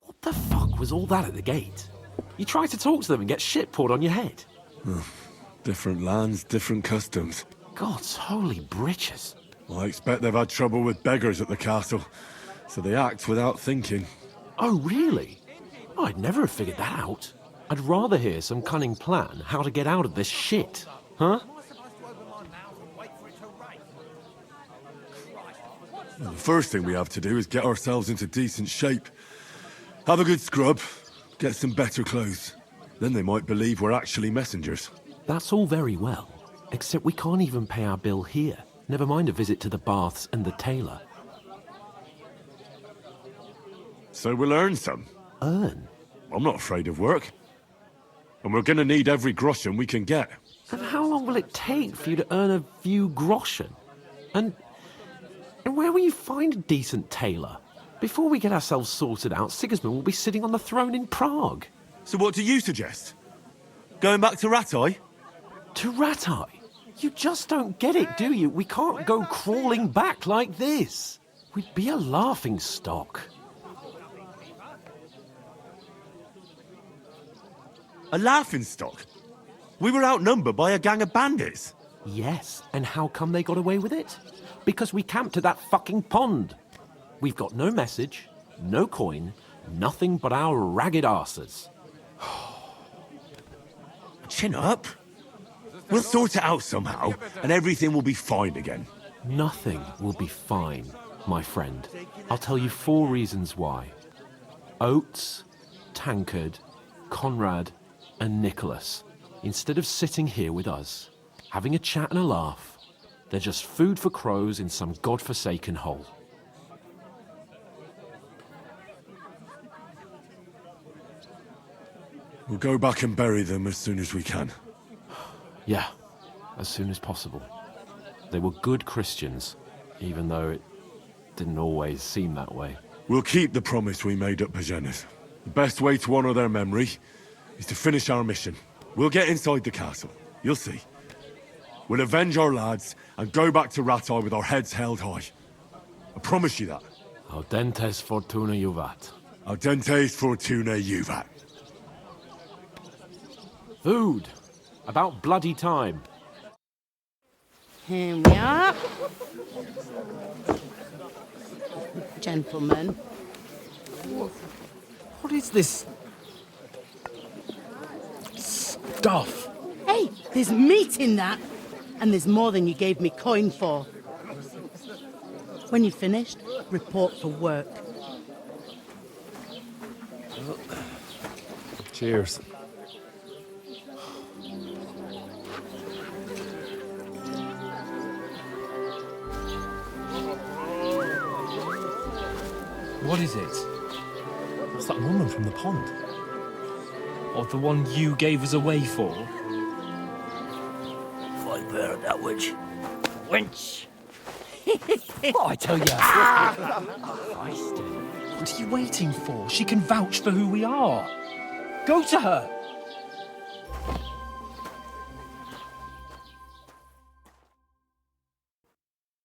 What the fuck was all that at the gate? You tried to talk to them and get shit poured on your head. Different lands, different customs. God's holy britches. Well, I expect they've had trouble with beggars at the castle, so they act without thinking. Oh, really? I'd never have figured that out. I'd rather hear some cunning plan how to get out of this shit. Huh? Well, the first thing we have to do is get ourselves into decent shape. Have a good scrub, get some better clothes. Then they might believe we're actually messengers. That's all very well, except we can't even pay our bill here. Never mind a visit to the baths and the tailor. So we'll earn some. Earn? I'm not afraid of work. And we're gonna need every groschen we can get. And how long will it take for you to earn a few groschen? And where will you find a decent tailor? Before we get ourselves sorted out, Sigismund will be sitting on the throne in Prague. So what do you suggest? Going back to Ratai? To Ratai? You just don't get it, do you? We can't go crawling back like this. We'd be a laughing stock. A laughing stock? We were outnumbered by a gang of bandits. Yes, and how come they got away with it? Because we camped at that fucking pond. We've got no message, no coin, nothing but our ragged arses. Chin up. We'll sort it out somehow, and everything will be fine again. Nothing will be fine, my friend. I'll tell you 4 reasons why. Oates, Tankard, Conrad, and Nicholas, instead of sitting here with us, having a chat and a laugh, they're just food for crows in some godforsaken hole. We'll go back and bury them as soon as we can. Yeah, as soon as possible. They were good Christians, even though it didn't always seem that way. We'll keep the promise we made at Pagenis. The best way to honor their memory is to finish our mission. We'll get inside the castle. You'll see. We'll avenge our lads and go back to Ratai with our heads held high. I promise you that. Audentes fortuna juvat. Audentes fortuna juvat. Food. About bloody time. Here we are. Gentlemen. What is this stuff? Hey, there's meat in that. And there's more than you gave me coin for. When you're finished, report for work. Cheers. What is it? What's that woman from the pond? Or the one you gave us away for? Fight better, that witch. Wench! What I tell you? Christ. What are you waiting for? She can vouch for who we are. Go to her.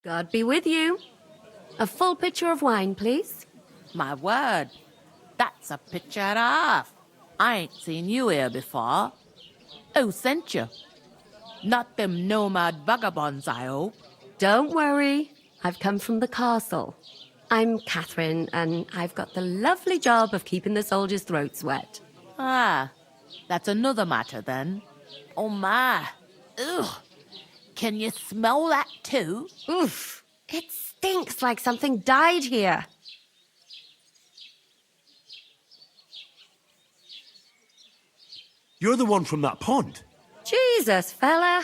God be with you. A full pitcher of wine, please. My word, that's a picture and a half. I ain't seen you here before. Who sent you? Not them nomad vagabonds, I hope. Don't worry. I've come from the castle. I'm Catherine, and I've got the lovely job of keeping the soldiers' throats wet. Ah, that's another matter then. Oh my. Ugh. Can you smell that too? Oof. It stinks like something died here. You're the one from that pond. Jesus, fella.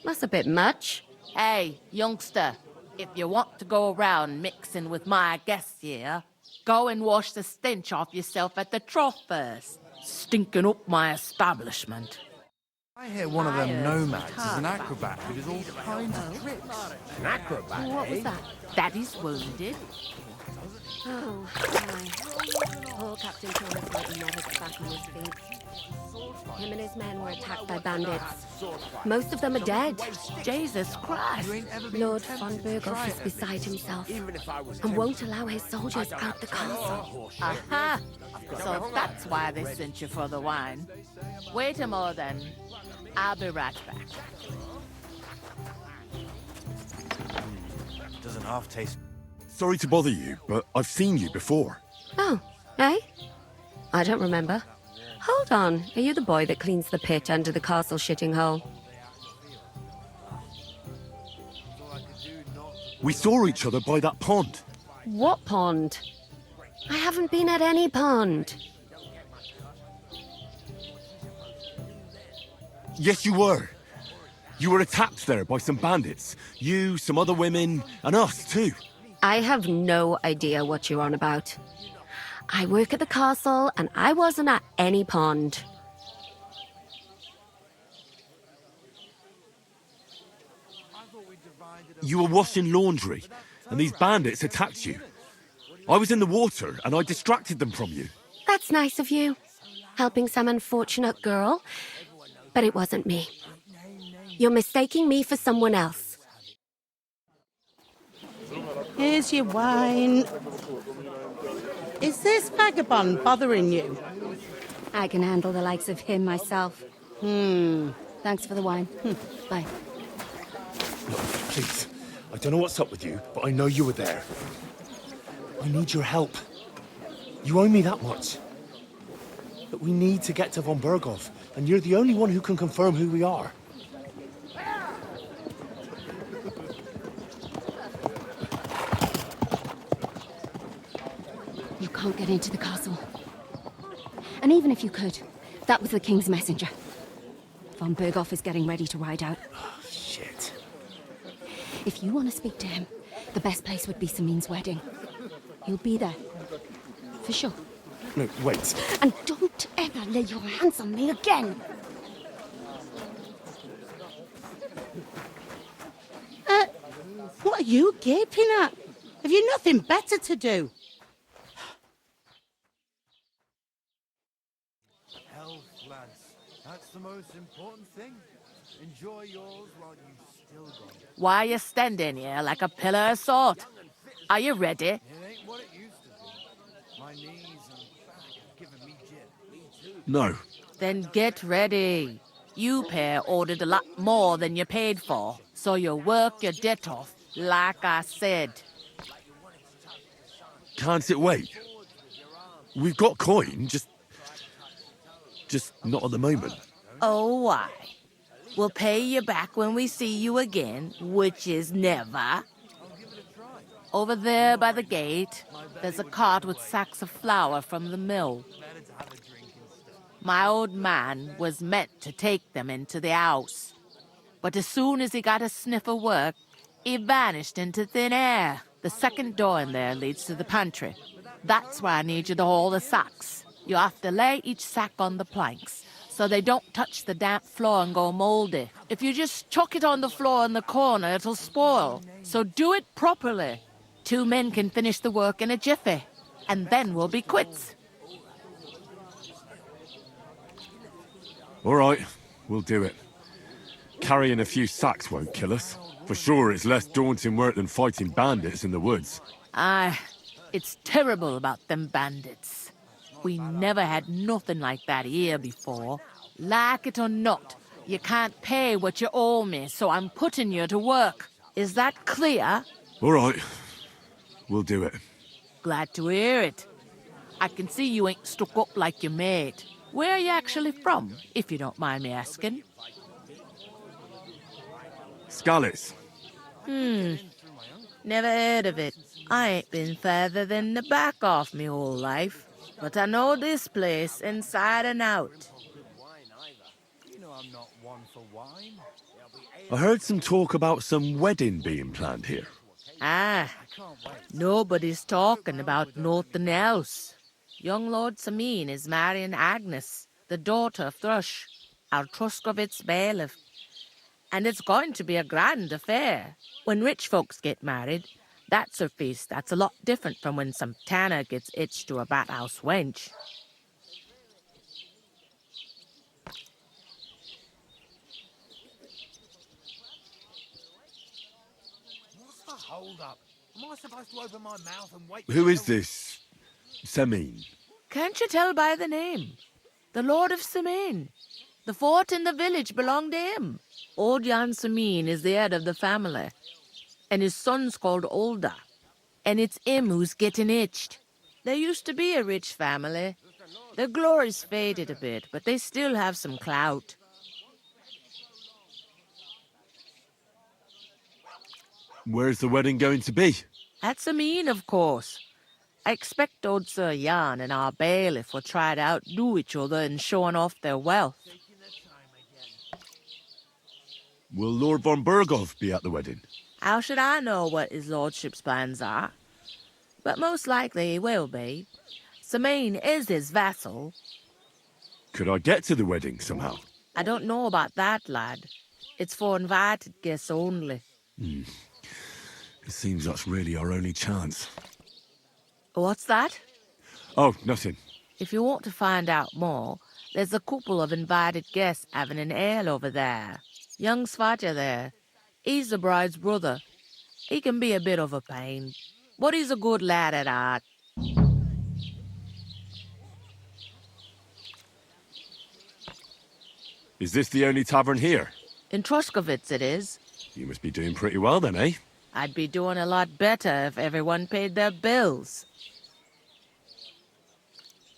That's a bit much. Hey, youngster, if you want to go around mixing with my guests here, go and wash the stench off yourself at the trough first. Stinking up my establishment. I hear one of them nomads is an acrobat who does all kinds of tricks. An acrobat, What was that? Daddy's wounded. Oh, my. Poor Captain Thomas might never get back on his feet. Him and his men were attacked by bandits. Most of them are dead. Jesus Christ. Lord von Berghoff is beside himself and won't allow his soldiers out the castle. Aha! So that's why they sent you for the wine. Wait a moment then. I'll be right back. Doesn't half taste. Sorry to bother you, but I've seen you before. Oh, eh? I don't remember. Hold on, are you the boy that cleans the pit under the castle shitting hole? We saw each other by that pond. What pond? I haven't been at any pond. Yes, you were. You were attacked there by some bandits. You, some other women, and us too. I have no idea what you're on about. I work at the castle, and I wasn't at any pond. You were washing laundry, and these bandits attacked you. I was in the water, and I distracted them from you. That's nice of you, helping some unfortunate girl. But it wasn't me. You're mistaking me for someone else. Here's your wine. Is this vagabond bothering you? I can handle the likes of him myself. Thanks for the wine. Bye. Look, please. I don't know what's up with you, but I know you were there. I need your help. You owe me that much. But we need to get to von Berghoff, and you're the only one who can confirm who we are. You can't get into the castle. And even if you could, that was the king's messenger. Von Berghoff is getting ready to ride out. Oh, shit. If you want to speak to him, the best place would be Samin's wedding. He'll be there. For sure. No, wait. And don't ever lay your hands on me again! What are you gaping at? Have you nothing better to do? Health, lads. That's the most important thing. Enjoy yours while you still got it. Why are you standing here like a pillar of salt? Are you ready? It ain't what it used to be. My knees and back have given me jip. Me too. No. Then get ready. You pair ordered a lot more than you paid for, so you work your debt off, like I said. Can't it wait? We've got coin, just not at the moment. Oh, why? We'll pay you back when we see you again, which is never. Over there by the gate, there's a cart with sacks of flour from the mill. My old man was meant to take them into the house. But as soon as he got a sniff of work, he vanished into thin air. The second door in there leads to the pantry. That's why I need you to haul the sacks. You have to lay each sack on the planks, so they don't touch the damp floor and go mouldy. If you just chuck it on the floor in the corner, it'll spoil. So do it properly. 2 men can finish the work in a jiffy, and then we'll be quits. All right, we'll do it. Carrying a few sacks won't kill us. For sure, it's less daunting work than fighting bandits in the woods. Aye, it's terrible about them bandits. We never had nothing like that here before. Like it or not, you can't pay what you owe me, so I'm putting you to work. Is that clear? All right, we'll do it. Glad to hear it. I can see you ain't stuck up like your mate. Where are you actually from, if you don't mind me asking? Scallis. Never heard of it. I ain't been further than the back off me whole life. But I know this place inside and out. I heard some talk about some wedding being planned here. Ah, nobody's talking about nothing else. Young Lord Sameen is marrying Agnes, the daughter of Thrush, our Truscovitz bailiff. And it's going to be a grand affair. When rich folks get married, that's a feast that's a lot different from when some tanner gets hitched to a bathouse wench. What's the hold up? Am I supposed to open my mouth and wait? Who is this Sameen? Can't you tell by the name? The Lord of Sameen. The fort and the village belong to him. Old Jan Sameen is the head of the family, and his son's called Olda. And it's him who's getting itched. There used to be a rich family. Their glory's faded a bit, but they still have some clout. Where's the wedding going to be? At Sameen, of course. I expect old Sir Jan and our bailiff will try to outdo each other in showing off their wealth. Will Lord von Berghoff be at the wedding? How should I know what his lordship's plans are? But most likely he will be. Sameen is his vassal. Could I get to the wedding somehow? I don't know about that, lad. It's for invited guests only. It seems that's really our only chance. What's that? Oh, nothing. If you want to find out more, there's a couple of invited guests having an ale over there. Young Svaja there. He's the bride's brother. He can be a bit of a pain, but he's a good lad at heart. Is this the only tavern here? In Truscovitz it is. You must be doing pretty well then, eh? I'd be doing a lot better if everyone paid their bills.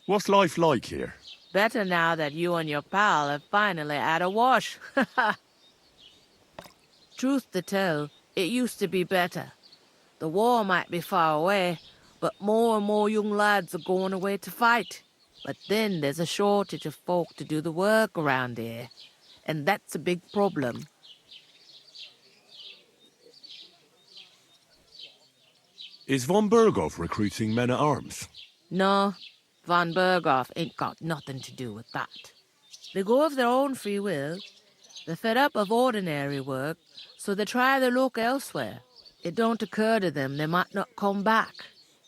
What's life like here? Better now that you and your pal have finally had a wash. Truth to tell, it used to be better. The war might be far away, but more and more young lads are going away to fight. But then there's a shortage of folk to do the work around here, and that's a big problem. Is von Berghoff recruiting men-at-arms? No, von Berghoff ain't got nothing to do with that. They go of their own free will. They're fed up of ordinary work, so they try their luck elsewhere. It don't occur to them they might not come back.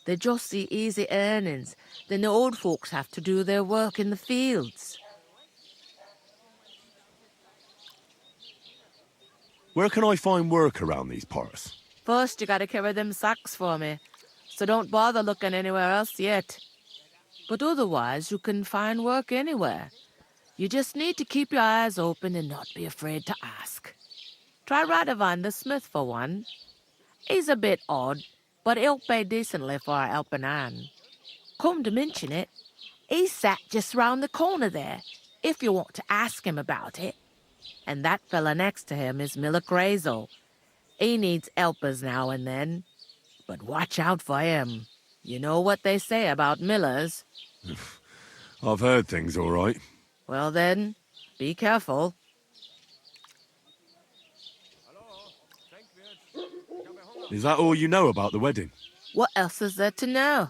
They just see easy earnings. Then the old folks have to do their work in the fields. Where can I find work around these parts? First, you gotta carry them sacks for me, so don't bother looking anywhere else yet. But otherwise, you can find work anywhere. You just need to keep your eyes open and not be afraid to ask. Try Radovan the smith for one. He's a bit odd, but he'll pay decently for a helping hand. Come to mention it, he's sat just round the corner there, if you want to ask him about it. And that fella next to him is Miller Crazel. He needs helpers now and then, but watch out for him. You know what they say about Millers. I've heard things, all right. Well then, be careful. Is that all you know about the wedding? What else is there to know?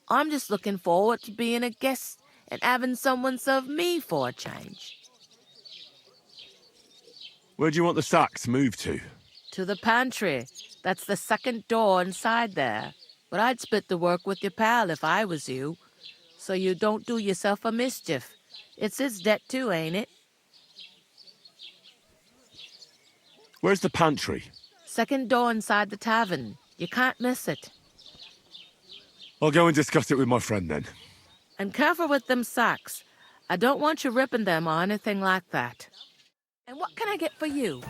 I'm just looking forward to being a guest and having someone serve me for a change. Where do you want the sacks moved to? To the pantry. That's the second door inside there. But I'd split the work with your pal if I was you, so you don't do yourself a mischief. It's his debt too, ain't it? Where's the pantry? Second door inside the tavern. You can't miss it. I'll go and discuss it with my friend then. And careful with them sacks. I don't want you ripping them or anything like that. And what can I get for you?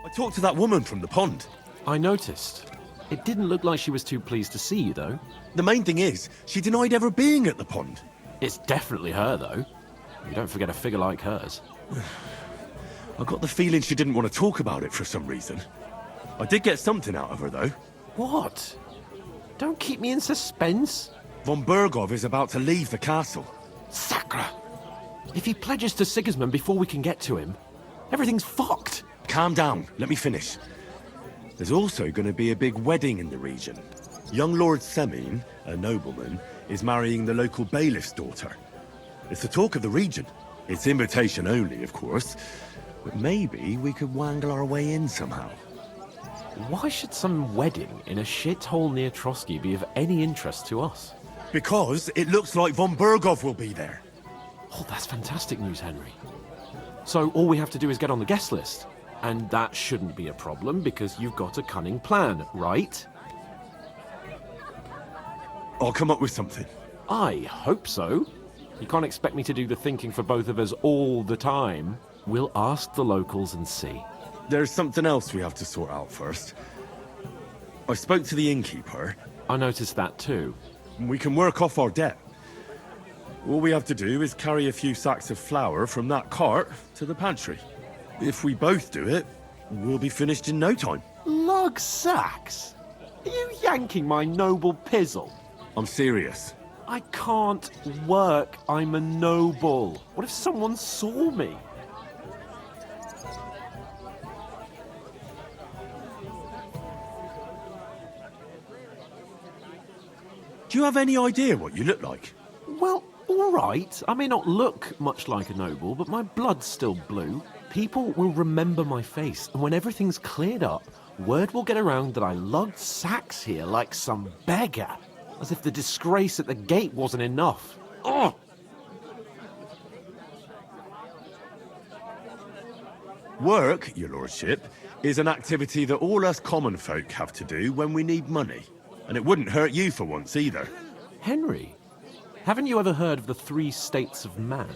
I talked to that woman from the pond. I noticed. It didn't look like she was too pleased to see you, though. The main thing is, she denied ever being at the pond. It's definitely her, though. You don't forget a figure like hers. I got the feeling she didn't want to talk about it for some reason. I did get something out of her, though. What? Don't keep me in suspense. Von Bergov is about to leave the castle. Sacre! If he pledges to Sigismund before we can get to him, everything's fucked. Calm down. Let me finish. There's also going to be a big wedding in the region. Young Lord Semin, a nobleman, is marrying the local bailiff's daughter. It's the talk of the region. It's invitation only, of course. But maybe we could wangle our way in somehow. Why should some wedding in a shithole near Trotsky be of any interest to us? Because it looks like von Bergov will be there. Oh, that's fantastic news, Henry. So all we have to do is get on the guest list. And that shouldn't be a problem because you've got a cunning plan, right? I'll come up with something. I hope so. You can't expect me to do the thinking for both of us all the time. We'll ask the locals and see. There's something else we have to sort out first. I spoke to the innkeeper. I noticed that too. We can work off our debt. All we have to do is carry a few sacks of flour from that cart to the pantry. If we both do it, we'll be finished in no time. Lug sacks? Are you yanking my noble pizzle? I'm serious. I can't work. I'm a noble. What if someone saw me? Do you have any idea what you look like? Well, all right. I may not look much like a noble, but my blood's still blue. People will remember my face, and when everything's cleared up, word will get around that I lugged sacks here like some beggar. As if the disgrace at the gate wasn't enough. Ugh! Work, your lordship, is an activity that all us common folk have to do when we need money. And it wouldn't hurt you for once either. Henry, haven't you ever heard of the 3 states of man?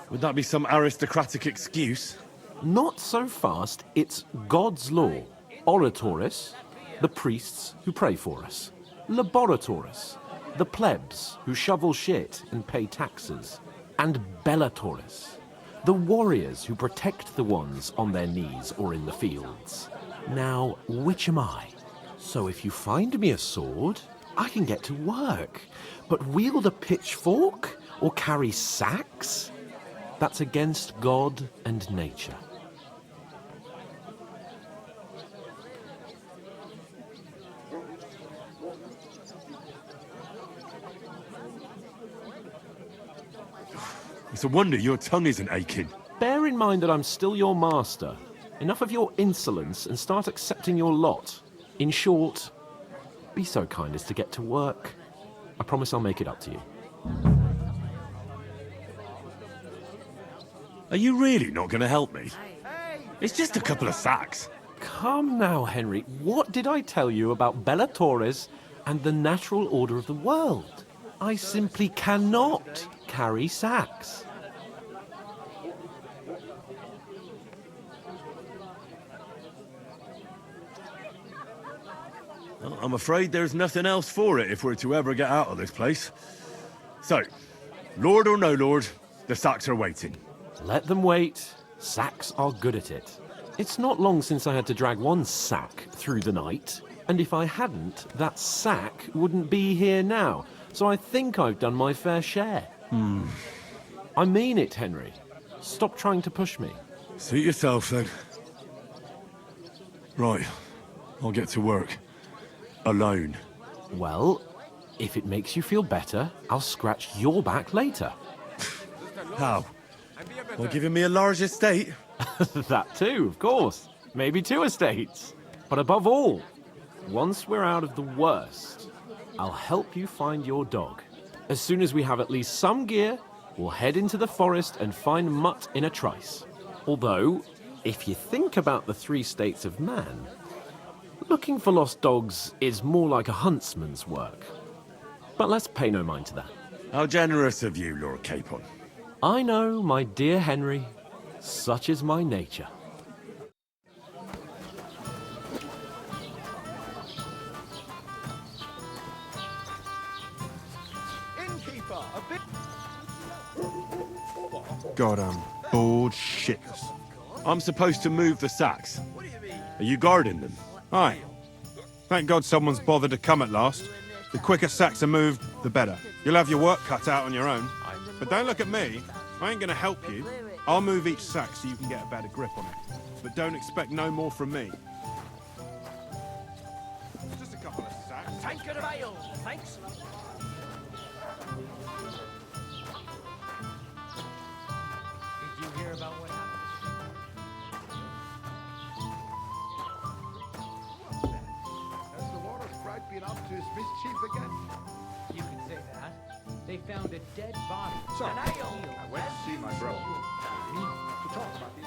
Would that be some aristocratic excuse? Not so fast. It's God's law. Oratoris, the priests who pray for us. Laboratoris, the plebs who shovel shit and pay taxes. And Bellatoris, the warriors who protect the ones on their knees or in the fields. Now, which am I? So if you find me a sword, I can get to work. But wield a pitchfork or carry sacks? That's against God and nature. It's a wonder your tongue isn't aching. Bear in mind that I'm still your master. Enough of your insolence and start accepting your lot. In short, be so kind as to get to work. I promise I'll make it up to you. Are you really not going to help me? It's just a couple of sacks. Come now, Henry. What did I tell you about Bellatoris and the natural order of the world? I simply cannot carry sacks. Well, I'm afraid there's nothing else for it if we're to ever get out of this place. So, lord or no lord, the sacks are waiting. Let them wait. Sacks are good at it. It's not long since I had to drag one sack through the night, and if I hadn't, that sack wouldn't be here now. So I think I've done my fair share. I mean it, Henry. Stop trying to push me. Suit yourself, then. Right. I'll get to work. Alone. Well, if it makes you feel better, I'll scratch your back later. How? By giving me a large estate? That too, of course. Maybe 2 estates. But above all, once we're out of the worst, I'll help you find your dog. As soon as we have at least some gear, we'll head into the forest and find Mutt in a trice. Although, if you think about the 3 states of man, looking for lost dogs is more like a huntsman's work. But let's pay no mind to that. How generous of you, Lord Capon. I know, my dear Henry. Such is my nature. Innkeeper, a bit... God, I'm bored shitless. I'm supposed to move the sacks. Are you guarding them? Aye. Thank God someone's bothered to come at last. The quicker sacks are moved, the better. You'll have your work cut out on your own. But don't look at me. I ain't gonna help you. I'll move each sack so you can get a better grip on it. But don't expect no more from me. Just a couple of sacks. Tankard of ale, thanks. Did you hear about what happened? Has the water sprite been up to his mischief again? You can say that. They found a dead body. So, An ale. I went to see my brother. To talk about the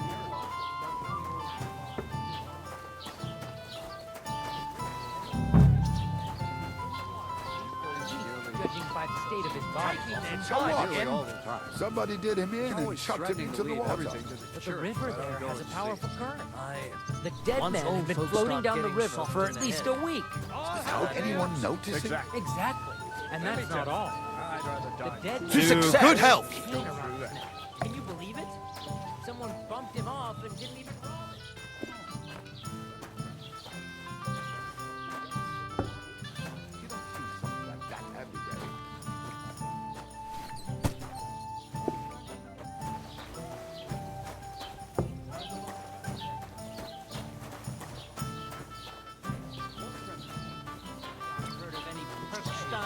Judging by the state of his body, Somebody did him in and chucked him into the water. but the river there has a powerful current. The dead man had been floating down the river for at least a week. Without anyone noticing? Exactly. And that's not all. The dead To success. Good health. Can you believe it? Someone bumped him off and didn't even rob it.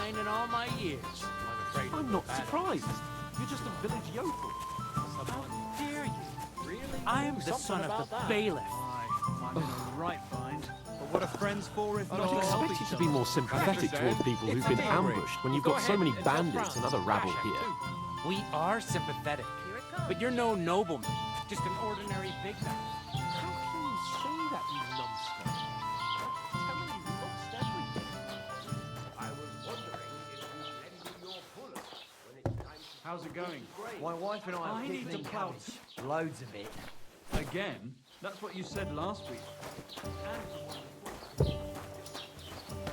In all my years. I'm not surprised. You're just a village yokel. How dare you? Really? I am the son of the bailiff. I'm in a right bind. But what are friends for if I'd not to help expect you each to be other? more sympathetic toward people who've been ambushed when you've got so many bandits and other rabble here. We are sympathetic, but you're no nobleman, just an ordinary big man. How can you say that, you numbskull? I'm telling you, you lost everything. I was wondering if you lent me your bullet when it's time to... How's it going? My wife and I are I need to picking plough. cabbage. Loads of it. Again? That's what you said last week.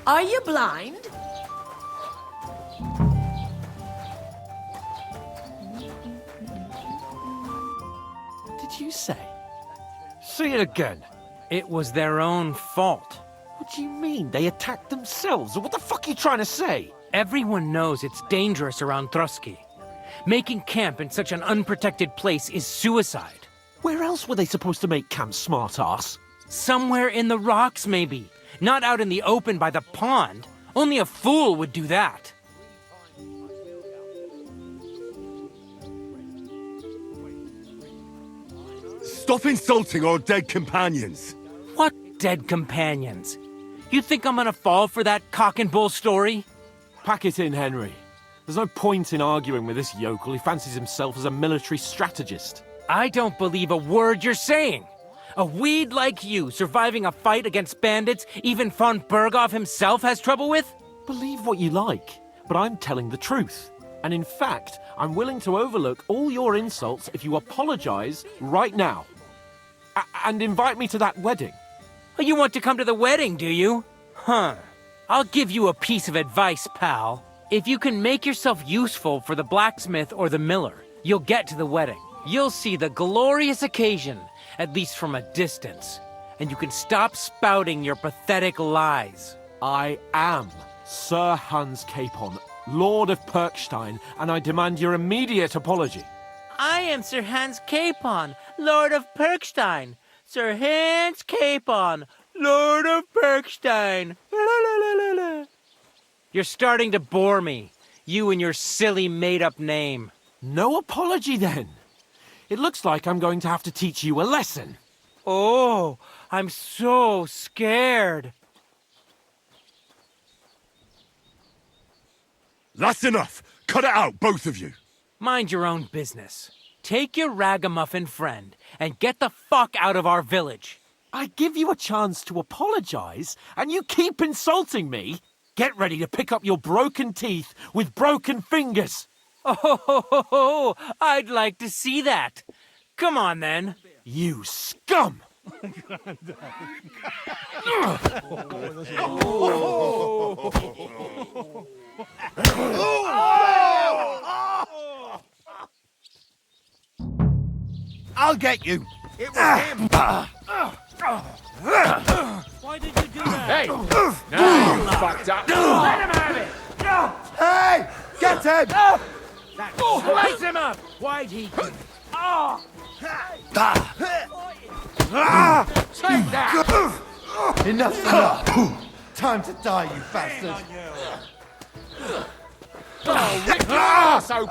Are you blind? What did you say? Say it again. It was their own fault. What do you mean? They attacked themselves? Or what the fuck are you trying to say? Everyone knows it's dangerous around Trotsky. Making camp in such an unprotected place is suicide. Where else were they supposed to make camp, smart-ass? Somewhere in the rocks, maybe. Not out in the open by the pond. Only a fool would do that. Stop insulting our dead companions! What dead companions? You think I'm gonna fall for that cock and bull story? Pack it in, Henry. There's no point in arguing with this yokel who fancies himself as a military strategist. I don't believe a word you're saying. A weed like you surviving a fight against bandits even von Berghoff himself has trouble with? Believe what you like, but I'm telling the truth. And in fact, I'm willing to overlook all your insults if you apologize right now. And invite me to that wedding. Oh, you want to come to the wedding, do you? Huh. I'll give you a piece of advice, pal. If you can make yourself useful for the blacksmith or the miller, you'll get to the wedding. You'll see the glorious occasion, at least from a distance. And you can stop spouting your pathetic lies. I am Sir Hans Capon, Lord of Perkstein, and I demand your immediate apology. I am Sir Hans Capon, Lord of Perkstein. Sir Hans Capon, Lord of Perkstein. You're starting to bore me. You and your silly made-up name. No apology, then. It looks like I'm going to have to teach you a lesson. Oh, I'm so scared. That's enough! Cut it out, both of you! Mind your own business. Take your ragamuffin friend and get the fuck out of our village. I give you a chance to apologize, and you keep insulting me? Get ready to pick up your broken teeth with broken fingers. Oh, I'd like to see that. Come on, then. You scum! I'll get you. It was him. Why did you do that? Hey! Now you fucked up. Let him have it! Hey! Get him! Slice him up! Why'd he... Take that! Enough's enough. Time to die, you bastard. Oh, rip your ass open!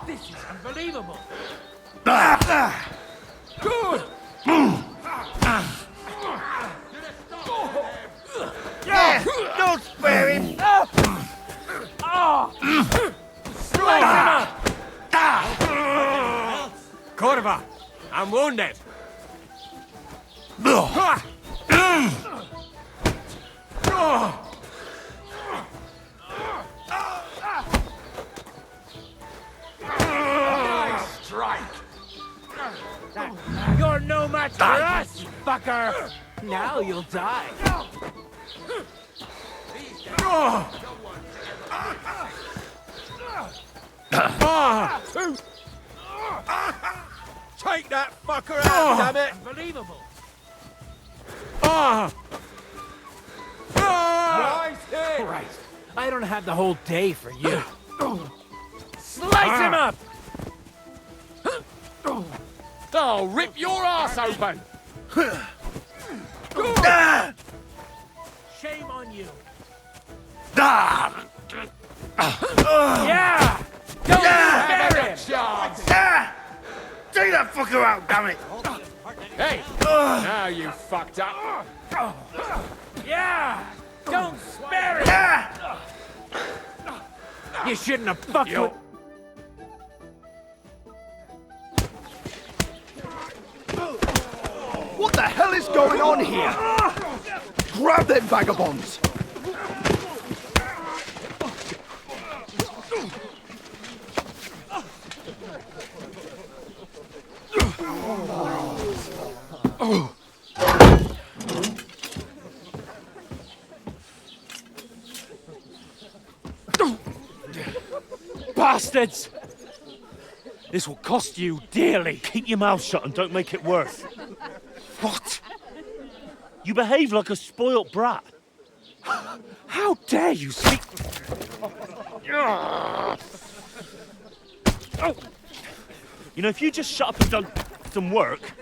This is unbelievable. Good! Yeah, don't spare him. Slice him up! Corva, I'm wounded. Nice strike! You're no match for us, fucker! Now you'll die. Take that fucker out, damn it! Unbelievable. Nice hit! Christ, I don't have the whole day for you. Slice him up! Oh, rip your ass open! Shame on you. Yeah! Don't spare him! Take that fucker out, damn it! Hey! Now you fucked up! Yeah! Don't spare him! You shouldn't have fucked with... What the hell is going on here? Grab them vagabonds! Bastards! This will cost you dearly. Keep your mouth shut and don't make it worse. What? You behave like a spoilt brat. How dare you speak... You know, if you just shut up and done some work,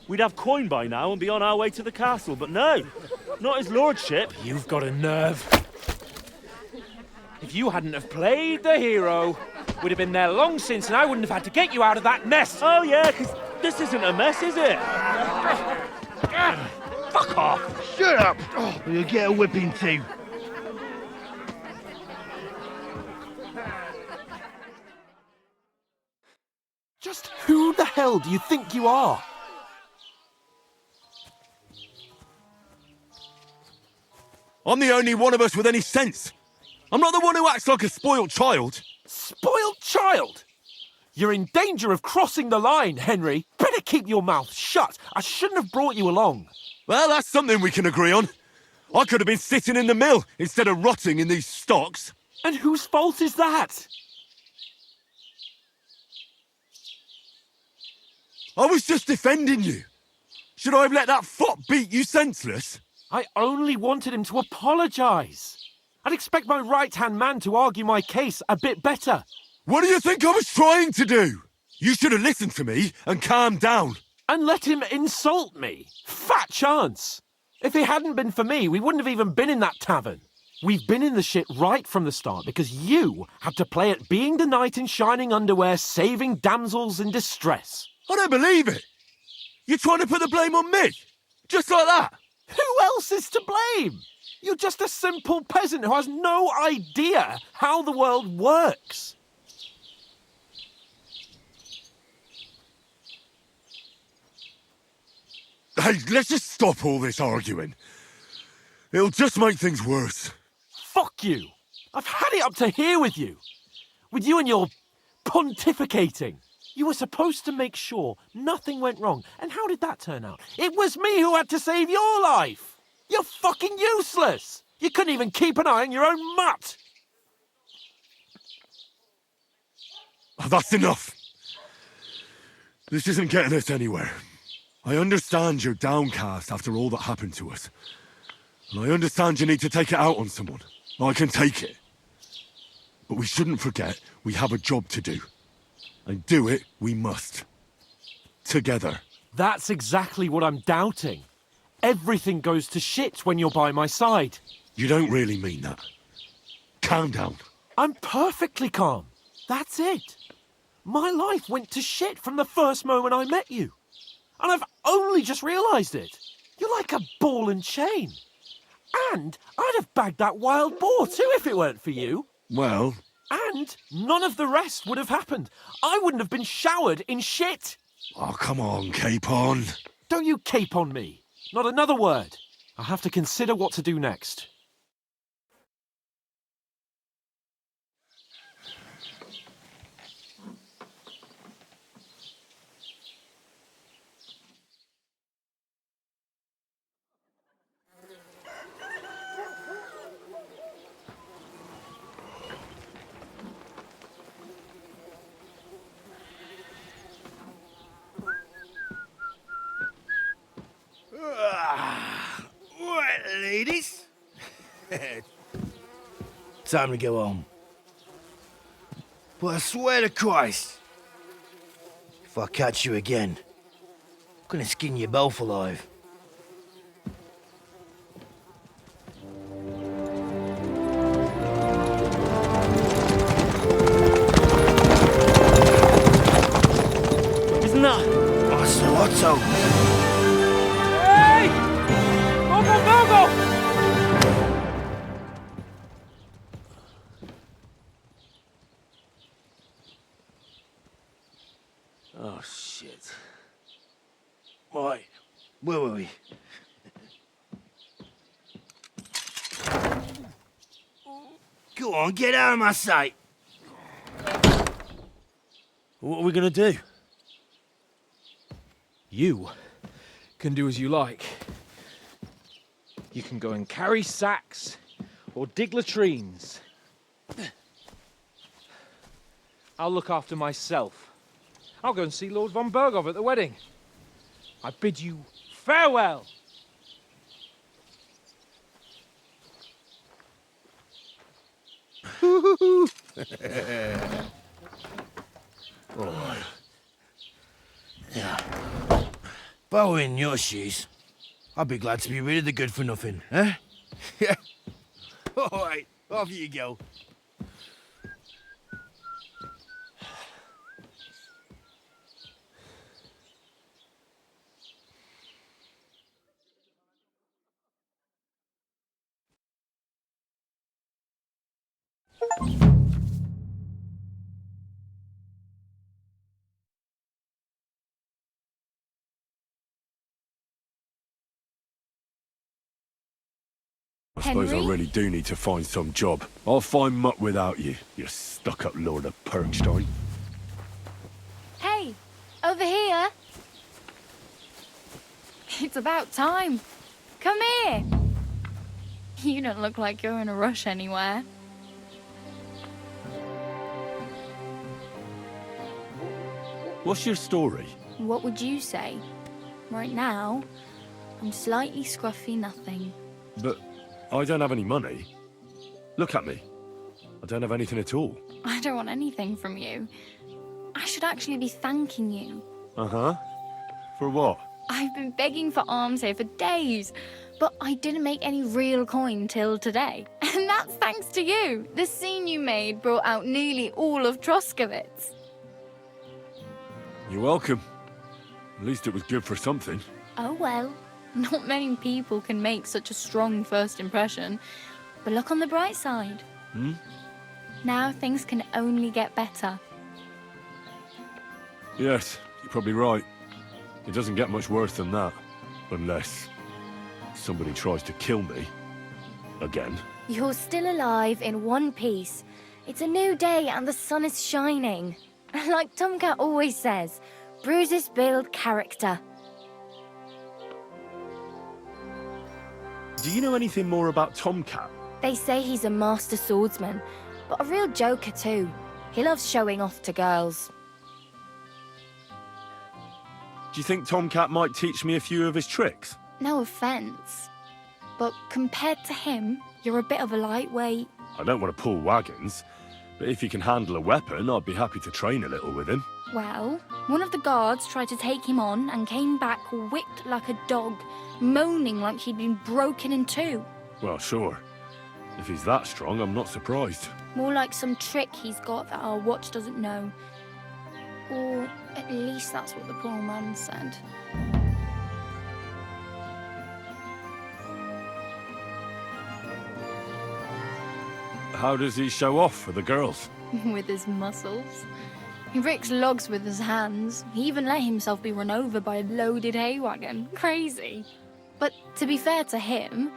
we'd have coin by now and be on our way to the castle. But no, not his lordship. You've got a nerve. If you hadn't have played the hero, we'd have been there long since and I wouldn't have had to get you out of that mess. Oh yeah, because this isn't a mess, is it? Fuck off! Shut up! Or you'll get a whipping too. Just who the hell do you think you are? I'm the only one of us with any sense. I'm not the one who acts like a spoiled child. Spoiled child? You're in danger of crossing the line, Henry. Better keep your mouth shut. I shouldn't have brought you along. Well, that's something we can agree on. I could have been sitting in the mill instead of rotting in these stocks. And whose fault is that? I was just defending you. Should I have let that fop beat you senseless? I only wanted him to apologise. I'd expect my right-hand man to argue my case a bit better. What do you think I was trying to do? You should have listened to me and calmed down. And let him insult me? Fat chance! If it hadn't been for me, we wouldn't have even been in that tavern. We've been in the shit right from the start because you had to play at being the knight in shining underwear, saving damsels in distress. I don't believe it! You're trying to put the blame on me? Just like that? Who else is to blame? You're just a simple peasant who has no idea how the world works. Hey, let's just stop all this arguing. It'll just make things worse. Fuck you. I've had it up to here with you. With you and your pontificating. You were supposed to make sure nothing went wrong. And how did that turn out? It was me who had to save your life. You're fucking useless. You couldn't even keep an eye on your own mutt. Oh, that's enough. This isn't getting us anywhere. I understand you're downcast after all that happened to us. And I understand you need to take it out on someone. I can take it. But we shouldn't forget we have a job to do. And do it we must. Together. That's exactly what I'm doubting. Everything goes to shit when you're by my side. You don't really mean that. Calm down. I'm perfectly calm. That's it. My life went to shit from the first moment I met you. And I've only just realised it. You're like a ball and chain. And I'd have bagged that wild boar too if it weren't for you. Well... And none of the rest would have happened. I wouldn't have been showered in shit. Oh, come on, Capon. Don't you cape on me. Not another word. I'll have to consider what to do next. Right, ladies. Time to go home. But I swear to Christ, if I catch you again, I'm gonna skin you both alive. Isn't that? Otto. Hey! Go! Oh, shit. Right, where were we? Go on, get out of my sight. What are we gonna do? You can do as you like. You can go and carry sacks or dig latrines. I'll look after myself. I'll go and see Lord von Berghoff at the wedding. I bid you farewell. All right. Yeah. If I were in your shoes, I'd be glad to be rid of the good-for-nothing, eh? Yeah. All right, off you go. I suppose I really do need to find some job. I'll find mutt without you, you stuck-up Lord of Perkstein. Hey, over here. It's about time. Come here. You don't look like you're in a rush anywhere. What's your story? What would you say? Right now, I'm slightly scruffy nothing. But I don't have any money. Look at me. I don't have anything at all. I don't want anything from you. I should actually be thanking you. Uh-huh. For what? I've been begging for alms here for days, but I didn't make any real coin till today. And that's thanks to you. The scene you made brought out nearly all of Troskowitz. You're welcome. At least it was good for something. Oh well, not many people can make such a strong first impression. But look on the bright side. Now things can only get better. Yes, you're probably right. It doesn't get much worse than that. Unless somebody tries to kill me. Again. You're still alive in one piece. It's a new day and the sun is shining. Like Tomcat always says, bruises build character. Do you know anything more about Tomcat? They say he's a master swordsman, but a real joker too. He loves showing off to girls. Do you think Tomcat might teach me a few of his tricks? No offence, but compared to him, you're a bit of a lightweight. I don't want to pull wagons, but if he can handle a weapon, I'd be happy to train a little with him. Well, one of the guards tried to take him on and came back whipped like a dog, moaning like he'd been broken in two. Well, sure. If he's that strong, I'm not surprised. More like some trick he's got that our watch doesn't know. Or at least that's what the poor man said. How does he show off for the girls? With his muscles. He ricks logs with his hands. He even let himself be run over by a loaded hay wagon. Crazy. But to be fair to him,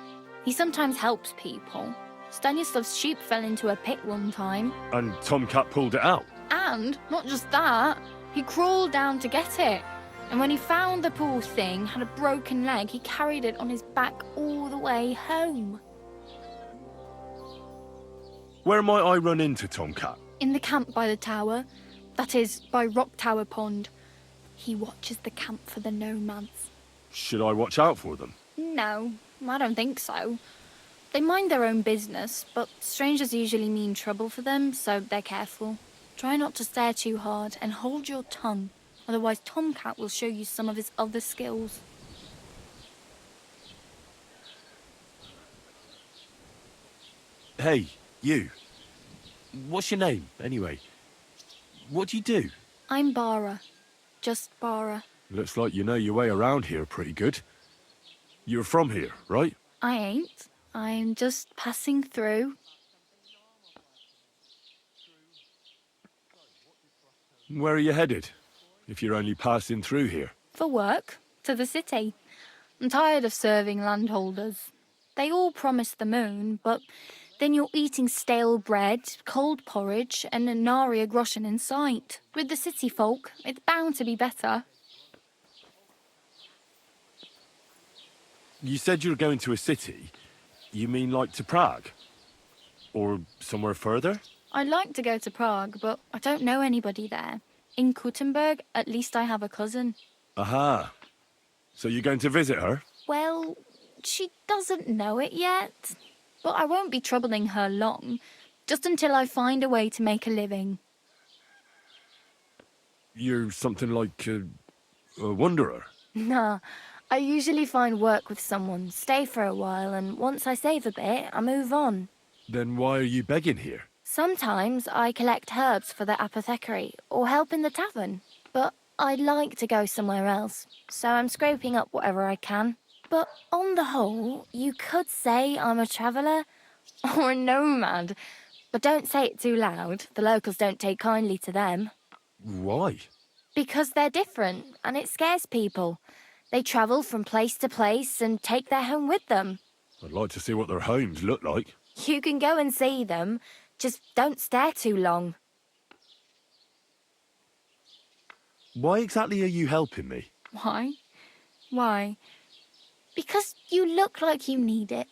he sometimes helps people. Stanislav's sheep fell into a pit one time. And Tomcat pulled it out? And not just that, he crawled down to get it. And when he found the poor thing had a broken leg, he carried it on his back all the way home. Where might I run into Tomcat? In the camp by the tower. That is, by Rock Tower Pond. He watches the camp for the nomads. Should I watch out for them? No, I don't think so. They mind their own business, but strangers usually mean trouble for them, so they're careful. Try not to stare too hard and hold your tongue. Otherwise, Tomcat will show you some of his other skills. Hey, you. What's your name, anyway? What do you do? I'm Bara. Just Bara. Looks like you know your way around here pretty good. You're from here, right? I ain't. I'm just passing through. Where are you headed, if you're only passing through here? For work. To the city. I'm tired of serving landholders. They all promise the moon, but then you're eating stale bread, cold porridge, and nary a groschen in sight. With the city folk, it's bound to be better. You said you were going to a city. You mean like to Prague? Or somewhere further? I'd like to go to Prague, but I don't know anybody there. In Kuttenberg, at least I have a cousin. Aha. So you're going to visit her? Well, she doesn't know it yet. But I won't be troubling her long, just until I find a way to make a living. You're something like a wanderer? Nah, I usually find work with someone, stay for a while, and once I save a bit, I move on. Then why are you begging here? Sometimes I collect herbs for the apothecary, or help in the tavern. But I'd like to go somewhere else, so I'm scraping up whatever I can. But on the whole, you could say I'm a traveller or a nomad. But don't say it too loud. The locals don't take kindly to them. Why? Because they're different, and it scares people. They travel from place to place and take their home with them. I'd like to see what their homes look like. You can go and see them, just don't stare too long. Why exactly are you helping me? Why? Why? Because you look like you need it.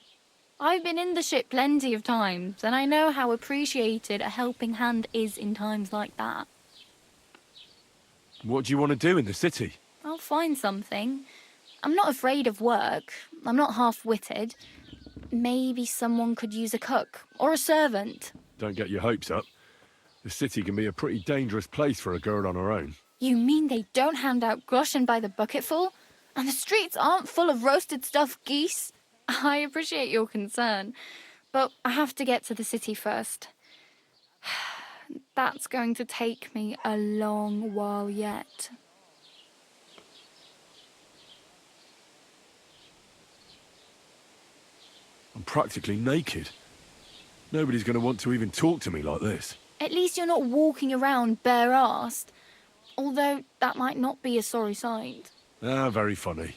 I've been in the ship plenty of times, and I know how appreciated a helping hand is in times like that. What do you want to do in the city? I'll find something. I'm not afraid of work. I'm not half-witted. Maybe someone could use a cook, or a servant. Don't get your hopes up. The city can be a pretty dangerous place for a girl on her own. You mean they don't hand out groschen by the bucketful? And the streets aren't full of roasted stuffed geese? I appreciate your concern, but I have to get to the city first. That's going to take me a long while yet. I'm practically naked. Nobody's going to want to even talk to me like this. At least you're not walking around bare-assed. Although that might not be a sorry sight. Ah, very funny.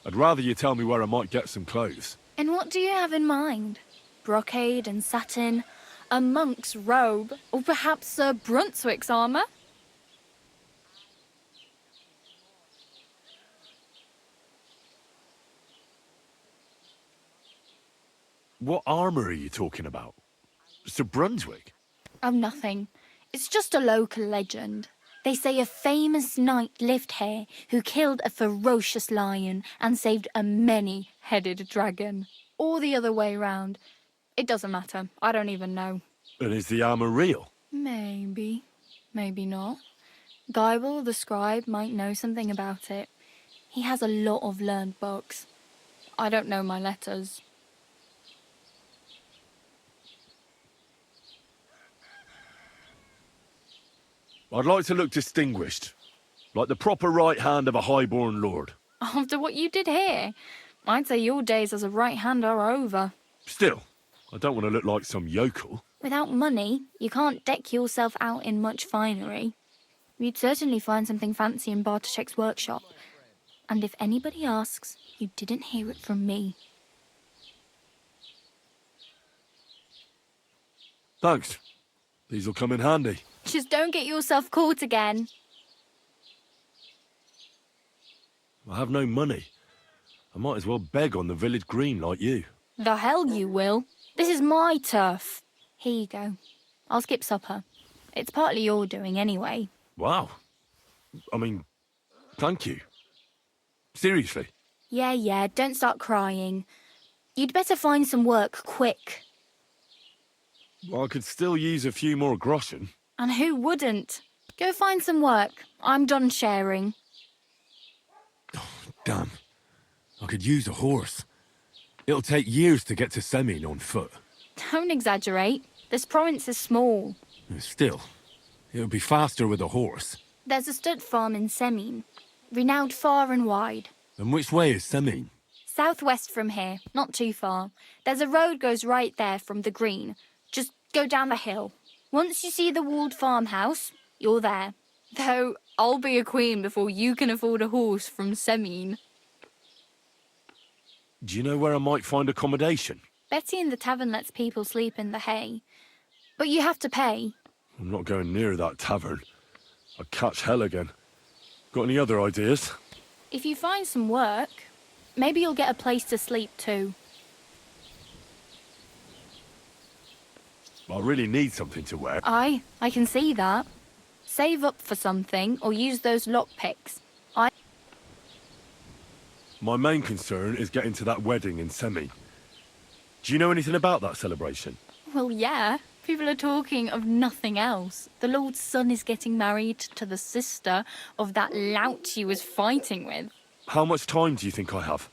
I'd rather you tell me where I might get some clothes. And what do you have in mind? Brocade and satin? A monk's robe? Or perhaps Sir Brunswick's armour? What armour are you talking about? Sir Brunswick? Oh, nothing. It's just a local legend. They say a famous knight lived here who killed a ferocious lion and saved a many-headed dragon. Or the other way round. It doesn't matter. I don't even know. And is the armour real? Maybe. Maybe not. Geibel, the scribe, might know something about it. He has a lot of learned books. I don't know my letters. I'd like to look distinguished. Like the proper right hand of a highborn lord. After what you did here, I'd say your days as a right-hander are over. Still, I don't want to look like some yokel. Without money, you can't deck yourself out in much finery. You'd certainly find something fancy in Bartoszek's workshop. And if anybody asks, you didn't hear it from me. Thanks. These'll come in handy. Just don't get yourself caught again. I have no money. I might as well beg on the village green like you. The hell you will. This is my turf. Here you go. I'll skip supper. It's partly your doing anyway. Wow. I mean, thank you. Seriously. Yeah, don't start crying. You'd better find some work quick. Well, I could still use a few more groschen. And who wouldn't? Go find some work. I'm done sharing. Damn. I could use a horse. It'll take years to get to Semin on foot. Don't exaggerate. This province is small. Still, it'll be faster with a horse. There's a stud farm in Semin, renowned far and wide. And which way is Semin? Southwest from here, not too far. There's a road goes right there from the green. Just go down the hill. Once you see the walled farmhouse, you're there. Though I'll be a queen before you can afford a horse from Semin. Do you know where I might find accommodation? Betty in the tavern lets people sleep in the hay. But you have to pay. I'm not going near that tavern. I'd catch hell again. Got any other ideas? If you find some work, maybe you'll get a place to sleep too. I really need something to wear. I can see that. Save up for something or use those lockpicks. My main concern is getting to that wedding in Semin. Do you know anything about that celebration? Well, yeah. People are talking of nothing else. The Lord's son is getting married to the sister of that lout he was fighting with. How much time do you think I have?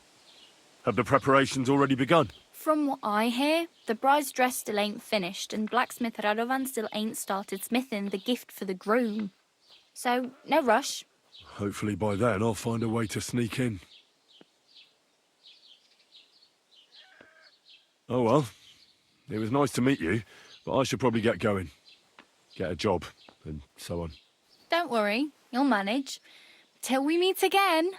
Have the preparations already begun? From what I hear, the bride's dress still ain't finished and blacksmith Radovan still ain't started smithing the gift for the groom. So, no rush. Hopefully by then I'll find a way to sneak in. Oh well, it was nice to meet you, but I should probably get going. Get a job, and so on. Don't worry, you'll manage. Till we meet again.